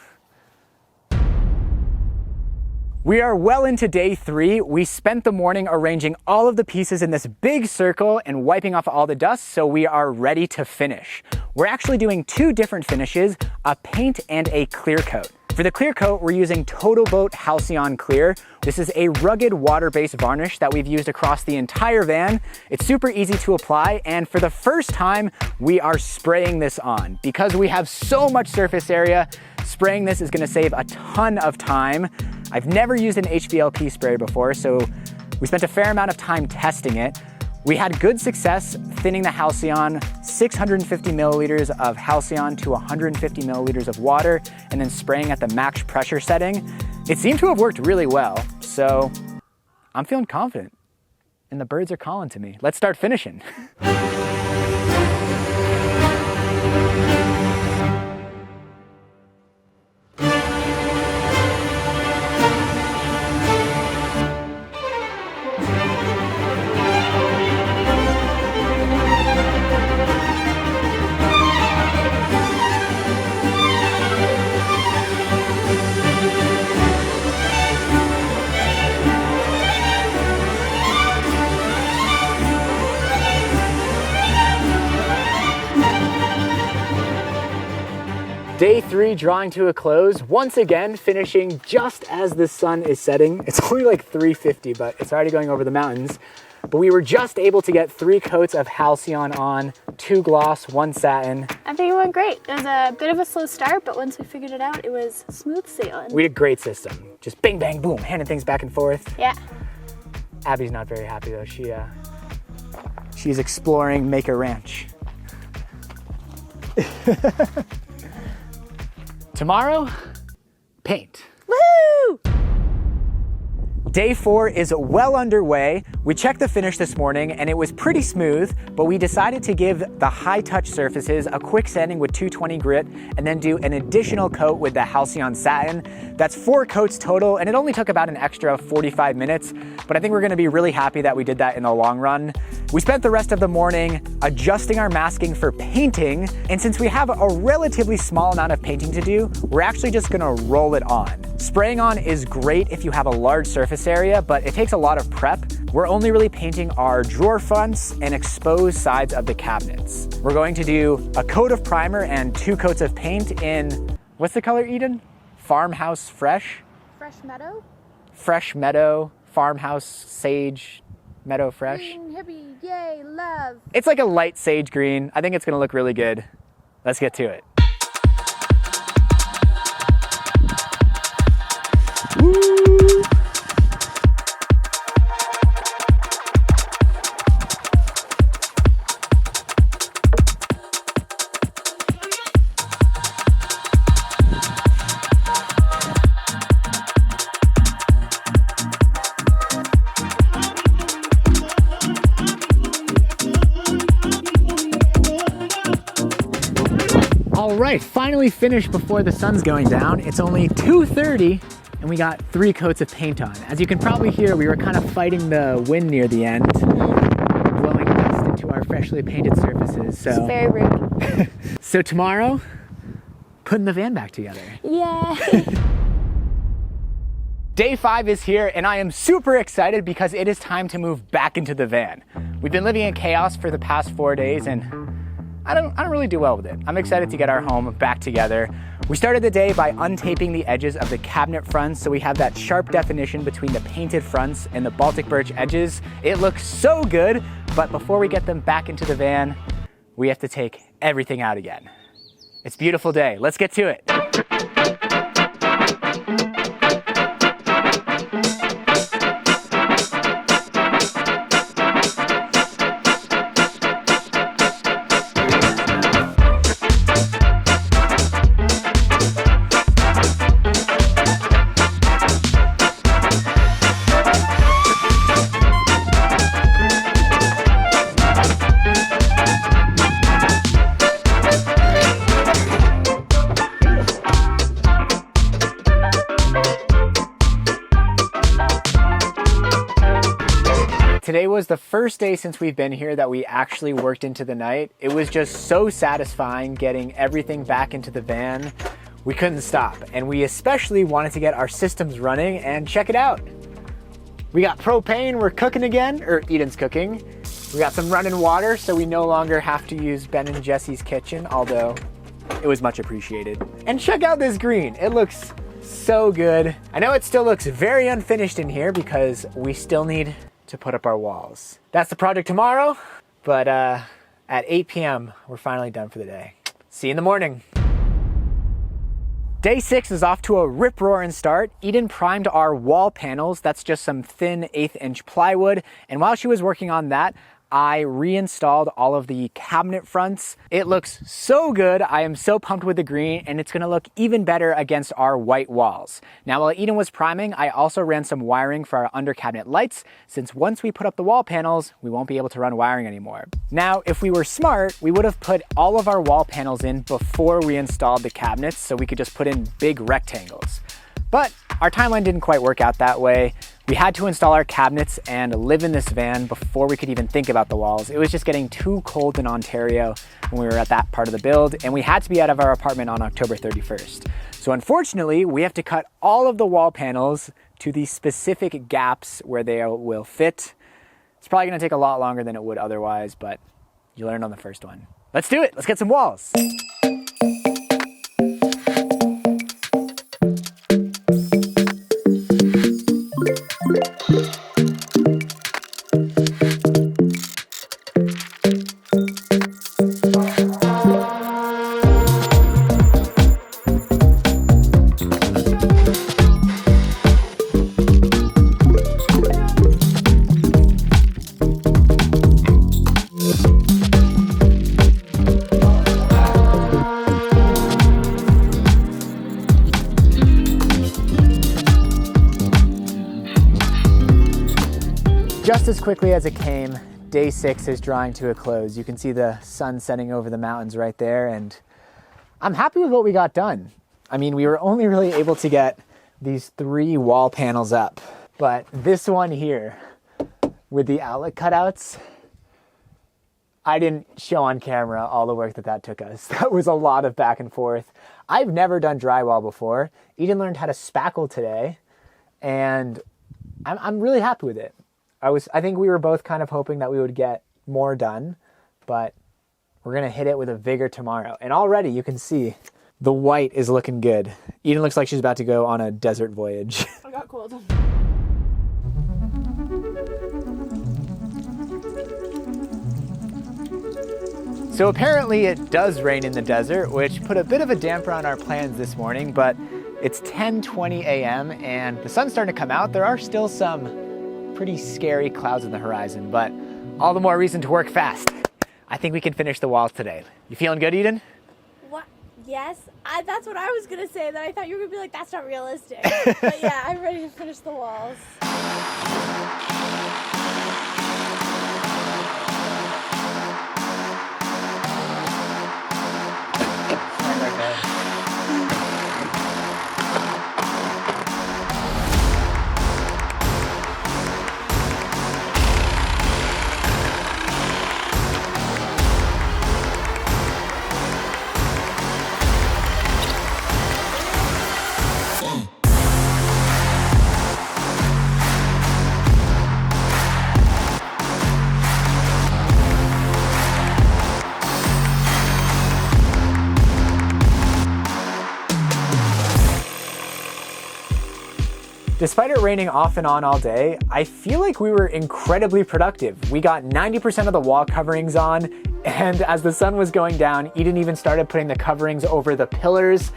We are well into day three. We spent the morning arranging all of the pieces in this big circle and wiping off all the dust, so we are ready to finish. We're actually doing two different finishes, a paint and a clear coat. For the clear coat, we're using TotalBoat Halcyon Clear. This is a rugged water-based varnish that we've used across the entire van. It's super easy to apply, and for the first time, we are spraying this on. Because we have so much surface area, spraying this is gonna save a ton of time. I've never used an HVLP sprayer before, so we spent a fair amount of time testing it. We had good success thinning the Halcyon, 650 milliliters of Halcyon to 150 milliliters of water, and then spraying at the max pressure setting. It seemed to have worked really well, so I'm feeling confident. And the birds are calling to me. Let's start finishing. Day three drawing to a close, once again finishing just as the sun is setting. It's only like 3:50, but it's already going over the mountains. But we were just able to get 3 coats of Halcyon on, 2 gloss, 1 satin. I think it went great. It was a bit of a slow start, but once we figured it out, it was smooth sailing. We had a great system. Just bang, bang, boom, handing things back and forth. Yeah. Abby's not very happy though. She's exploring Maker Ranch. Tomorrow, paint. Woo! Day 4 is well underway. We checked the finish this morning and it was pretty smooth, but we decided to give the high touch surfaces a quick sanding with 220 grit and then do an additional coat with the Halcyon satin. That's 4 coats total, and it only took about an extra 45 minutes, but I think we're gonna be really happy that we did that in the long run. We spent the rest of the morning adjusting our masking for painting, and since we have a relatively small amount of painting to do, we're actually just gonna roll it on. Spraying on is great if you have a large surface area, but it takes a lot of prep. We're only really painting our drawer fronts and exposed sides of the cabinets. We're going to do a coat of primer and 2 coats of paint in, what's the color, Eden? Farmhouse Fresh? Fresh Meadow? Fresh Meadow, Farmhouse Sage, Meadow Fresh. Green, hippie, yay, love. It's like a light sage green. I think it's gonna look really good. Let's get to it. Woo! All right, finally finished before the sun's going down. It's only 2:30 and we got 3 coats of paint on. As you can probably hear, we were kind of fighting the wind near the end, blowing dust into our freshly painted surfaces. So, It's very rude. so tomorrow, putting the van back together. Yeah. Day 5 is here and I am super excited because it is time to move back into the van. We've been living in chaos for the past 4 days and I don't really do well with it. I'm excited to get our home back together. We started the day by untaping the edges of the cabinet fronts so we have that sharp definition between the painted fronts and the Baltic birch edges. It looks so good, but before we get them back into the van, we have to take everything out again. It's a beautiful day. Let's get to it. Today was the first day since we've been here that we actually worked into the night. It was just so satisfying getting everything back into the van. We couldn't stop, and we especially wanted to get our systems running and check it out. We got propane, we're cooking again, or Eden's cooking. We got some running water, so we no longer have to use Ben and Jesse's kitchen, although it was much appreciated. And check out this green, it looks so good. I know it still looks very unfinished in here because we still need to put up our walls. That's the project tomorrow, but at 8 p.m. we're finally done for the day. See you in the morning. Day 6 is off to a rip-roaring start. Eden primed our wall panels. That's just some thin 1/8-inch plywood. And while she was working on that, I reinstalled all of the cabinet fronts. It looks so good. I am so pumped with the green, and it's gonna look even better against our white walls. Now, while Eden was priming, I also ran some wiring for our under cabinet lights, since once we put up the wall panels, we won't be able to run wiring anymore. Now, if we were smart, we would have put all of our wall panels in before we installed the cabinets, so we could just put in big rectangles. But our timeline didn't quite work out that way. We had to install our cabinets and live in this van before we could even think about the walls. It was just getting too cold in Ontario when we were at that part of the build, and we had to be out of our apartment on October 31st. So unfortunately, we have to cut all of the wall panels to the specific gaps where they will fit. It's probably gonna take a lot longer than it would otherwise, but you learned on the first one. Let's do it, let's get some walls. just as quickly as it came, day 6 is drawing to a close. You can see the sun setting over the mountains right there, and I'm happy with what we got done. I mean, we were only really able to get these 3 wall panels up, but this one here with the outlet cutouts, I didn't show on camera all the work that took us. That was a lot of back and forth. I've never done drywall before. Eden learned how to spackle today, and I'm really happy with it. I think we were both kind of hoping that we would get more done, but we're gonna hit it with a vigor tomorrow. And already you can see the white is looking good. Eden looks like she's about to go on a desert voyage. I got cold. So apparently it does rain in the desert, which put a bit of a damper on our plans this morning, but it's 10:20 a.m. and the sun's starting to come out. There are still some pretty scary clouds on the horizon, but all the more reason to work fast. I think we can finish the walls today. You feeling good, Eden? What? Yes, that's what I was gonna say. That I thought you were gonna be like, that's not realistic. But yeah, I'm ready to finish the walls. Despite it raining off and on all day, I feel like we were incredibly productive. We got 90% of the wall coverings on, and as the sun was going down, Eden even started putting the coverings over the pillars.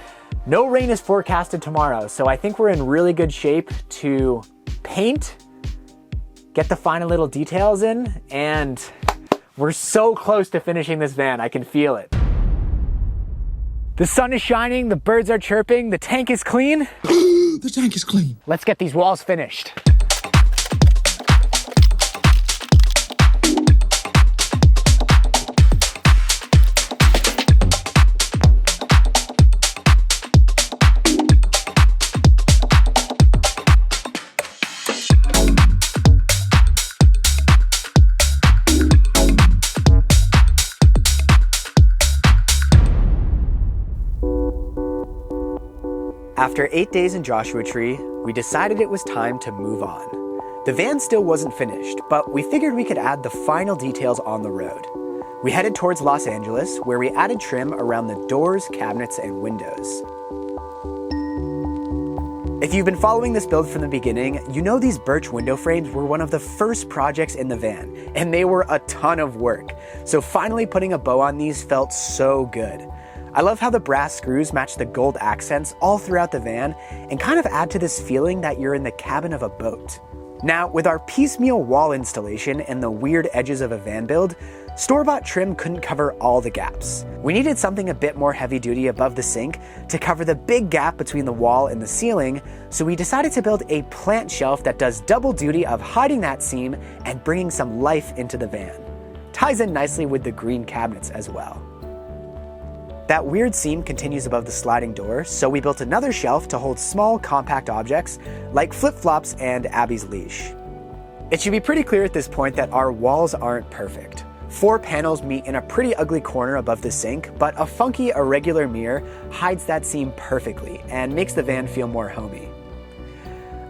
No rain is forecasted tomorrow, so I think we're in really good shape to paint, get the final little details in, and we're so close to finishing this van. I can feel it. The sun is shining, the birds are chirping, the tank is clean. The tank is clean. Let's get these walls finished. After 8 days in Joshua Tree, we decided it was time to move on. The van still wasn't finished, but we figured we could add the final details on the road. We headed towards Los Angeles, where we added trim around the doors, cabinets, and windows. If you've been following this build from the beginning, you know these birch window frames were one of the first projects in the van, and they were a ton of work. So finally putting a bow on these felt so good. I love how the brass screws match the gold accents all throughout the van and kind of add to this feeling that you're in the cabin of a boat. Now, with our piecemeal wall installation and the weird edges of a van build, store-bought trim couldn't cover all the gaps. We needed something a bit more heavy-duty above the sink to cover the big gap between the wall and the ceiling, so we decided to build a plant shelf that does double duty of hiding that seam and bringing some life into the van. Ties in nicely with the green cabinets as well. That weird seam continues above the sliding door, so we built another shelf to hold small, compact objects like flip-flops and Abby's leash. It should be pretty clear at this point that our walls aren't perfect. 4 panels meet in a pretty ugly corner above the sink, but a funky, irregular mirror hides that seam perfectly and makes the van feel more homey.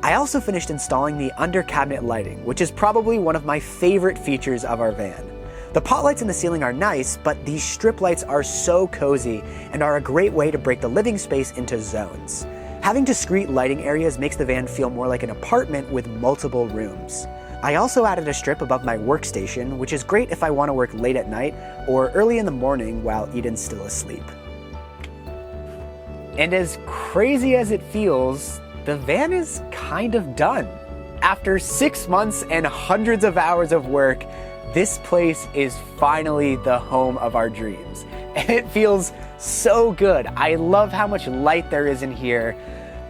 I also finished installing the under-cabinet lighting, which is probably one of my favorite features of our van. The pot lights in the ceiling are nice, but these strip lights are so cozy and are a great way to break the living space into zones. Having discrete lighting areas makes the van feel more like an apartment with multiple rooms. I also added a strip above my workstation, which is great if I want to work late at night or early in the morning while Eden's still asleep. And as crazy as it feels, the van is kind of done. After 6 months and hundreds of hours of work, this place is finally the home of our dreams. And it feels so good. I love how much light there is in here.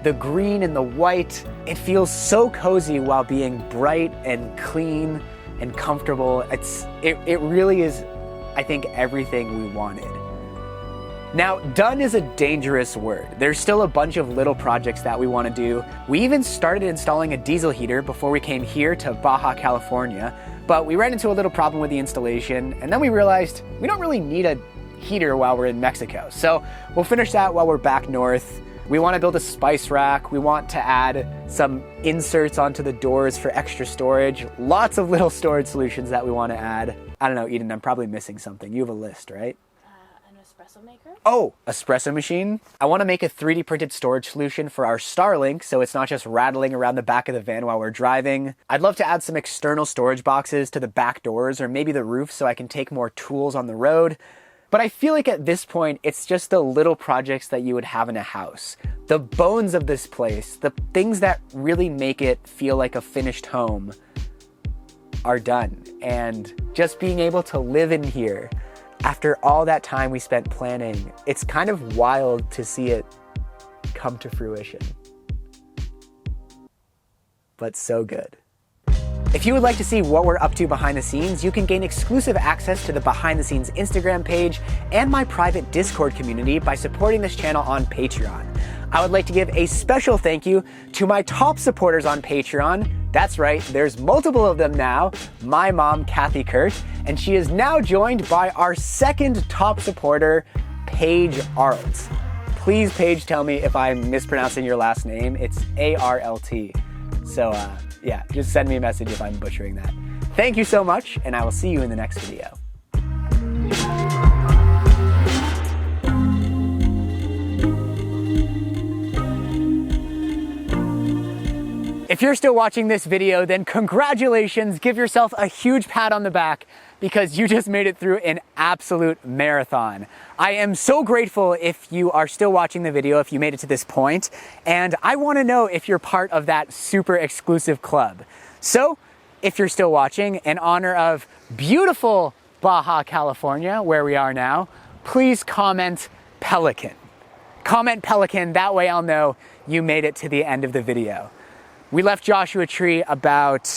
the green and the white. It feels so cozy while being bright and clean and comfortable. It really is, I think, everything we wanted. Now, done is a dangerous word. There's still a bunch of little projects that we want to do. We even started installing a diesel heater before we came here to Baja California, but we ran into a little problem with the installation, and then we realized we don't really need a heater while we're in Mexico. So we'll finish that while we're back north. We want to build a spice rack. We want to add some inserts onto the doors for extra storage. Lots of little storage solutions that we want to add. I don't know, Eden, I'm probably missing something. You have a list, right? An espresso maker? Oh, espresso machine. I want to make a 3D printed storage solution for our Starlink so it's not just rattling around the back of the van while we're driving. I'd love to add some external storage boxes to the back doors or maybe the roof so I can take more tools on the road. But I feel like at this point, it's just the little projects that you would have in a house. The bones of this place, the things that really make it feel like a finished home are done. And just being able to live in here after all that time we spent planning, it's kind of wild to see it come to fruition. But so good. If you would like to see what we're up to behind the scenes, you can gain exclusive access to the behind the scenes Instagram page and my private Discord community by supporting this channel on Patreon. I would like to give a special thank you to my top supporters on Patreon. That's right, there's multiple of them now. My mom, Kathy Kurt, and she is now joined by our second top supporter, Paige Arlt. Please, Paige, tell me if I'm mispronouncing your last name. It's A-R-L-T. So, yeah, just send me a message if I'm butchering that. Thank you so much, and I will see you in the next video. If you're still watching this video, then congratulations, give yourself a huge pat on the back because you just made it through an absolute marathon. I am so grateful if you are still watching the video, if you made it to this point, and I want to know if you're part of that super exclusive club. So, if you're still watching, in honor of beautiful Baja California, where we are now, please comment Pelican. Comment Pelican, that way I'll know you made it to the end of the video. We left Joshua Tree about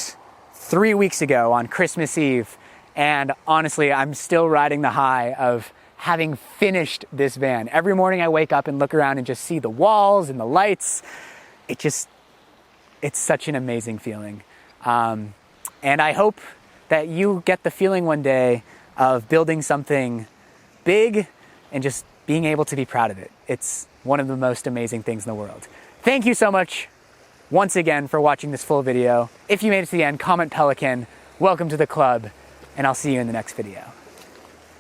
3 weeks ago on Christmas Eve, and honestly, I'm still riding the high of having finished this van. Every morning I wake up and look around and just see the walls and the lights. It's such an amazing feeling. And I hope that you get the feeling one day of building something big and just being able to be proud of it. It's one of the most amazing things in the world. Thank you so much once again for watching this full video. If you made it to the end, comment Pelican, welcome to the club, and I'll see you in the next video.